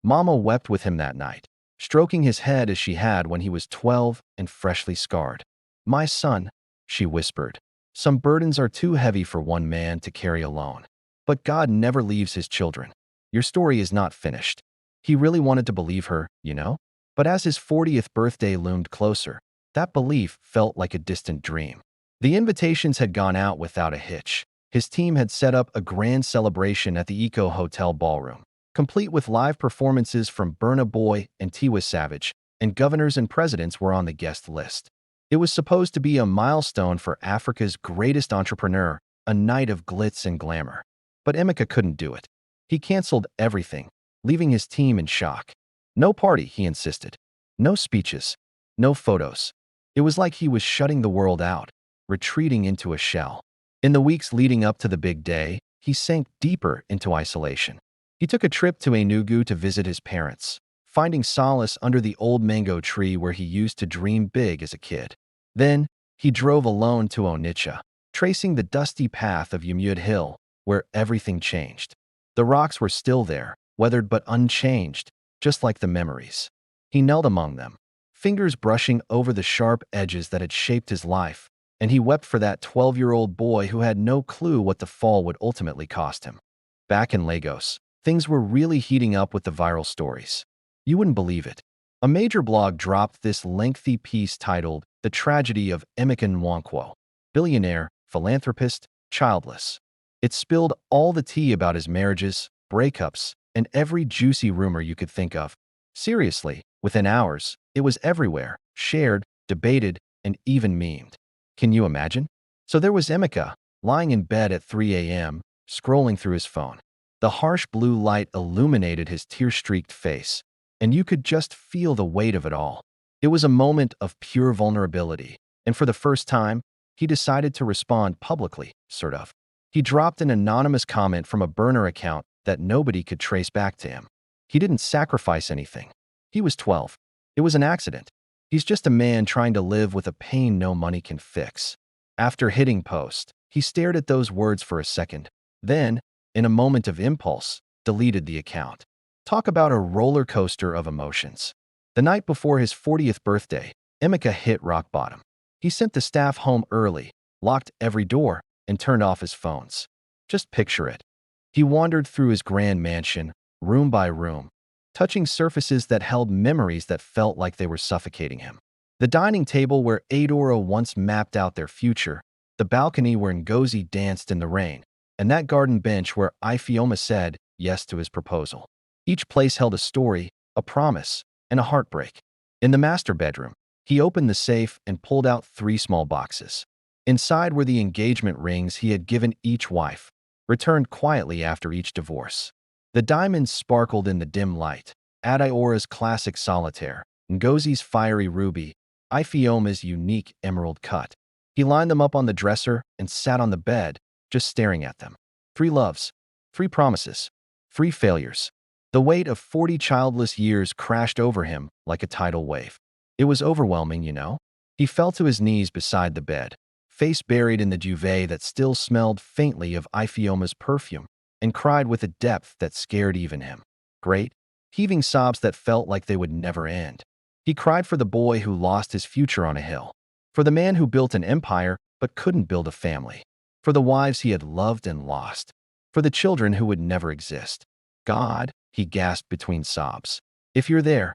Mama wept with him that night, stroking his head as she had when he was 12 and freshly scarred. "My son," she whispered, "some burdens are too heavy for one man to carry alone. But God never leaves his children. Your story is not finished." He really wanted to believe her, you know? But as his 40th birthday loomed closer, that belief felt like a distant dream. The invitations had gone out without a hitch. His team had set up a grand celebration at the Eco Hotel ballroom, complete with live performances from Burna Boy and Tiwa Savage, and governors and presidents were on the guest list. It was supposed to be a milestone for Africa's greatest entrepreneur, a night of glitz and glamour. But Emeka couldn't do it. He canceled everything, leaving his team in shock. No party, he insisted. No speeches. No photos. It was like he was shutting the world out, retreating into a shell. In the weeks leading up to the big day, he sank deeper into isolation. He took a trip to Enugu to visit his parents, finding solace under the old mango tree where he used to dream big as a kid. Then, he drove alone to Onitsha, tracing the dusty path of Yumud Hill, where everything changed. The rocks were still there, weathered but unchanged, just like the memories. He knelt among them, fingers brushing over the sharp edges that had shaped his life, and he wept for that 12-year-old boy who had no clue what the fall would ultimately cost him. Back in Lagos, things were really heating up with the viral stories. You wouldn't believe it. A major blog dropped this lengthy piece titled "The Tragedy of Emeka Nwankwo, Billionaire, Philanthropist, Childless." It spilled all the tea about his marriages, breakups, and every juicy rumor you could think of. Seriously, within hours, it was everywhere, shared, debated, and even memed. Can you imagine? So there was Emeka, lying in bed at 3 a.m., scrolling through his phone. The harsh blue light illuminated his tear-streaked face, and you could just feel the weight of it all. It was a moment of pure vulnerability, and for the first time, he decided to respond publicly, sort of. He dropped an anonymous comment from a burner account that nobody could trace back to him. He didn't sacrifice anything. He was 12. It was an accident. He's just a man trying to live with a pain no money can fix. After hitting post, he stared at those words for a second, then, in a moment of impulse, deleted the account. Talk about a roller coaster of emotions. The night before his 40th birthday, Emeka hit rock bottom. He sent the staff home early, locked every door, and turned off his phones. Just picture it. He wandered through his grand mansion, room by room, touching surfaces that held memories that felt like they were suffocating him. The dining table where Adora once mapped out their future, the balcony where Ngozi danced in the rain, and that garden bench where Ifeoma said yes to his proposal. Each place held a story, a promise, and a heartbreak. In the master bedroom, he opened the safe and pulled out 3 small boxes. Inside were the engagement rings he had given each wife, returned quietly after each divorce. The diamonds sparkled in the dim light. Adeora's classic solitaire, Ngozi's fiery ruby, Ifeoma's unique emerald cut. He lined them up on the dresser and sat on the bed, just staring at them. 3 loves, 3 promises, 3 failures. The weight of 40 childless years crashed over him like a tidal wave. It was overwhelming, you know? He fell to his knees beside the bed, face buried in the duvet that still smelled faintly of Ifeoma's perfume, and cried with a depth that scared even him. Great, heaving sobs that felt like they would never end. He cried for the boy who lost his future on a hill, for the man who built an empire but couldn't build a family, for the wives he had loved and lost, for the children who would never exist. God, he gasped between sobs, if you're there,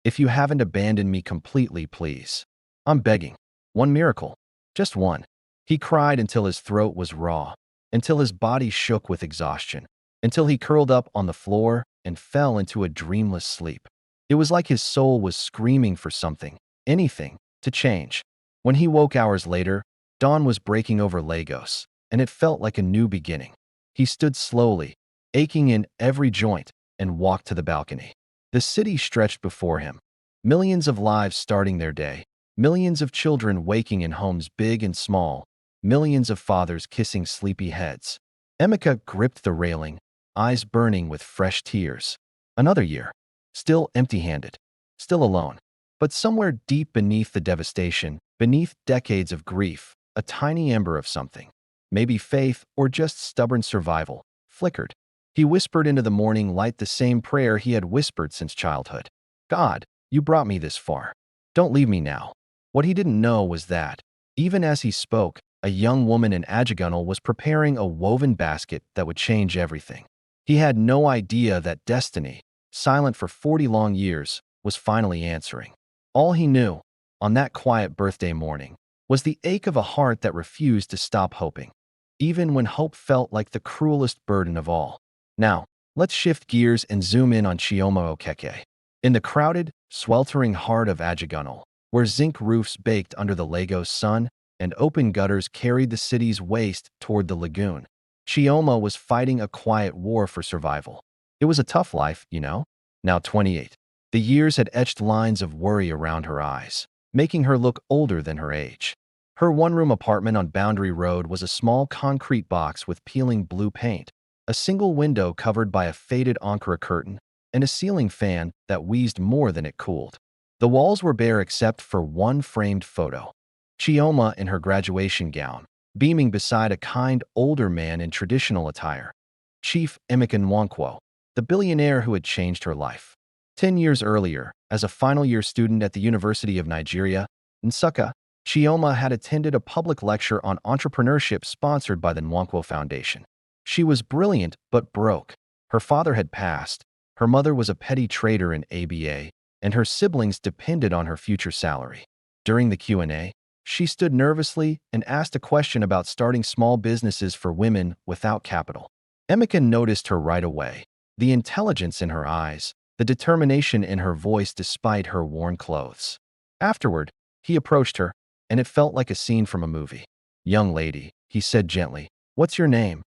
if you haven't abandoned me completely, please. I'm begging. One miracle. Just one. He cried until his throat was raw, until his body shook with exhaustion, until he curled up on the floor and fell into a dreamless sleep. It was like his soul was screaming for something, anything, to change. When he woke hours later, dawn was breaking over Lagos, and it felt like a new beginning. He stood slowly, aching in every joint, and walked to the balcony. The city stretched before him, millions of lives starting their day, Millions of children waking in homes big and small, millions of fathers kissing sleepy heads. Emeka gripped the railing, eyes burning with fresh tears. Another year. Still empty-handed. Still alone. But somewhere deep beneath the devastation, beneath decades of grief, a tiny ember of something, maybe faith or just stubborn survival, flickered. He whispered into the morning light the same prayer he had whispered since childhood. God, you brought me this far. Don't leave me now. What he didn't know was that, even as he spoke, a young woman in Ajagunal was preparing a woven basket that would change everything. He had no idea that destiny, silent for 40 long years, was finally answering. All he knew, on that quiet birthday morning, was the ache of a heart that refused to stop hoping, even when hope felt like the cruelest burden of all. Now, let's shift gears and zoom in on Chioma Okeke. In the crowded, sweltering heart of Ajagunal, where zinc roofs baked under the Lagos sun and open gutters carried the city's waste toward the lagoon, Chioma was fighting a quiet war for survival. It was a tough life, you know? Now 28. The years had etched lines of worry around her eyes, making her look older than her age. Her one-room apartment on Boundary Road was a small concrete box with peeling blue paint, a single window covered by a faded Ankara curtain, and a ceiling fan that wheezed more than it cooled. The walls were bare except for one framed photo. Chioma in her graduation gown, beaming beside a kind older man in traditional attire. Chief Emeka Nwankwo, the billionaire who had changed her life. 10 years earlier, as a final-year student at the University of Nigeria, Nsukka, Chioma had attended a public lecture on entrepreneurship sponsored by the Nwankwo Foundation. She was brilliant but broke. Her father had passed, her mother was a petty trader in ABA, and her siblings depended on her future salary. During the Q&A, she stood nervously and asked a question about starting small businesses for women without capital. Emeka noticed her right away, the intelligence in her eyes, the determination in her voice despite her worn clothes. Afterward, he approached her, and it felt like a scene from a movie. "Young lady," he said gently, "what's your name?"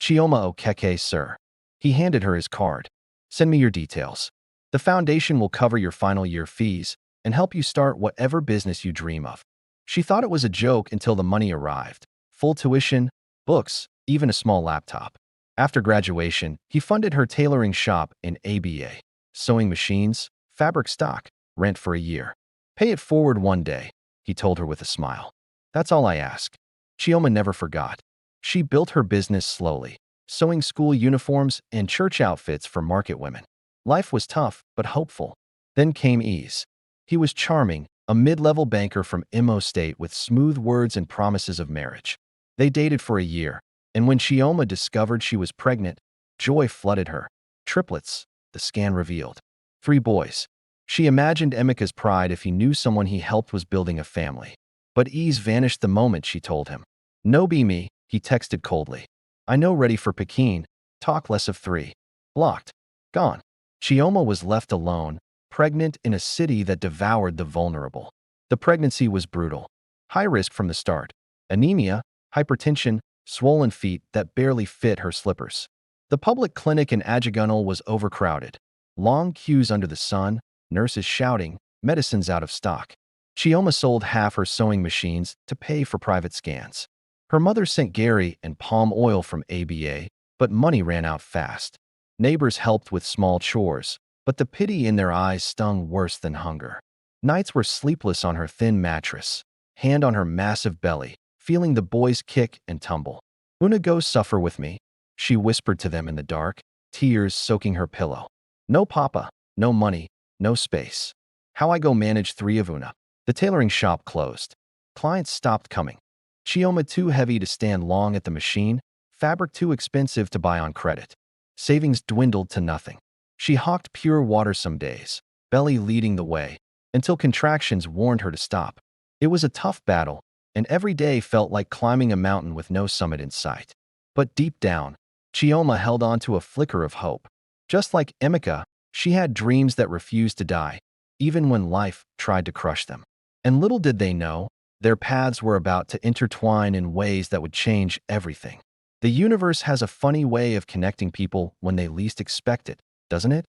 "Chioma Okeke, sir." He handed her his card. "Send me your details. The foundation will cover your final year fees and help you start whatever business you dream of." She thought it was a joke until the money arrived. Full tuition, books, even a small laptop. After graduation, he funded her tailoring shop in ABA. Sewing machines, fabric stock, rent for a year. "Pay it forward one day," he told her with a smile. "That's all I ask." Chioma never forgot. She built her business slowly, sewing school uniforms and church outfits for market women. Life was tough, but hopeful. Then came ease. He was charming, a mid-level banker from Imo State with smooth words and promises of marriage. They dated for a year, and when Chioma discovered she was pregnant, joy flooded her. Triplets, the scan revealed. 3 boys. She imagined Emeka's pride if he knew someone he helped was building a family. But ease vanished the moment she told him. "No be me," he texted coldly. "I know ready for Pekin. Talk less of 3. Blocked. Gone. Chioma was left alone, pregnant in a city that devoured the vulnerable. The pregnancy was brutal. High risk from the start. Anemia, hypertension, swollen feet that barely fit her slippers. The public clinic in Ajagunal was overcrowded. Long queues under the sun, nurses shouting, medicines out of stock. Chioma sold half her sewing machines to pay for private scans. Her mother sent Gary and palm oil from ABA, but money ran out fast. Neighbors helped with small chores, but the pity in their eyes stung worse than hunger. Nights were sleepless on her thin mattress, hand on her massive belly, feeling the boys kick and tumble. "Una, go suffer with me," she whispered to them in the dark, tears soaking her pillow. "No papa, no money, no space. How I go manage 3 of Una?" The tailoring shop closed. Clients stopped coming. Chioma too heavy to stand long at the machine, fabric too expensive to buy on credit. Savings dwindled to nothing. She hawked pure water some days, belly leading the way, until contractions warned her to stop. It was a tough battle, and every day felt like climbing a mountain with no summit in sight. But deep down, Chioma held on to a flicker of hope. Just like Emeka, she had dreams that refused to die, even when life tried to crush them. And little did they know, their paths were about to intertwine in ways that would change everything. The universe has a funny way of connecting people when they least expect it, doesn't it?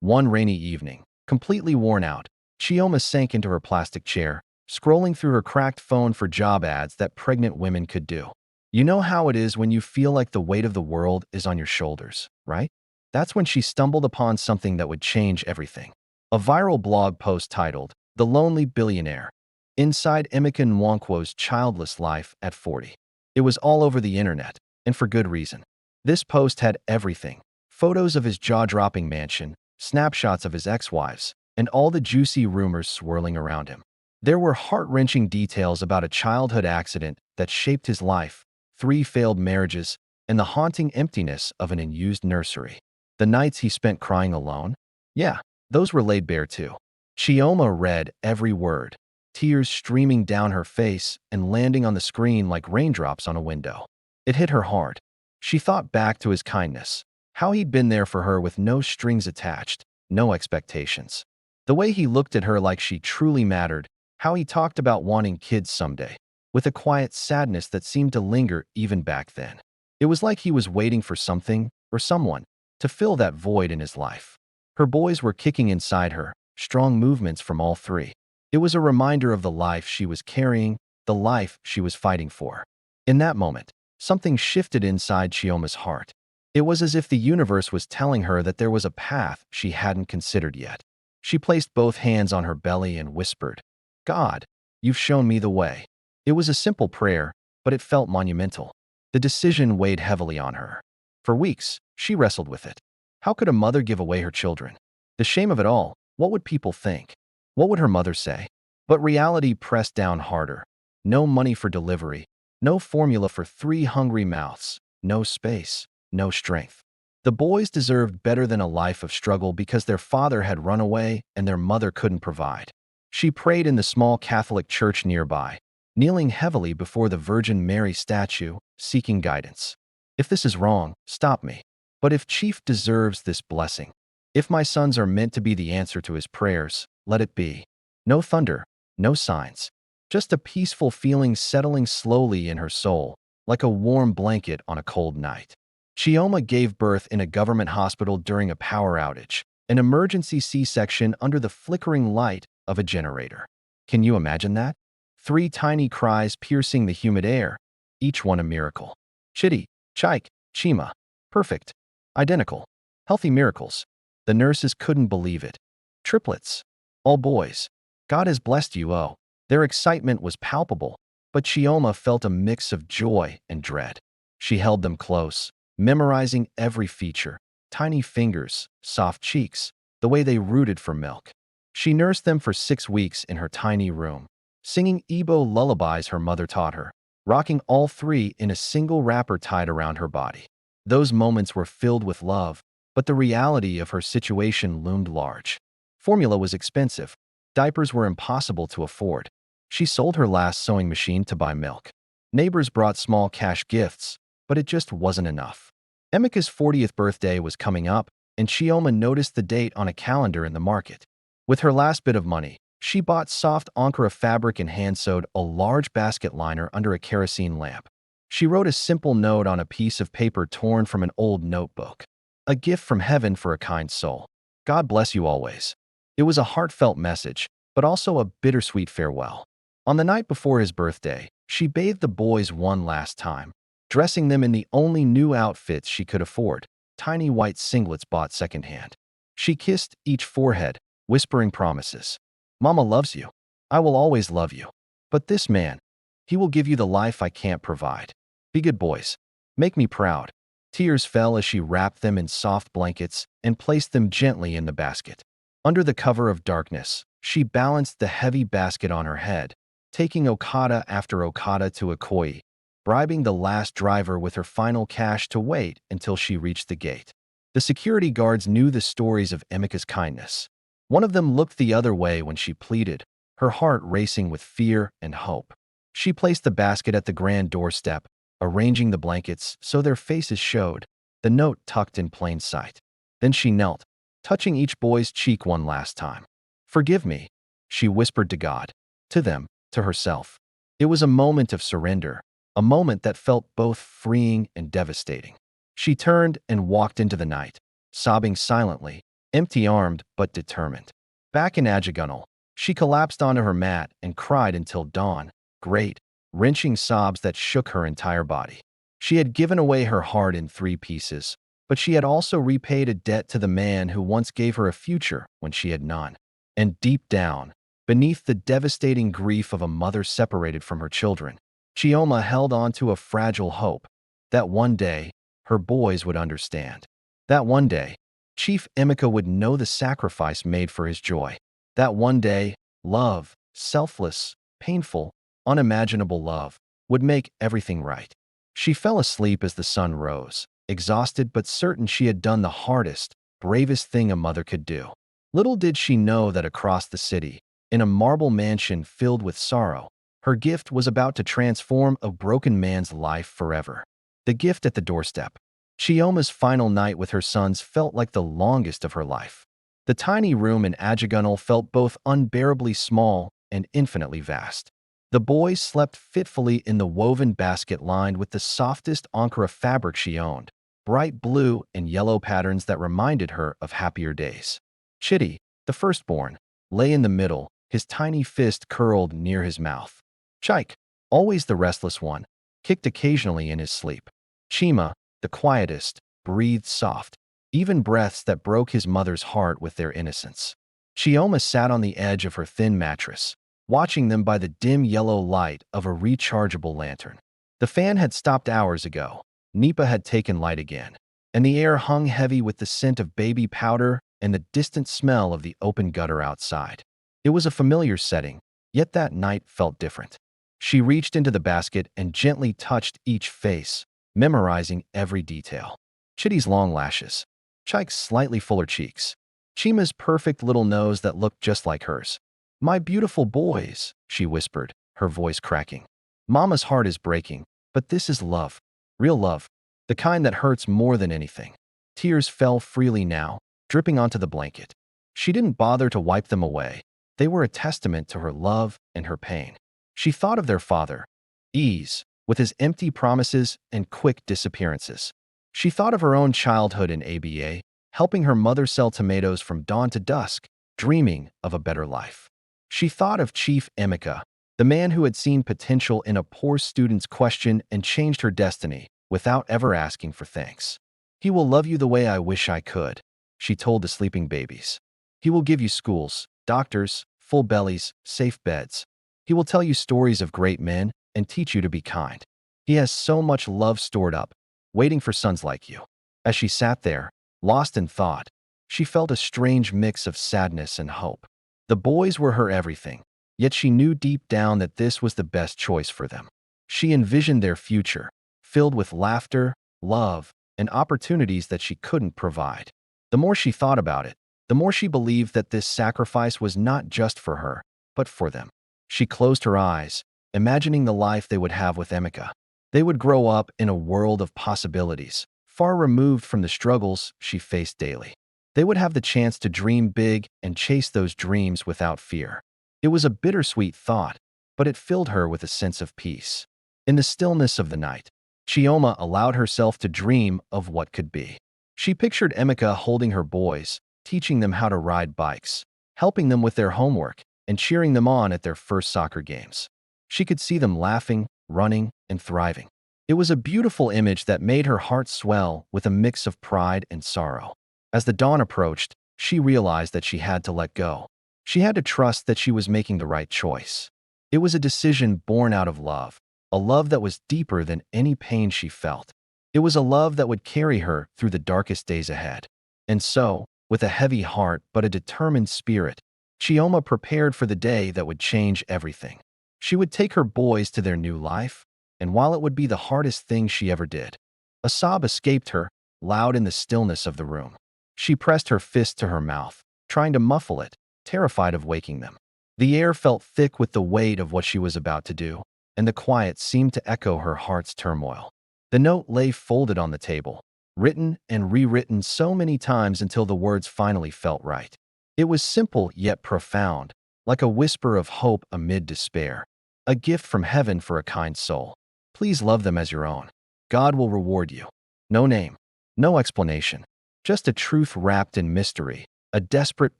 One rainy evening, completely worn out, Chioma sank into her plastic chair, scrolling through her cracked phone for job ads that pregnant women could do. You know how it is when you feel like the weight of the world is on your shoulders, right? That's when she stumbled upon something that would change everything. A viral blog post titled, "The Lonely Billionaire," inside Emeka Nwankwo's childless life at 40. It was all over the internet, and for good reason. This post had everything: photos of his jaw-dropping mansion, snapshots of his ex-wives, and all the juicy rumors swirling around him. There were heart-wrenching details about a childhood accident that shaped his life, 3 failed marriages, and the haunting emptiness of an unused nursery. The nights he spent crying alone? Yeah, those were laid bare too. Chioma read every word, tears streaming down her face and landing on the screen like raindrops on a window. It hit her hard. She thought back to his kindness, how he'd been there for her with no strings attached, no expectations. The way he looked at her like she truly mattered, how he talked about wanting kids someday, with a quiet sadness that seemed to linger even back then. It was like he was waiting for something, or someone, to fill that void in his life. Her boys were kicking inside her, strong movements from all 3. It was a reminder of the life she was carrying, the life she was fighting for. In that moment, something shifted inside Chioma's heart. It was as if the universe was telling her that there was a path she hadn't considered yet. She placed both hands on her belly and whispered, "God, you've shown me the way." It was a simple prayer, but it felt monumental. The decision weighed heavily on her. For weeks, she wrestled with it. How could a mother give away her children? The shame of it all. What would people think? What would her mother say? But reality pressed down harder. No money for delivery, no formula for 3 hungry mouths, no space, no strength. The boys deserved better than a life of struggle because their father had run away and their mother couldn't provide. She prayed in the small Catholic church nearby, kneeling heavily before the Virgin Mary statue, seeking guidance. If this is wrong, stop me. But if Chief deserves this blessing, if my sons are meant to be the answer to his prayers, let it be. No thunder, no signs. Just a peaceful feeling settling slowly in her soul, like a warm blanket on a cold night. Chioma gave birth in a government hospital during a power outage, an emergency C-section under the flickering light of a generator. Can you imagine that? 3 tiny cries piercing the humid air, each one a miracle. Chitty, Chike, Chima. Perfect. Identical. Healthy miracles. The nurses couldn't believe it. Triplets. All boys. God has blessed you, oh. Their excitement was palpable, but Chioma felt a mix of joy and dread. She held them close, memorizing every feature: tiny fingers, soft cheeks, the way they rooted for milk. She nursed them for 6 weeks in her tiny room, singing Igbo lullabies her mother taught her, rocking all 3 in a single wrapper tied around her body. Those moments were filled with love, but the reality of her situation loomed large. Formula was expensive. Diapers were impossible to afford. She sold her last sewing machine to buy milk. Neighbors brought small cash gifts, but it just wasn't enough. Emeka's 40th birthday was coming up, and Chioma noticed the date on a calendar in the market. With her last bit of money, she bought soft Ankara fabric and hand-sewed a large basket liner under a kerosene lamp. She wrote a simple note on a piece of paper torn from an old notebook. A gift from heaven for a kind soul. God bless you always. It was a heartfelt message, but also a bittersweet farewell. On the night before his birthday, she bathed the boys one last time, dressing them in the only new outfits she could afford, tiny white singlets bought secondhand. She kissed each forehead, whispering promises. Mama loves you. I will always love you. But this man, he will give you the life I can't provide. Be good boys. Make me proud. Tears fell as she wrapped them in soft blankets and placed them gently in the basket. Under the cover of darkness, she balanced the heavy basket on her head, taking Okada after Okada to Ikoyi, bribing the last driver with her final cash to wait until she reached the gate. The security guards knew the stories of Emeka's kindness. One of them looked the other way when she pleaded, her heart racing with fear and hope. She placed the basket at the grand doorstep, arranging the blankets so their faces showed, the note tucked in plain sight. Then she knelt, touching each boy's cheek one last time. "Forgive me," she whispered to God, to them, to herself. It was a moment of surrender, a moment that felt both freeing and devastating. She turned and walked into the night, sobbing silently, empty-armed but determined. Back in Ajagunal, She collapsed onto her mat and cried until dawn, great, wrenching sobs that shook her entire body. She had given away her heart in 3 pieces, but she had also repaid a debt to the man who once gave her a future when she had none. And deep down, beneath the devastating grief of a mother separated from her children, Chioma held on to a fragile hope that one day her boys would understand. That one day, Chief Emeka would know the sacrifice made for his joy. That one day, love, selfless, painful, unimaginable love, would make everything right. She fell asleep as the sun rose, exhausted but certain she had done the hardest, bravest thing a mother could do. Little did she know that across the city, in a marble mansion filled with sorrow, her gift was about to transform a broken man's life forever. The gift at the doorstep. Chioma's final night with her sons felt like the longest of her life. The tiny room in Ajagunal felt both unbearably small and infinitely vast. The boys slept fitfully in the woven basket lined with the softest Ankara fabric she owned, bright blue and yellow patterns that reminded her of happier days. Chitty, the firstborn, lay in the middle, his tiny fist curled near his mouth. Chaik, always the restless one, kicked occasionally in his sleep. Chima, the quietest, breathed soft, even breaths that broke his mother's heart with their innocence. Chioma sat on the edge of her thin mattress, watching them by the dim yellow light of a rechargeable lantern. The fan had stopped hours ago. Nipa had taken light again, and the air hung heavy with the scent of baby powder and the distant smell of the open gutter outside. It was a familiar setting, yet that night felt different. She reached into the basket and gently touched each face, memorizing every detail. Chitty's long lashes, Chaik's slightly fuller cheeks, Chima's perfect little nose that looked just like hers. "My beautiful boys," she whispered, her voice cracking. "Mama's heart is breaking, but this is love. Real love. The kind that hurts more than anything." Tears fell freely now, dripping onto the blanket. She didn't bother to wipe them away. They were a testament to her love and her pain. She thought of their father, Ease, with his empty promises and quick disappearances. She thought of her own childhood in ABA, helping her mother sell tomatoes from dawn to dusk, dreaming of a better life. She thought of Chief Emeka, the man who had seen potential in a poor student's question and changed her destiny without ever asking for thanks. "He will love you the way I wish I could," she told the sleeping babies. "He will give you schools, doctors, full bellies, safe beds. He will tell you stories of great men and teach you to be kind. He has so much love stored up, waiting for sons like you." As she sat there, lost in thought, she felt a strange mix of sadness and hope. The boys were her everything, yet she knew deep down that this was the best choice for them. She envisioned their future, filled with laughter, love, and opportunities that she couldn't provide. The more she thought about it, the more she believed that this sacrifice was not just for her, but for them. She closed her eyes, imagining the life they would have with Emeka. They would grow up in a world of possibilities, far removed from the struggles she faced daily. They would have the chance to dream big and chase those dreams without fear. It was a bittersweet thought, but it filled her with a sense of peace. In the stillness of the night, Chioma allowed herself to dream of what could be. She pictured Emeka holding her boys, teaching them how to ride bikes, helping them with their homework, and cheering them on at their first soccer games. She could see them laughing, running, and thriving. It was a beautiful image that made her heart swell with a mix of pride and sorrow. As the dawn approached, she realized that she had to let go. She had to trust that she was making the right choice. It was a decision born out of love, a love that was deeper than any pain she felt. It was a love that would carry her through the darkest days ahead. And so, with a heavy heart but a determined spirit, Chioma prepared for the day that would change everything. She would take her boys to their new life, and while it would be the hardest thing she ever did, a sob escaped her, loud in the stillness of the room. She pressed her fist to her mouth, trying to muffle it, terrified of waking them. The air felt thick with the weight of what she was about to do, and the quiet seemed to echo her heart's turmoil. The note lay folded on the table, written and rewritten so many times until the words finally felt right. It was simple yet profound, like a whisper of hope amid despair, a gift from heaven for a kind soul. "Please love them as your own. God will reward you." No name, no explanation, just a truth wrapped in mystery, a desperate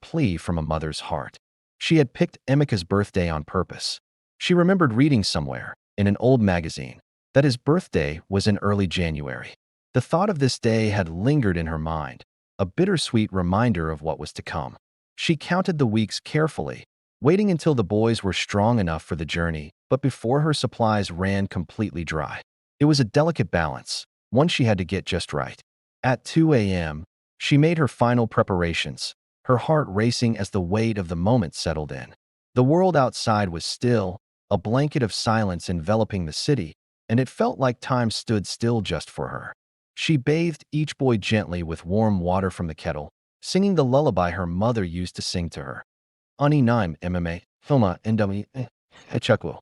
plea from a mother's heart. She had picked Emika's birthday on purpose. She remembered reading somewhere, in an old magazine, that his birthday was in early January. The thought of this day had lingered in her mind, a bittersweet reminder of what was to come. She counted the weeks carefully, waiting until the boys were strong enough for the journey, but before her supplies ran completely dry. It was a delicate balance, one she had to get just right. At 2 a.m., she made her final preparations, her heart racing as the weight of the moment settled in. The world outside was still, a blanket of silence enveloping the city, and it felt like time stood still just for her. She bathed each boy gently with warm water from the kettle, singing the lullaby her mother used to sing to her. Ani naim MMA, Filma Endami Echakwo.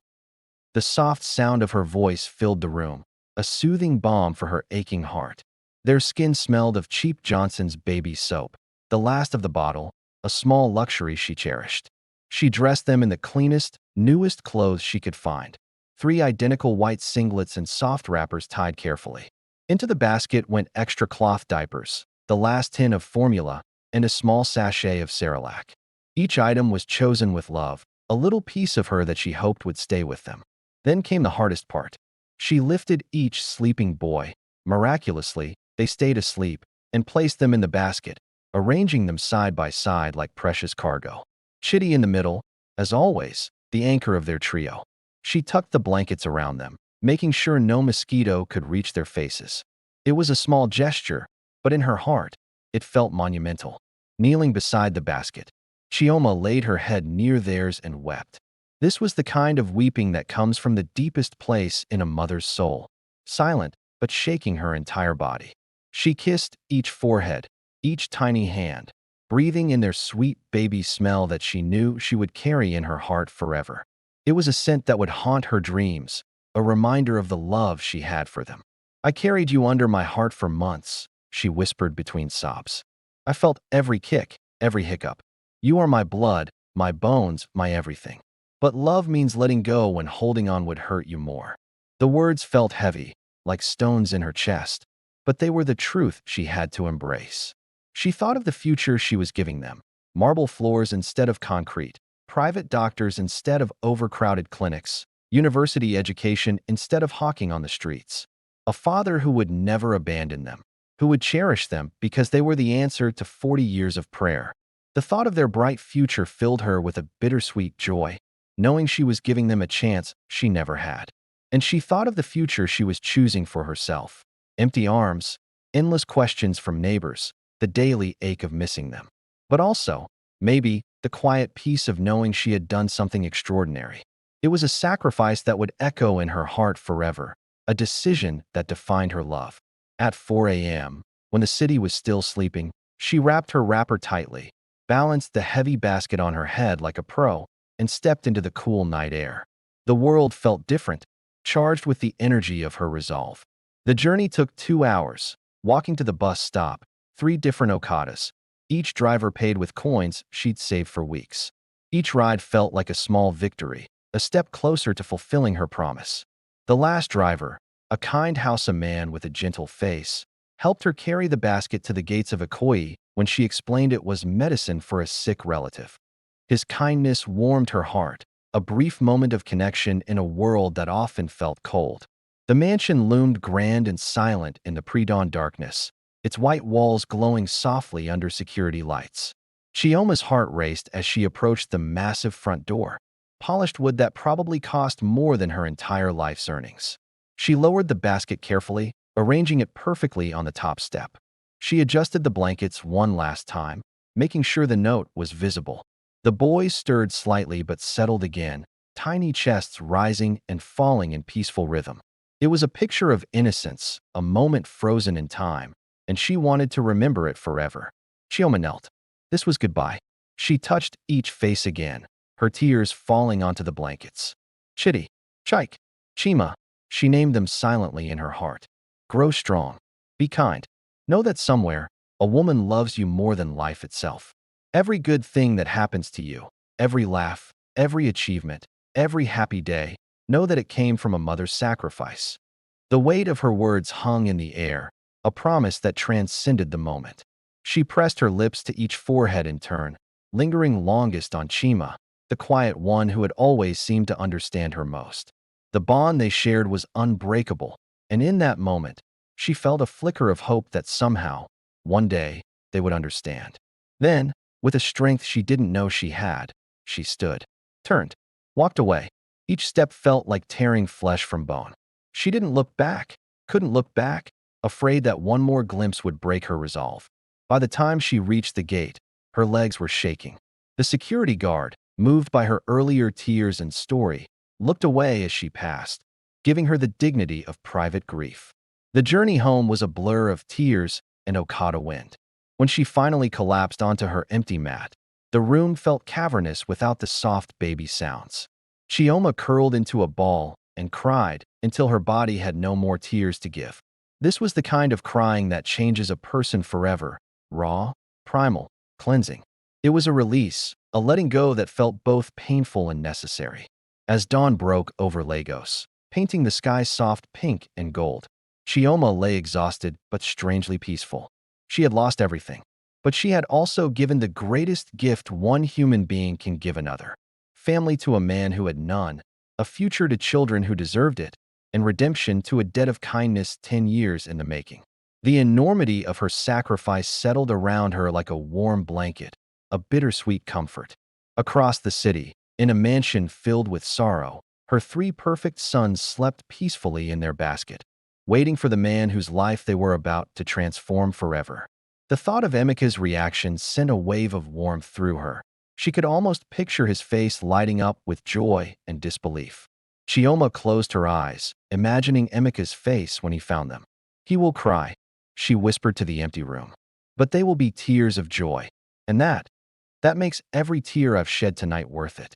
The soft sound of her voice filled the room, a soothing balm for her aching heart. Their skin smelled of cheap Johnson's baby soap, the last of the bottle, a small luxury she cherished. She dressed them in the cleanest, newest clothes she could find, 3 identical white singlets and soft wrappers tied carefully. Into the basket went extra cloth diapers, the last tin of formula, and a small sachet of Cerelac. Each item was chosen with love, a little piece of her that she hoped would stay with them. Then came the hardest part. She lifted each sleeping boy. Miraculously, they stayed asleep, and placed them in the basket, arranging them side by side like precious cargo. Chitty in the middle, as always, the anchor of their trio. She tucked the blankets around them, making sure no mosquito could reach their faces. It was a small gesture, but in her heart, it felt monumental. Kneeling beside the basket, Chioma laid her head near theirs and wept. This was the kind of weeping that comes from the deepest place in a mother's soul, silent but shaking her entire body. She kissed each forehead, each tiny hand, breathing in their sweet baby smell that she knew she would carry in her heart forever. It was a scent that would haunt her dreams, a reminder of the love she had for them. "I carried you under my heart for months," she whispered between sobs. "I felt every kick, every hiccup. You are my blood, my bones, my everything. But love means letting go when holding on would hurt you more." The words felt heavy, like stones in her chest, but they were the truth she had to embrace. She thought of the future she was giving them: marble floors instead of concrete, private doctors instead of overcrowded clinics, university education instead of hawking on the streets. A father who would never abandon them, who would cherish them because they were the answer to 40 years of prayer. The thought of their bright future filled her with a bittersweet joy, knowing she was giving them a chance she never had. And she thought of the future she was choosing for herself: empty arms, endless questions from neighbors, the daily ache of missing them. But also, maybe, the quiet peace of knowing she had done something extraordinary. It was a sacrifice that would echo in her heart forever, a decision that defined her love. At 4 a.m., when the city was still sleeping, she wrapped her wrapper tightly, balanced the heavy basket on her head like a pro, and stepped into the cool night air. The world felt different, charged with the energy of her resolve. The journey took 2 hours, walking to the bus stop, 3 different Okadas. Each driver paid with coins she'd saved for weeks. Each ride felt like a small victory, a step closer to fulfilling her promise. The last driver, a kind Hausa man with a gentle face, helped her carry the basket to the gates of Ikoyi when she explained it was medicine for a sick relative. His kindness warmed her heart, a brief moment of connection in a world that often felt cold. The mansion loomed grand and silent in the pre-dawn darkness, its white walls glowing softly under security lights. Chioma's heart raced as she approached the massive front door, polished wood that probably cost more than her entire life's earnings. She lowered the basket carefully, arranging it perfectly on the top step. She adjusted the blankets one last time, making sure the note was visible. The boys stirred slightly but settled again, tiny chests rising and falling in peaceful rhythm. It was a picture of innocence, a moment frozen in time, and she wanted to remember it forever. Chioma knelt. This was goodbye. She touched each face again, her tears falling onto the blankets. Chitty, Chike, Chima, she named them silently in her heart. Grow strong. Be kind. Know that somewhere, a woman loves you more than life itself. Every good thing that happens to you, every laugh, every achievement, every happy day, know that it came from a mother's sacrifice. The weight of her words hung in the air, a promise that transcended the moment. She pressed her lips to each forehead in turn, lingering longest on Chima, the quiet one who had always seemed to understand her most. The bond they shared was unbreakable, and in that moment, she felt a flicker of hope that somehow, one day, they would understand. Then, with a strength she didn't know she had, she stood, turned, walked away. Each step felt like tearing flesh from bone. She didn't look back, couldn't look back, afraid that one more glimpse would break her resolve. By the time she reached the gate, her legs were shaking. The security guard, moved by her earlier tears and story, looked away as she passed, giving her the dignity of private grief. The journey home was a blur of tears and Okada wind. When she finally collapsed onto her empty mat, the room felt cavernous without the soft baby sounds. Chioma curled into a ball and cried until her body had no more tears to give. This was the kind of crying that changes a person forever, raw, primal, cleansing. It was a release, a letting go that felt both painful and necessary. As dawn broke over Lagos, painting the sky soft pink and gold, Chioma lay exhausted but strangely peaceful. She had lost everything, but she had also given the greatest gift one human being can give another: family to a man who had none, a future to children who deserved it, and redemption to a debt of kindness 10 years in the making. The enormity of her sacrifice settled around her like a warm blanket, a bittersweet comfort. Across the city, in a mansion filled with sorrow, her 3 perfect sons slept peacefully in their basket, waiting for the man whose life they were about to transform forever. The thought of Emika's reaction sent a wave of warmth through her. She could almost picture his face lighting up with joy and disbelief. Chioma closed her eyes, imagining Emika's face when he found them. "He will cry," she whispered to the empty room. "But they will be tears of joy. And that makes every tear I've shed tonight worth it."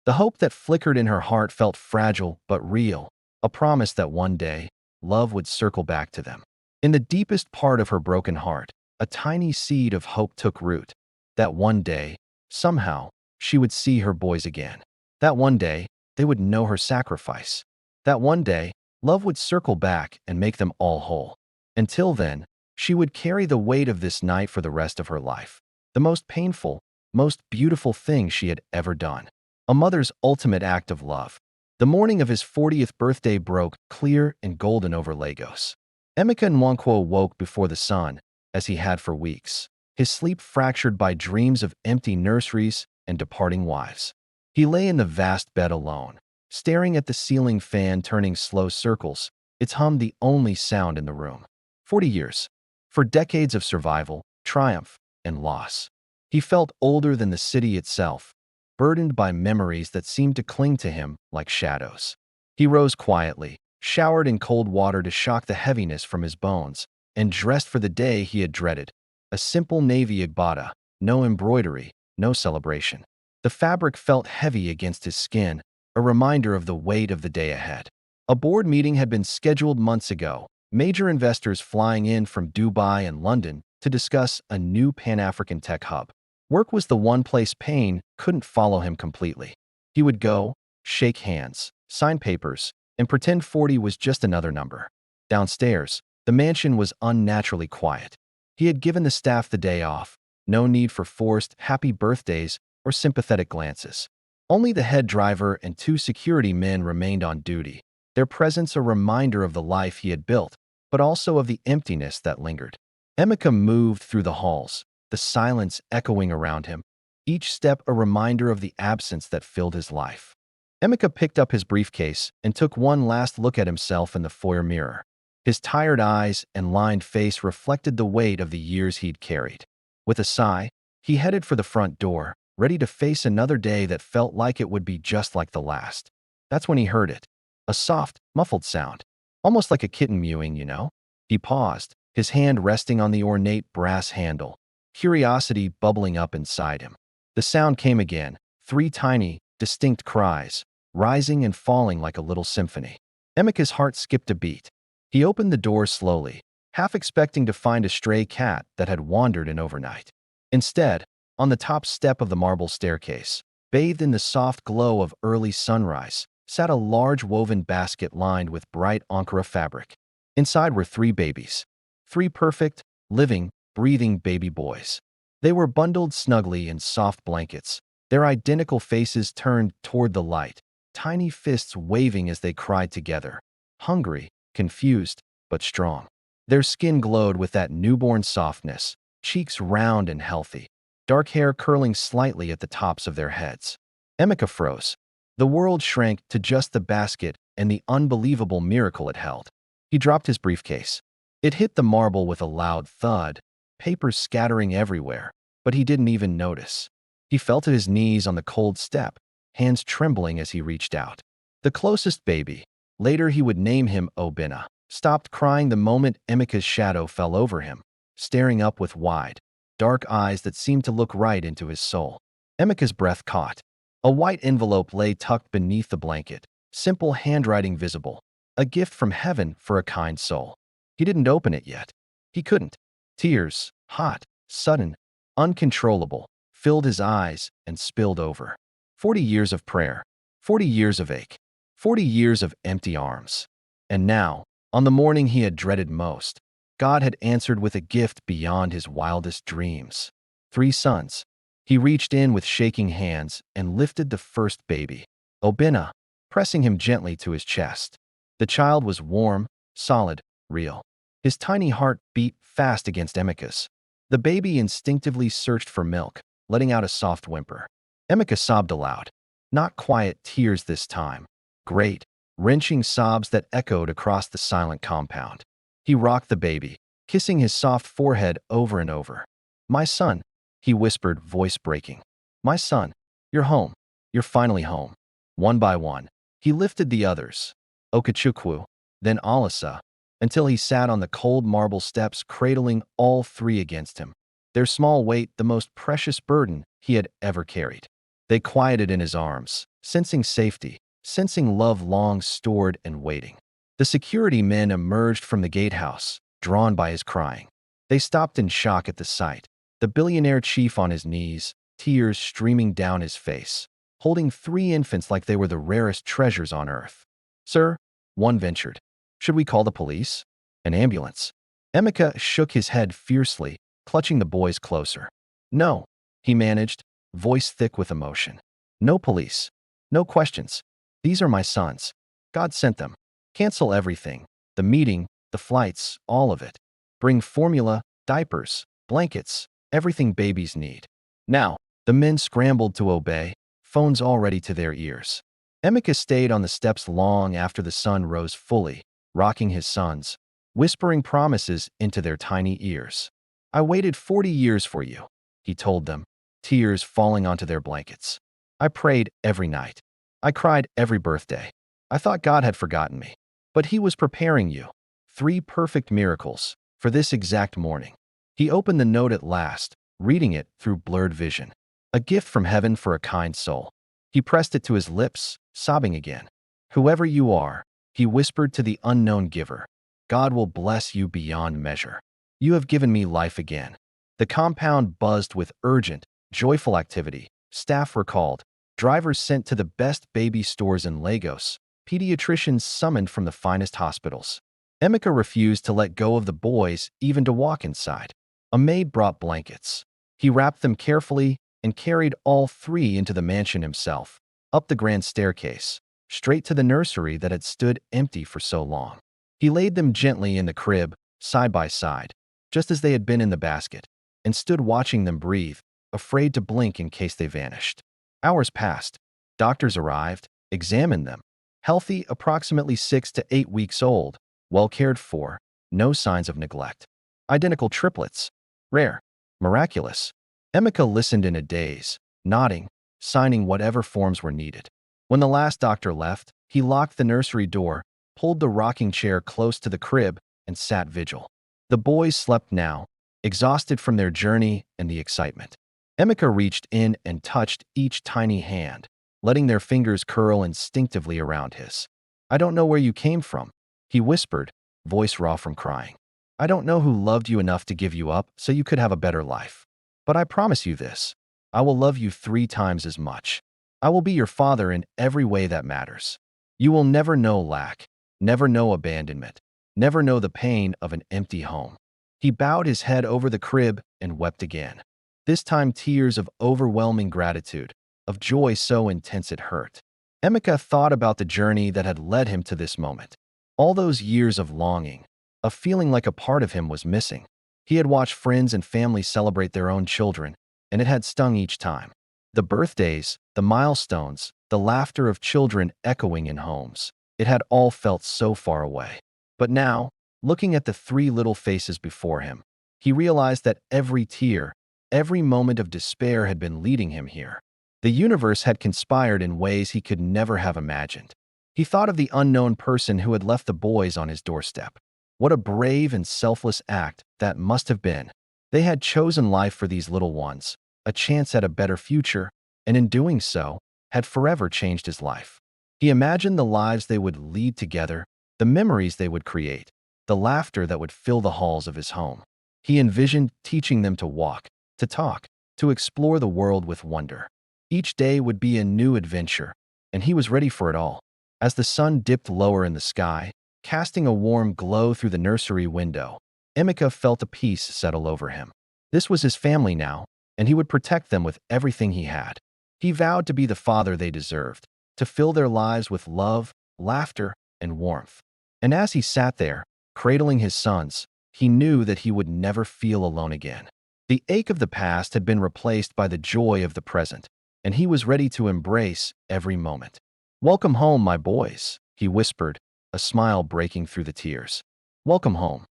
The hope that flickered in her heart felt fragile but real, a promise that one day, love would circle back to them. In the deepest part of her broken heart, a tiny seed of hope took root. That one day, somehow, she would see her boys again. That one day, they would know her sacrifice. That one day, love would circle back and make them all whole. Until then, she would carry the weight of this night for the rest of her life. The most painful, most beautiful thing she had ever done. A mother's ultimate act of love. The morning of his 40th birthday broke clear and golden over Lagos. Emeka Nwankwo woke before the sun, as he had for weeks, his sleep fractured by dreams of empty nurseries and departing wives. He lay in the vast bed alone, staring at the ceiling fan turning slow circles, its hum the only sound in the room. 40 years. For decades of survival, triumph, and loss. He felt older than the city itself, burdened by memories that seemed to cling to him like shadows. He rose quietly, showered in cold water to shock the heaviness from his bones, and dressed for the day he had dreaded. A simple navy agbada, no embroidery, no celebration. The fabric felt heavy against his skin, a reminder of the weight of the day ahead. A board meeting had been scheduled months ago, major investors flying in from Dubai and London to discuss a new Pan-African tech hub. Work was the one place pain couldn't follow him completely. He would go, shake hands, sign papers, and pretend 40 was just another number. Downstairs, the mansion was unnaturally quiet. He had given the staff the day off, no need for forced happy birthdays or sympathetic glances. Only the head driver and 2 security men remained on duty, their presence a reminder of the life he had built, but also of the emptiness that lingered. Emeka moved through the halls, the silence echoing around him, each step a reminder of the absence that filled his life. Emeka picked up his briefcase and took one last look at himself in the foyer mirror. His tired eyes and lined face reflected the weight of the years he'd carried. With a sigh, he headed for the front door, ready to face another day that felt like it would be just like the last. That's when he heard it. A soft, muffled sound. Almost like a kitten mewing, you know? He paused, his hand resting on the ornate brass handle, curiosity bubbling up inside him. The sound came again, 3 tiny, distinct cries, rising and falling like a little symphony. Emeka's heart skipped a beat. He opened the door slowly, half expecting to find a stray cat that had wandered in overnight. Instead, on the top step of the marble staircase, bathed in the soft glow of early sunrise, sat a large woven basket lined with bright Ankara fabric. Inside were 3 babies. 3 perfect, living, breathing baby boys. They were bundled snugly in soft blankets, Their identical faces turned toward the light, tiny fists waving as they cried together. Hungry, confused, but strong. Their skin glowed with that newborn softness, cheeks round and healthy, dark hair curling slightly at the tops of their heads. Emeka froze. The world shrank to just the basket and the unbelievable miracle it held. He dropped his briefcase. It hit the marble with a loud thud, papers scattering everywhere, but he didn't even notice. He fell to his knees on the cold step, hands trembling as he reached out. The closest baby, later he would name him Obinna, stopped crying the moment Emeka's shadow fell over him, staring up with wide, dark eyes that seemed to look right into his soul. Emeka's breath caught. A white envelope lay tucked beneath the blanket, simple handwriting visible, a gift from heaven for a kind soul. He didn't open it yet. He couldn't. Tears, hot, sudden, uncontrollable, filled his eyes and spilled over. 40 years of prayer, 40 years of ache, 40 years of empty arms. And now, on the morning he had dreaded most, God had answered with a gift beyond his wildest dreams. 3 sons. He reached in with shaking hands and lifted the first baby, Obinna, pressing him gently to his chest. The child was warm, solid, real. His tiny heart beat fast against Emeka's. The baby instinctively searched for milk, letting out a soft whimper. Emeka sobbed aloud. Not quiet tears this time. Great, wrenching sobs that echoed across the silent compound. He rocked the baby, kissing his soft forehead over and over. "My son," he whispered, voice breaking. "My son, you're home. You're finally home." One by one, he lifted the others, Okechukwu, then Alisa, until he sat on the cold marble steps cradling all 3 against him, their small weight the most precious burden he had ever carried. They quieted in his arms, sensing safety, sensing love long stored and waiting. The security men emerged from the gatehouse, drawn by his crying. They stopped in shock at the sight, the billionaire chief on his knees, tears streaming down his face, holding 3 infants like they were the rarest treasures on earth. "Sir," one ventured, "should we call the police? An ambulance?" Emeka shook his head fiercely, clutching the boys closer. "No," he managed, voice thick with emotion. "No police. No questions. These are my sons. God sent them. Cancel everything. The meeting, the flights, all of it. Bring formula, diapers, blankets, everything babies need." Now, the men scrambled to obey, phones already to their ears. Emeka stayed on the steps long after the sun rose fully, rocking his sons, whispering promises into their tiny ears. "I waited 40 years for you," he told them, tears falling onto their blankets. "I prayed every night. I cried every birthday. I thought God had forgotten me. But he was preparing you. 3 perfect miracles for this exact morning." He opened the note at last, reading it through blurred vision. A gift from heaven for a kind soul. He pressed it to his lips, sobbing again. "Whoever you are," he whispered to the unknown giver, "God will bless you beyond measure. You have given me life again." The compound buzzed with urgent, joyful activity. Staff recalled, drivers sent to the best baby stores in Lagos, pediatricians summoned from the finest hospitals. Emeka refused to let go of the boys, even to walk inside. A maid brought blankets. He wrapped them carefully and carried all 3 into the mansion himself, up the grand staircase, straight to the nursery that had stood empty for so long. He laid them gently in the crib, side by side, just as they had been in the basket, and stood watching them breathe, afraid to blink in case they vanished. Hours passed. Doctors arrived, examined them. Healthy, approximately 6 to 8 weeks old, well cared for, no signs of neglect. Identical triplets. Rare. Miraculous. Emeka listened in a daze, nodding, signing whatever forms were needed. When the last doctor left, he locked the nursery door, pulled the rocking chair close to the crib, and sat vigil. The boys slept now, exhausted from their journey and the excitement. Emeka reached in and touched each tiny hand, letting their fingers curl instinctively around his. "I don't know where you came from," he whispered, voice raw from crying. "I don't know who loved you enough to give you up so you could have a better life. But I promise you this, I will love you 3 times as much. I will be your father in every way that matters. You will never know lack, never know abandonment, never know the pain of an empty home." He bowed his head over the crib and wept again. This time tears of overwhelming gratitude, of joy so intense it hurt. Emeka thought about the journey that had led him to this moment. All those years of longing, of feeling like a part of him was missing. He had watched friends and family celebrate their own children, and it had stung each time. The birthdays, the milestones, the laughter of children echoing in homes. It had all felt so far away. But now, looking at the three little faces before him, he realized that every tear, every moment of despair had been leading him here. The universe had conspired in ways he could never have imagined. He thought of the unknown person who had left the boys on his doorstep. What a brave and selfless act that must have been. They had chosen life for these little ones, a chance at a better future, and in doing so, had forever changed his life. He imagined the lives they would lead together, the memories they would create, the laughter that would fill the halls of his home. He envisioned teaching them to walk, to talk, to explore the world with wonder. Each day would be a new adventure, and he was ready for it all. As the sun dipped lower in the sky, casting a warm glow through the nursery window, Emeka felt a peace settle over him. This was his family now, and he would protect them with everything he had. He vowed to be the father they deserved, to fill their lives with love, laughter, and warmth. And as he sat there, cradling his sons, he knew that he would never feel alone again. The ache of the past had been replaced by the joy of the present, and he was ready to embrace every moment. "Welcome home, my boys," he whispered, a smile breaking through the tears. "Welcome home."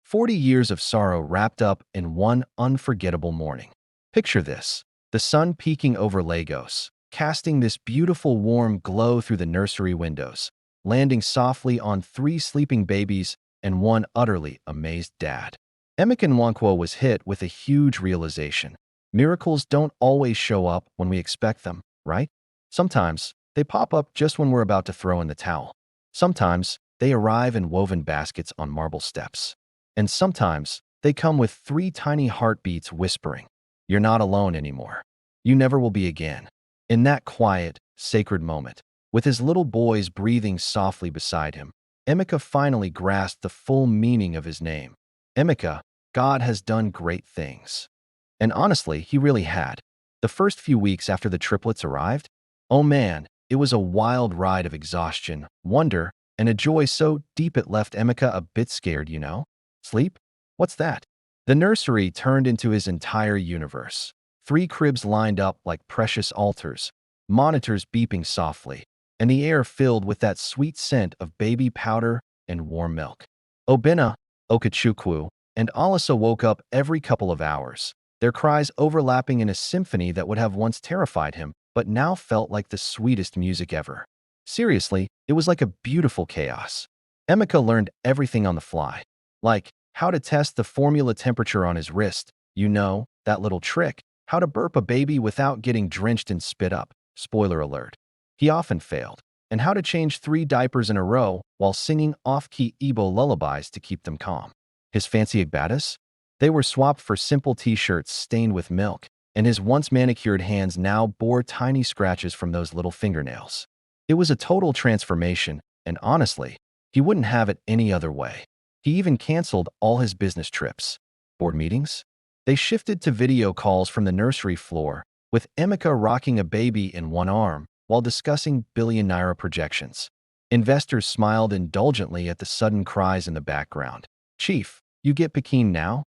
40 years of sorrow wrapped up in one unforgettable morning. Picture this, the sun peeking over Lagos, casting this beautiful warm glow through the nursery windows, landing softly on three sleeping babies and one utterly amazed dad. Emeka Nwankwo was hit with a huge realization. Miracles don't always show up when we expect them, right? Sometimes they pop up just when we're about to throw in the towel. Sometimes they arrive in woven baskets on marble steps. And sometimes they come with three tiny heartbeats whispering, "You're not alone anymore. You never will be again." In that quiet, sacred moment, with his little boys breathing softly beside him, Emeka finally grasped the full meaning of his name. Emeka, God has done great things. And honestly, he really had. The first few weeks after the triplets arrived, oh man, it was a wild ride of exhaustion, wonder, and a joy so deep it left Emeka a bit scared, you know? Sleep? What's that? The nursery turned into his entire universe. Three cribs lined up like precious altars, monitors beeping softly, and the air filled with that sweet scent of baby powder and warm milk. Obinna, Okechukwu, and Alisa woke up every couple of hours, their cries overlapping in a symphony that would have once terrified him, but now felt like the sweetest music ever. Seriously, it was like a beautiful chaos. Emeka learned everything on the fly, like how to test the formula temperature on his wrist, you know, that little trick, how to burp a baby without getting drenched in spit up, spoiler alert. He often failed, and how to change 3 diapers in a row while singing off-key Igbo lullabies to keep them calm. His fancy agbadas? They were swapped for simple t-shirts stained with milk, and his once manicured hands now bore tiny scratches from those little fingernails. It was a total transformation, and honestly, he wouldn't have it any other way. He even canceled all his business trips. Board meetings? They shifted to video calls from the nursery floor, with Emeka rocking a baby in one arm while discussing billion-naira projections. Investors smiled indulgently at the sudden cries in the background. "Chief, you get Pekin now?"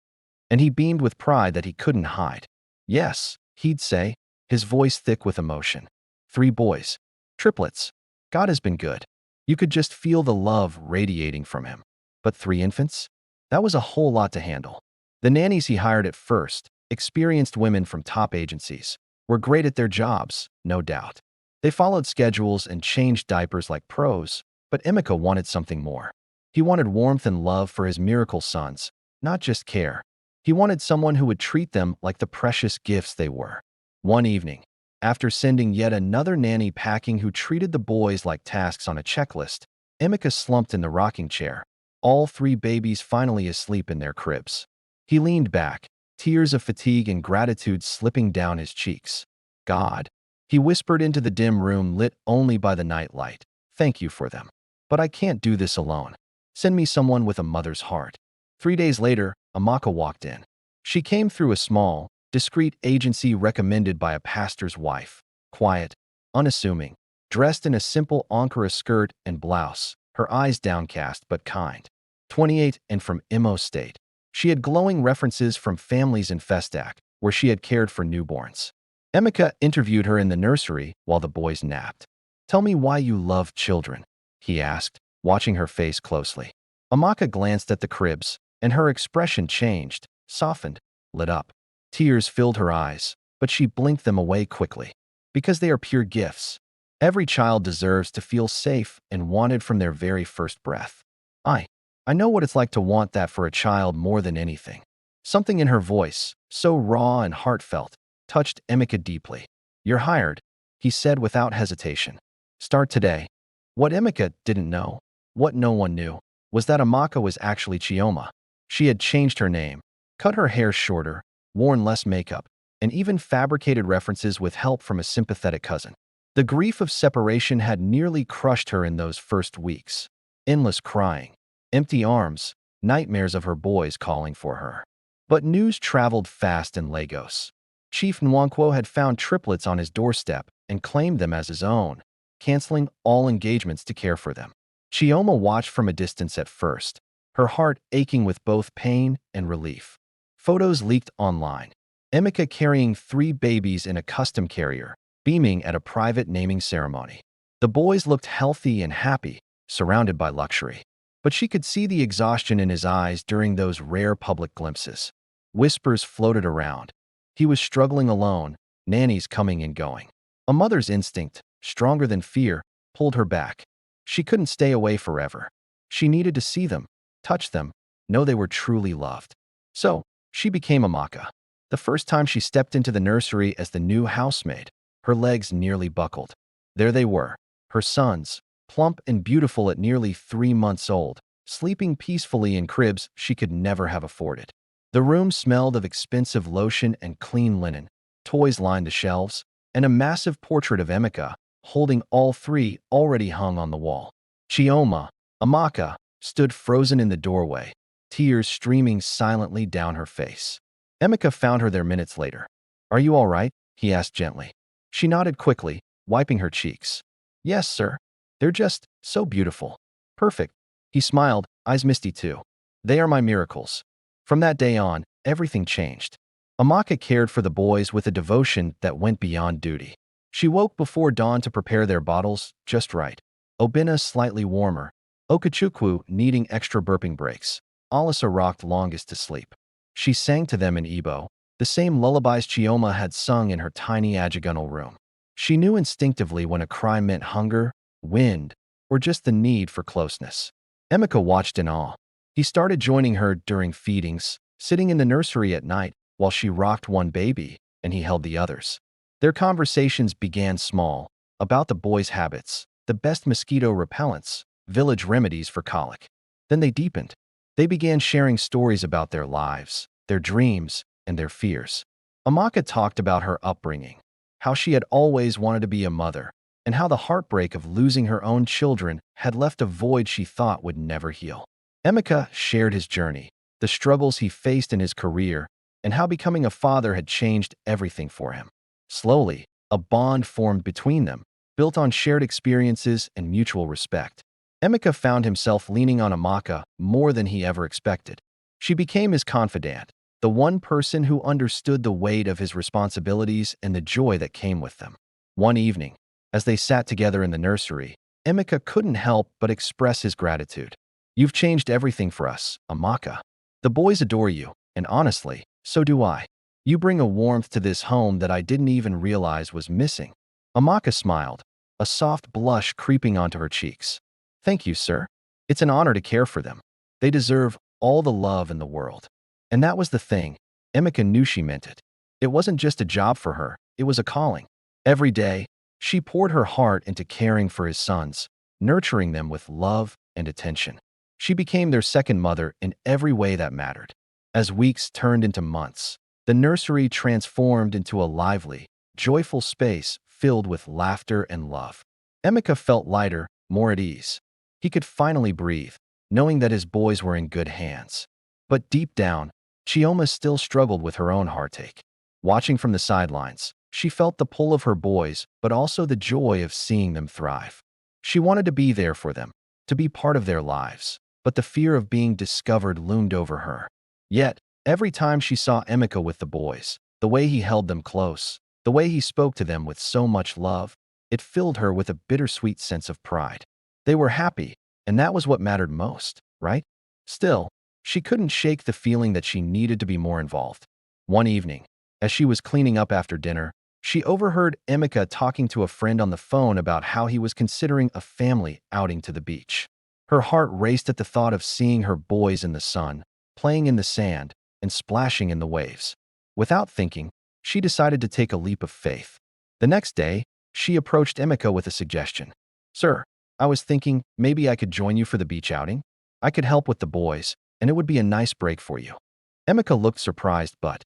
And he beamed with pride that he couldn't hide. "Yes," he'd say, his voice thick with emotion. 3 boys. Triplets. God has been good. You could just feel the love radiating from him. But 3 infants? That was a whole lot to handle. The nannies he hired at first, experienced women from top agencies, were great at their jobs, no doubt. They followed schedules and changed diapers like pros, but Emeka wanted something more. He wanted warmth and love for his miracle sons, not just care. He wanted someone who would treat them like the precious gifts they were. One evening, after sending yet another nanny packing who treated the boys like tasks on a checklist, Emeka slumped in the rocking chair, all 3 babies finally asleep in their cribs. He leaned back, tears of fatigue and gratitude slipping down his cheeks. "God," he whispered into the dim room lit only by the nightlight, "thank you for them. But I can't do this alone. Send me someone with a mother's heart." 3 days later, Amaka walked in. She came through a small, discreet agency recommended by a pastor's wife. quiet, unassuming, dressed in a simple Ankara skirt and blouse, her eyes downcast but kind. 28 and from Imo State. She had glowing references from families in Festac, where she had cared for newborns. Emeka interviewed her in the nursery while the boys napped. "Tell me why you love children," he asked, watching her face closely. Amaka glanced at the cribs, and her expression changed, softened, lit up. Tears filled her eyes, but she blinked them away quickly. "Because they are pure gifts. Every child deserves to feel safe and wanted from their very first breath. I know what it's like to want that for a child more than anything." Something in her voice, so raw and heartfelt, touched Emeka deeply. "You're hired," he said without hesitation. "Start today." What Emeka didn't know, what no one knew, was that Amaka was actually Chioma. She had changed her name, cut her hair shorter, worn less makeup, and even fabricated references with help from a sympathetic cousin. The grief of separation had nearly crushed her in those first weeks. Endless crying, empty arms, nightmares of her boys calling for her. But news traveled fast in Lagos. Chief Nwankwo had found triplets on his doorstep and claimed them as his own, canceling all engagements to care for them. Chioma watched from a distance at first, her heart aching with both pain and relief. Photos leaked online. Emeka carrying 3 babies in a custom carrier, beaming at a private naming ceremony. The boys looked healthy and happy, surrounded by luxury. But she could see the exhaustion in his eyes during those rare public glimpses. Whispers floated around. He was struggling alone, nannies coming and going. A mother's instinct, stronger than fear, pulled her back. She couldn't stay away forever. She needed to see them, touch them, know they were truly loved. So, she became Amaka. The first time she stepped into the nursery as the new housemaid, her legs nearly buckled. There they were, her sons, plump and beautiful at nearly 3 months old, sleeping peacefully in cribs she could never have afforded. The room smelled of expensive lotion and clean linen, toys lined the shelves, and a massive portrait of Emeka, holding all 3, already hung on the wall. Chioma, Amaka, stood frozen in the doorway, tears streaming silently down her face. Emeka found her there minutes later. "Are you all right?" he asked gently. She nodded quickly, wiping her cheeks. "Yes, sir. They're just so beautiful. Perfect." He smiled, eyes misty too. "They are my miracles." From that day on, everything changed. Amaka cared for the boys with a devotion that went beyond duty. She woke before dawn to prepare their bottles just right. Obina slightly warmer, Okachukwu needing extra burping breaks. Alisa rocked longest to sleep. She sang to them in Igbo, the same lullabies Chioma had sung in her tiny ajagunal room. She knew instinctively when a cry meant hunger, wind, or just the need for closeness. Emeka watched in awe. He started joining her during feedings, sitting in the nursery at night while she rocked one baby and he held the others. Their conversations began small, about the boys' habits, the best mosquito repellents, village remedies for colic. Then they deepened. They began sharing stories about their lives, their dreams, and their fears. Amaka talked about her upbringing, how she had always wanted to be a mother, and how the heartbreak of losing her own children had left a void she thought would never heal. Emeka shared his journey, the struggles he faced in his career, and how becoming a father had changed everything for him. Slowly, a bond formed between them, built on shared experiences and mutual respect. Emeka found himself leaning on Amaka more than he ever expected. She became his confidant, the one person who understood the weight of his responsibilities and the joy that came with them. One evening, as they sat together in the nursery, Emeka couldn't help but express his gratitude. "You've changed everything for us, Amaka. The boys adore you, and honestly, so do I. You bring a warmth to this home that I didn't even realize was missing." Amaka smiled, a soft blush creeping onto her cheeks. "Thank you, sir. It's an honor to care for them. They deserve all the love in the world." And that was the thing. Emeka knew she meant it. It wasn't just a job for her, it was a calling. Every day, she poured her heart into caring for his sons, nurturing them with love and attention. She became their second mother in every way that mattered. As weeks turned into months, the nursery transformed into a lively, joyful space filled with laughter and love. Emeka felt lighter, more at ease. He could finally breathe, knowing that his boys were in good hands. But deep down, Chioma still struggled with her own heartache. Watching from the sidelines, She felt the pull of her boys, but also the joy of seeing them thrive. She wanted to be there for them, to be part of their lives, but the fear of being discovered loomed over her. Yet, every time she saw Emeka with the boys, the way he held them close, the way he spoke to them with so much love, it filled her with a bittersweet sense of pride. They were happy, and that was what mattered most, right? Still, she couldn't shake the feeling that she needed to be more involved. One evening, as she was cleaning up after dinner, she overheard Emeka talking to a friend on the phone about how he was considering a family outing to the beach. Her heart raced at the thought of seeing her boys in the sun, playing in the sand, and splashing in the waves. Without thinking, she decided to take a leap of faith. The next day, she approached Emeka with a suggestion. "Sir, I was thinking maybe I could join you for the beach outing. I could help with the boys, and it would be a nice break for you." Emeka looked surprised, but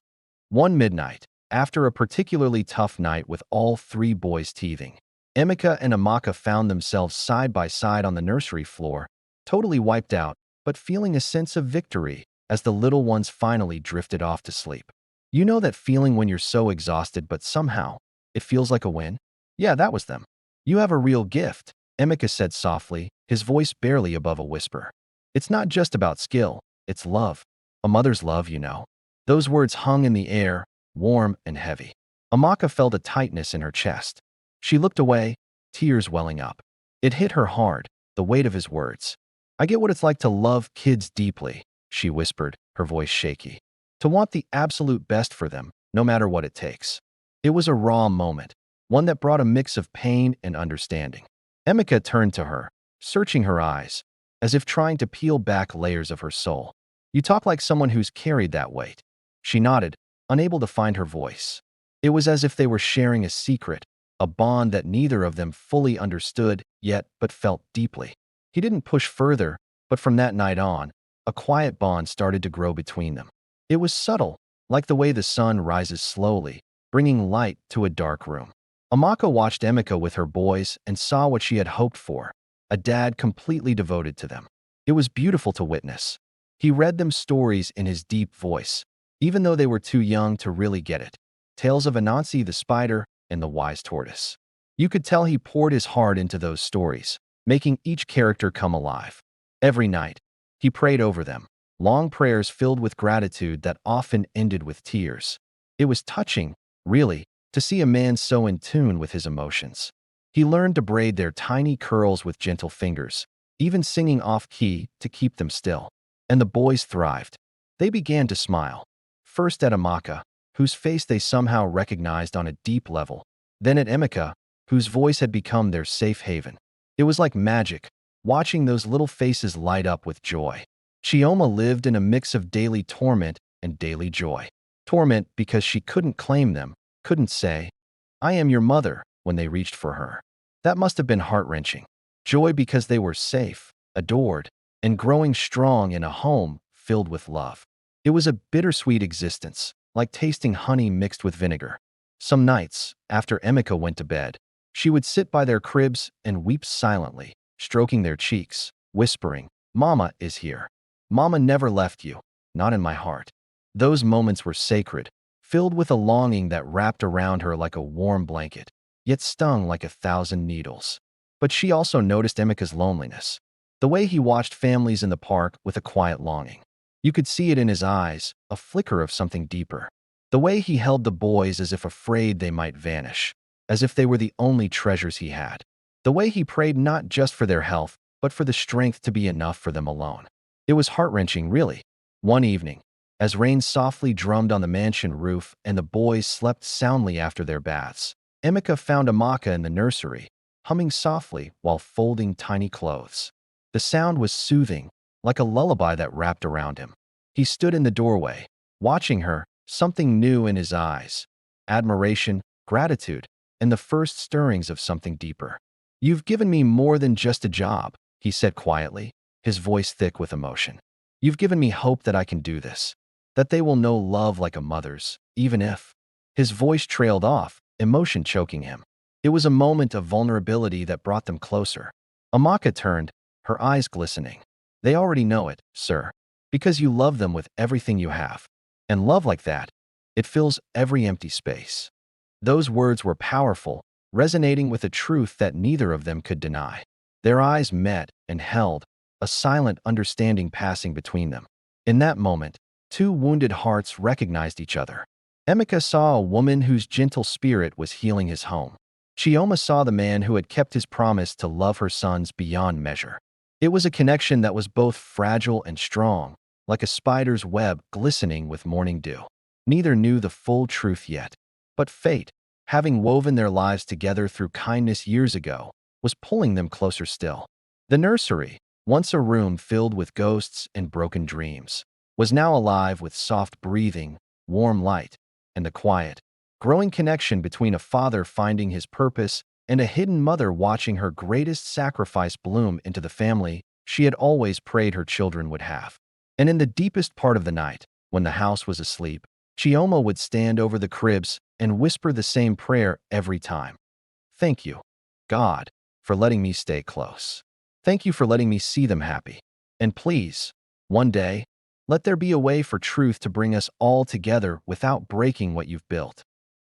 one midnight, after a particularly tough night with all three boys teething, Emeka and Amaka found themselves side by side on the nursery floor, totally wiped out, but feeling a sense of victory as the little ones finally drifted off to sleep. You know that feeling when you're so exhausted but somehow it feels like a win? Yeah, that was them. "You have a real gift," Emeka said softly, his voice barely above a whisper. "It's not just about skill, it's love. A mother's love, you know." Those words hung in the air, warm and heavy. Amaka felt a tightness in her chest. She looked away, tears welling up. It hit her hard, the weight of his words. "I get what it's like to love kids deeply," she whispered, her voice shaky. "To want the absolute best for them, no matter what it takes." It was a raw moment, one that brought a mix of pain and understanding. Emeka turned to her, searching her eyes, as if trying to peel back layers of her soul. "You talk like someone who's carried that weight." She nodded, unable to find her voice. It was as if they were sharing a secret, a bond that neither of them fully understood yet but felt deeply. He didn't push further, but from that night on, a quiet bond started to grow between them. It was subtle, like the way the sun rises slowly, bringing light to a dark room. Amaka watched Emeka with her boys and saw what she had hoped for, a dad completely devoted to them. It was beautiful to witness. He read them stories in his deep voice, even though they were too young to really get it. Tales of Anansi the spider and the wise tortoise. You could tell he poured his heart into those stories, making each character come alive. Every night, he prayed over them, long prayers filled with gratitude that often ended with tears. It was touching, really, to see a man so in tune with his emotions. He learned to braid their tiny curls with gentle fingers, even singing off-key to keep them still. And the boys thrived. They began to smile. First at Amaka, whose face they somehow recognized on a deep level, then at Emeka, whose voice had become their safe haven. It was like magic, watching those little faces light up with joy. Chioma lived in a mix of daily torment and daily joy. Torment because she couldn't claim them, couldn't say, "I am your mother," when they reached for her. That must have been heart-wrenching. Joy because they were safe, adored, and growing strong in a home filled with love. It was a bittersweet existence, like tasting honey mixed with vinegar. Some nights, after Emeka went to bed, she would sit by their cribs and weep silently, stroking their cheeks, whispering, "Mama is here. Mama never left you, not in my heart." Those moments were sacred, filled with a longing that wrapped around her like a warm blanket, yet stung like 1,000 needles. But she also noticed Emeka's loneliness, the way he watched families in the park with a quiet longing. You could see it in his eyes, a flicker of something deeper. The way he held the boys as if afraid they might vanish, as if they were the only treasures he had. The way he prayed not just for their health, but for the strength to be enough for them alone. It was heart-wrenching, really. One evening, as rain softly drummed on the mansion roof and the boys slept soundly after their baths, Emeka found Amaka in the nursery, humming softly while folding tiny clothes. The sound was soothing, like a lullaby that wrapped around him. He stood in the doorway, watching her, something new in his eyes, admiration, gratitude, and the first stirrings of something deeper. "You've given me more than just a job," he said quietly, his voice thick with emotion. "You've given me hope that I can do this, that they will know love like a mother's, even if—" His voice trailed off, emotion choking him. It was a moment of vulnerability that brought them closer. Amaka turned, her eyes glistening. "They already know it, sir, because you love them with everything you have. And love like that, it fills every empty space." Those words were powerful, resonating with a truth that neither of them could deny. Their eyes met and held, a silent understanding passing between them. In that moment, two wounded hearts recognized each other. Emeka saw a woman whose gentle spirit was healing his home. Chioma saw the man who had kept his promise to love her sons beyond measure. It was a connection that was both fragile and strong, like a spider's web glistening with morning dew. Neither knew the full truth yet, but fate, having woven their lives together through kindness years ago, was pulling them closer still. The nursery, once a room filled with ghosts and broken dreams, was now alive with soft breathing, warm light, and the quiet, growing connection between a father finding his purpose and a hidden mother watching her greatest sacrifice bloom into the family she had always prayed her children would have. And in the deepest part of the night, when the house was asleep, Chioma would stand over the cribs and whisper the same prayer every time. Thank you, God, for letting me stay close. Thank you for letting me see them happy. And please, one day, let there be a way for truth to bring us all together without breaking what you've built.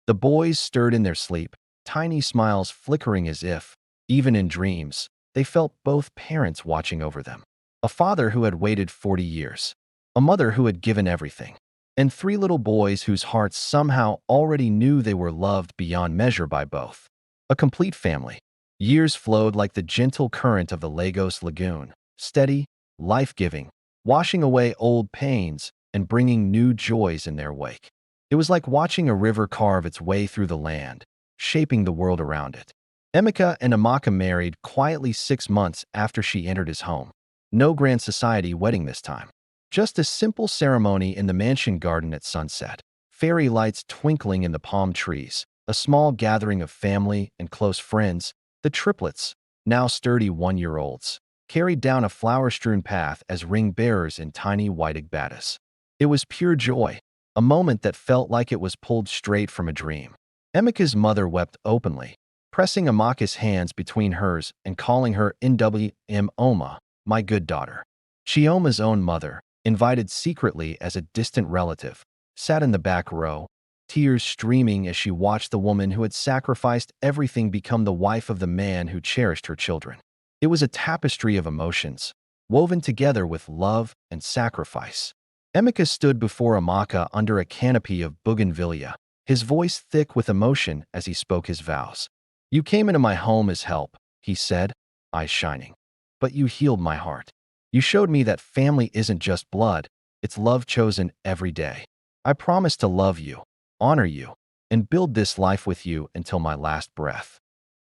The boys stirred in their sleep, tiny smiles flickering as if, even in dreams, they felt both parents watching over them. A father who had waited 40 years, a mother who had given everything, and three little boys whose hearts somehow already knew they were loved beyond measure by both. A complete family. Years flowed like the gentle current of the Lagos Lagoon, steady, life-giving, washing away old pains and bringing new joys in their wake. It was like watching a river carve its way through the land, shaping the world around it. Emeka and Amaka married quietly 6 months after she entered his home. No grand society wedding this time. Just a simple ceremony in the mansion garden at sunset. Fairy lights twinkling in the palm trees. A small gathering of family and close friends, the triplets, now sturdy 1-year-olds, carried down a flower-strewn path as ring-bearers in tiny white agbatas. It was pure joy, a moment that felt like it was pulled straight from a dream. Emeka's mother wept openly, pressing Amaka's hands between hers and calling her Nwm Oma, my good daughter. Chioma's own mother, invited secretly as a distant relative, sat in the back row, tears streaming as she watched the woman who had sacrificed everything become the wife of the man who cherished her children. It was a tapestry of emotions, woven together with love and sacrifice. Emeka stood before Amaka under a canopy of bougainvillea, his voice thick with emotion as he spoke his vows. You came into my home as help, he said, eyes shining. But you healed my heart. You showed me that family isn't just blood, it's love chosen every day. I promise to love you, honor you, and build this life with you until my last breath.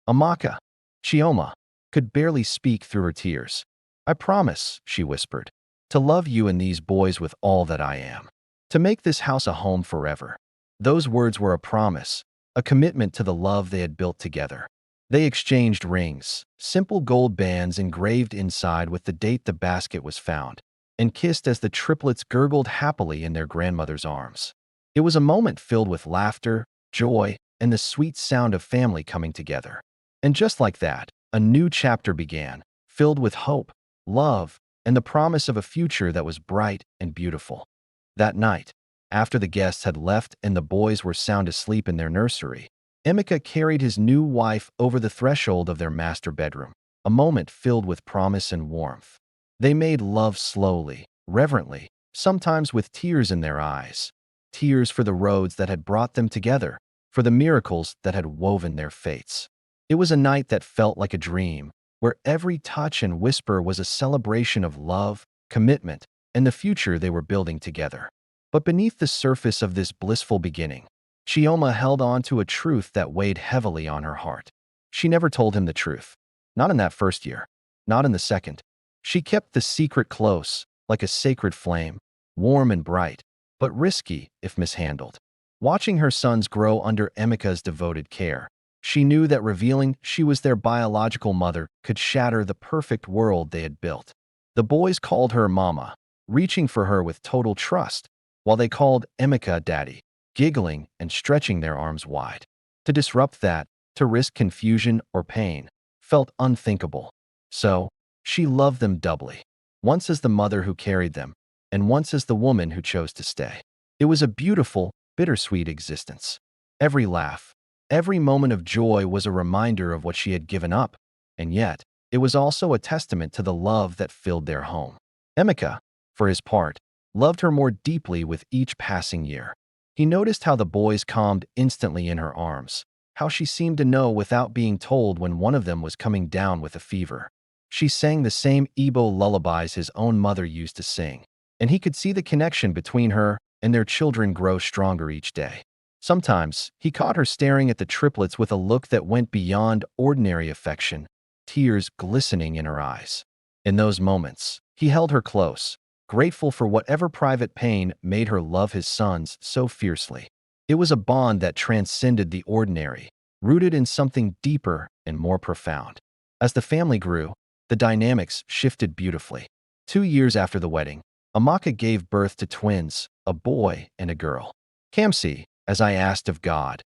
Amaka, Chioma, could barely speak through her tears. I promise, she whispered, to love you and these boys with all that I am. To make this house a home forever. Those words were a promise, a commitment to the love they had built together. They exchanged rings, simple gold bands engraved inside with the date the basket was found, and kissed as the triplets gurgled happily in their grandmother's arms. It was a moment filled with laughter, joy, and the sweet sound of family coming together. And just like that, a new chapter began, filled with hope, love, and the promise of a future that was bright and beautiful. That night, after the guests had left and the boys were sound asleep in their nursery, Emeka carried his new wife over the threshold of their master bedroom, a moment filled with promise and warmth. They made love slowly, reverently, sometimes with tears in their eyes. Tears for the roads that had brought them together, for the miracles that had woven their fates. It was a night that felt like a dream, where every touch and whisper was a celebration of love, commitment, and the future they were building together. But beneath the surface of this blissful beginning, Chioma held on to a truth that weighed heavily on her heart. She never told him the truth. Not in that first year. Not in the second. She kept the secret close, like a sacred flame, warm and bright, but risky if mishandled. Watching her sons grow under Emeka's devoted care, she knew that revealing she was their biological mother could shatter the perfect world they had built. The boys called her Mama, reaching for her with total trust, while they called Emeka Daddy, giggling and stretching their arms wide. To disrupt that, to risk confusion or pain, felt unthinkable. So, she loved them doubly, once as the mother who carried them, and once as the woman who chose to stay. It was a beautiful, bittersweet existence. Every laugh, Every moment of joy was a reminder of what she had given up, and yet, it was also a testament to the love that filled their home. Emeka, for his part, loved her more deeply with each passing year. He noticed how the boys calmed instantly in her arms, how she seemed to know without being told when one of them was coming down with a fever. She sang the same Igbo lullabies his own mother used to sing, and he could see the connection between her and their children grow stronger each day. Sometimes, he caught her staring at the triplets with a look that went beyond ordinary affection, tears glistening in her eyes. In those moments, he held her close, grateful for whatever private pain made her love his sons so fiercely. It was a bond that transcended the ordinary, rooted in something deeper and more profound. As the family grew, the dynamics shifted beautifully. 2 years after the wedding, Amaka gave birth to twins, a boy and a girl. Kamsi, as I asked of God,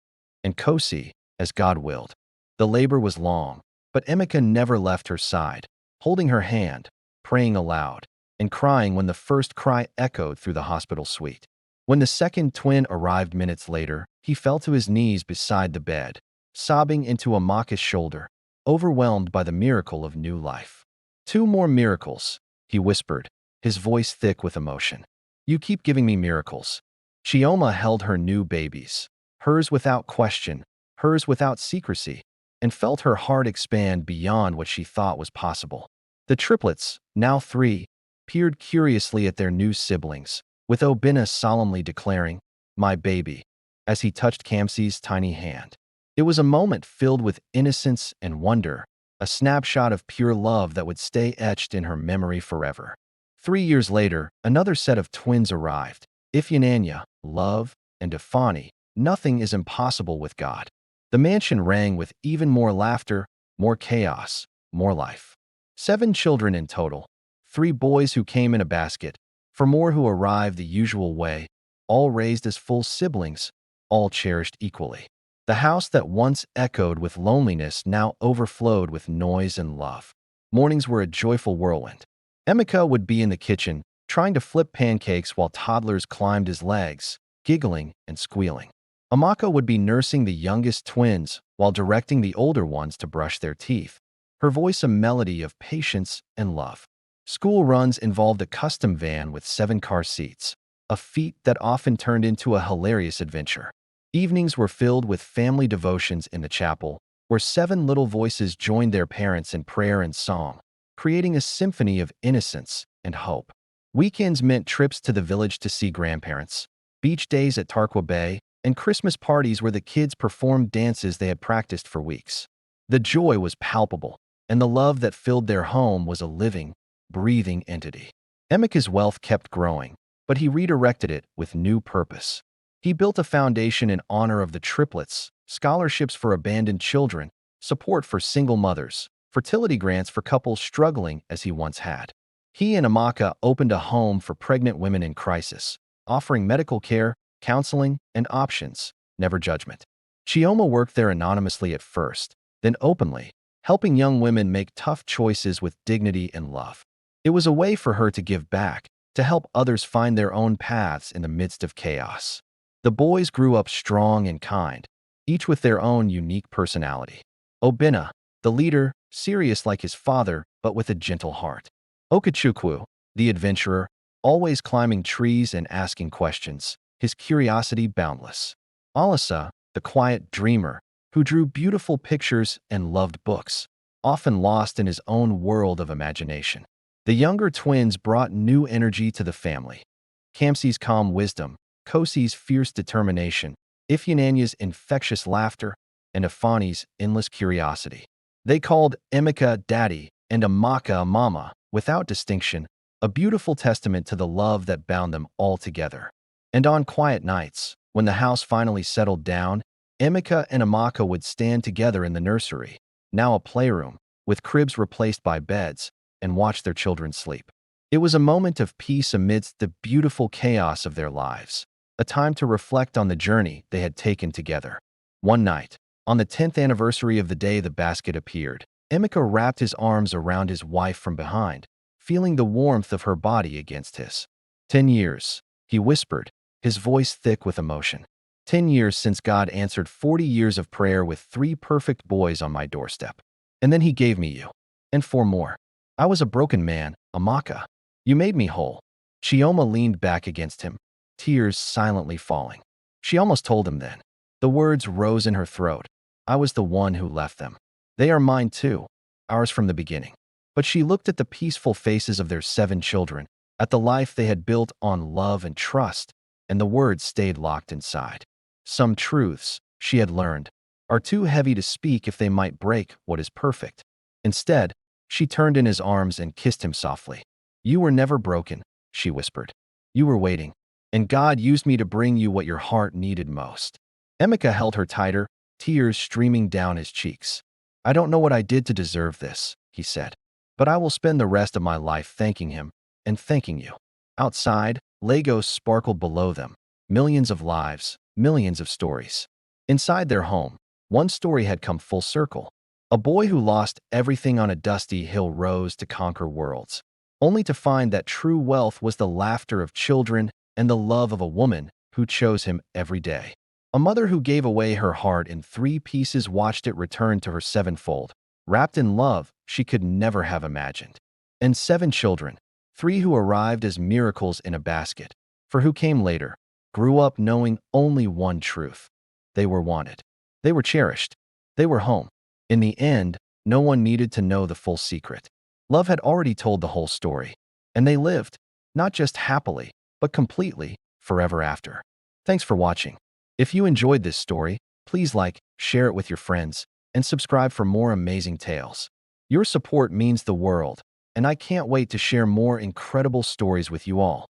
and Kosi, as God willed. The labor was long, but Emeka never left her side, holding her hand, praying aloud, and crying when the first cry echoed through the hospital suite. When the second twin arrived minutes later, he fell to his knees beside the bed, sobbing into Amaka's shoulder, overwhelmed by the miracle of new life. "Two more miracles," he whispered, his voice thick with emotion. "You keep giving me miracles." Chioma held her new babies, hers without question, hers without secrecy, and felt her heart expand beyond what she thought was possible. The triplets, now 3, peered curiously at their new siblings, with Obinna solemnly declaring, "My baby," as he touched Kamsi's tiny hand. It was a moment filled with innocence and wonder, a snapshot of pure love that would stay etched in her memory forever. 3 years later, another set of twins arrived. Ifeanyi, Love, and Ifeanyi. Nothing is impossible with God. The mansion rang with even more laughter, more chaos, more life. 7 children in total, 3 boys who came in a basket, 4 more who arrived the usual way, all raised as full siblings, all cherished equally. The house that once echoed with loneliness now overflowed with noise and love. Mornings were a joyful whirlwind. Emeka would be in the kitchen, trying to flip pancakes while toddlers climbed his legs, giggling and squealing. Amaka would be nursing the youngest twins while directing the older ones to brush their teeth, her voice a melody of patience and love. School runs involved a custom van with 7 car seats, a feat that often turned into a hilarious adventure. Evenings were filled with family devotions in the chapel, where 7 little voices joined their parents in prayer and song, creating a symphony of innocence and hope. Weekends meant trips to the village to see grandparents, beach days at Tarkwa Bay, and Christmas parties where the kids performed dances they had practiced for weeks. The joy was palpable, and the love that filled their home was a living, breathing entity. Emeka's wealth kept growing, but he redirected it with new purpose. He built a foundation in honor of the triplets, scholarships for abandoned children, support for single mothers, fertility grants for couples struggling as he once had. He and Amaka opened a home for pregnant women in crisis, offering medical care, counseling, and options, never judgment. Chioma worked there anonymously at first, then openly, helping young women make tough choices with dignity and love. It was a way for her to give back, to help others find their own paths in the midst of chaos. The boys grew up strong and kind, each with their own unique personality. Obinna, the leader, serious like his father, but with a gentle heart. Okechukwu, the adventurer, always climbing trees and asking questions, his curiosity boundless. Alisa, the quiet dreamer, who drew beautiful pictures and loved books, often lost in his own world of imagination. The younger twins brought new energy to the family. Kamsi's calm wisdom, Kosi's fierce determination, Ifeanyi's infectious laughter, and Ifeanyi's endless curiosity. They called Emeka Daddy and Amaka Mama, without distinction, a beautiful testament to the love that bound them all together. And on quiet nights, when the house finally settled down, Emeka and Amaka would stand together in the nursery, now a playroom, with cribs replaced by beds, and watch their children sleep. It was a moment of peace amidst the beautiful chaos of their lives, a time to reflect on the journey they had taken together. One night, on the 10th anniversary of the day the basket appeared, Emeka wrapped his arms around his wife from behind, feeling the warmth of her body against his. 10 years, he whispered, his voice thick with emotion. 10 years since God answered 40 years of prayer with 3 perfect boys on my doorstep. And then he gave me you. And 4 more. I was a broken man, Amaka. You made me whole. Chioma leaned back against him, tears silently falling. She almost told him then. The words rose in her throat. I was the one who left them. They are mine too, ours from the beginning. But she looked at the peaceful faces of their 7 children, at the life they had built on love and trust, and the words stayed locked inside. Some truths, she had learned, are too heavy to speak if they might break what is perfect. Instead, she turned in his arms and kissed him softly. You were never broken, she whispered. You were waiting, and God used me to bring you what your heart needed most. Emeka held her tighter, tears streaming down his cheeks. I don't know what I did to deserve this, he said, but I will spend the rest of my life thanking him and thanking you. Outside, Lagos sparkled below them. Millions of lives, millions of stories. Inside their home, one story had come full circle. A boy who lost everything on a dusty hill rose to conquer worlds, only to find that true wealth was the laughter of children and the love of a woman who chose him every day. A mother who gave away her heart in 3 pieces watched it return to her 7-fold, wrapped in love she could never have imagined. And 7 children, 3 who arrived as miracles in a basket, for who came later, grew up knowing only one truth. They were wanted. They were cherished. They were home. In the end, no one needed to know the full secret. Love had already told the whole story, and they lived, not just happily, but completely, forever after. Thanks for watching. If you enjoyed this story, please like, share it with your friends, and subscribe for more amazing tales. Your support means the world, and I can't wait to share more incredible stories with you all.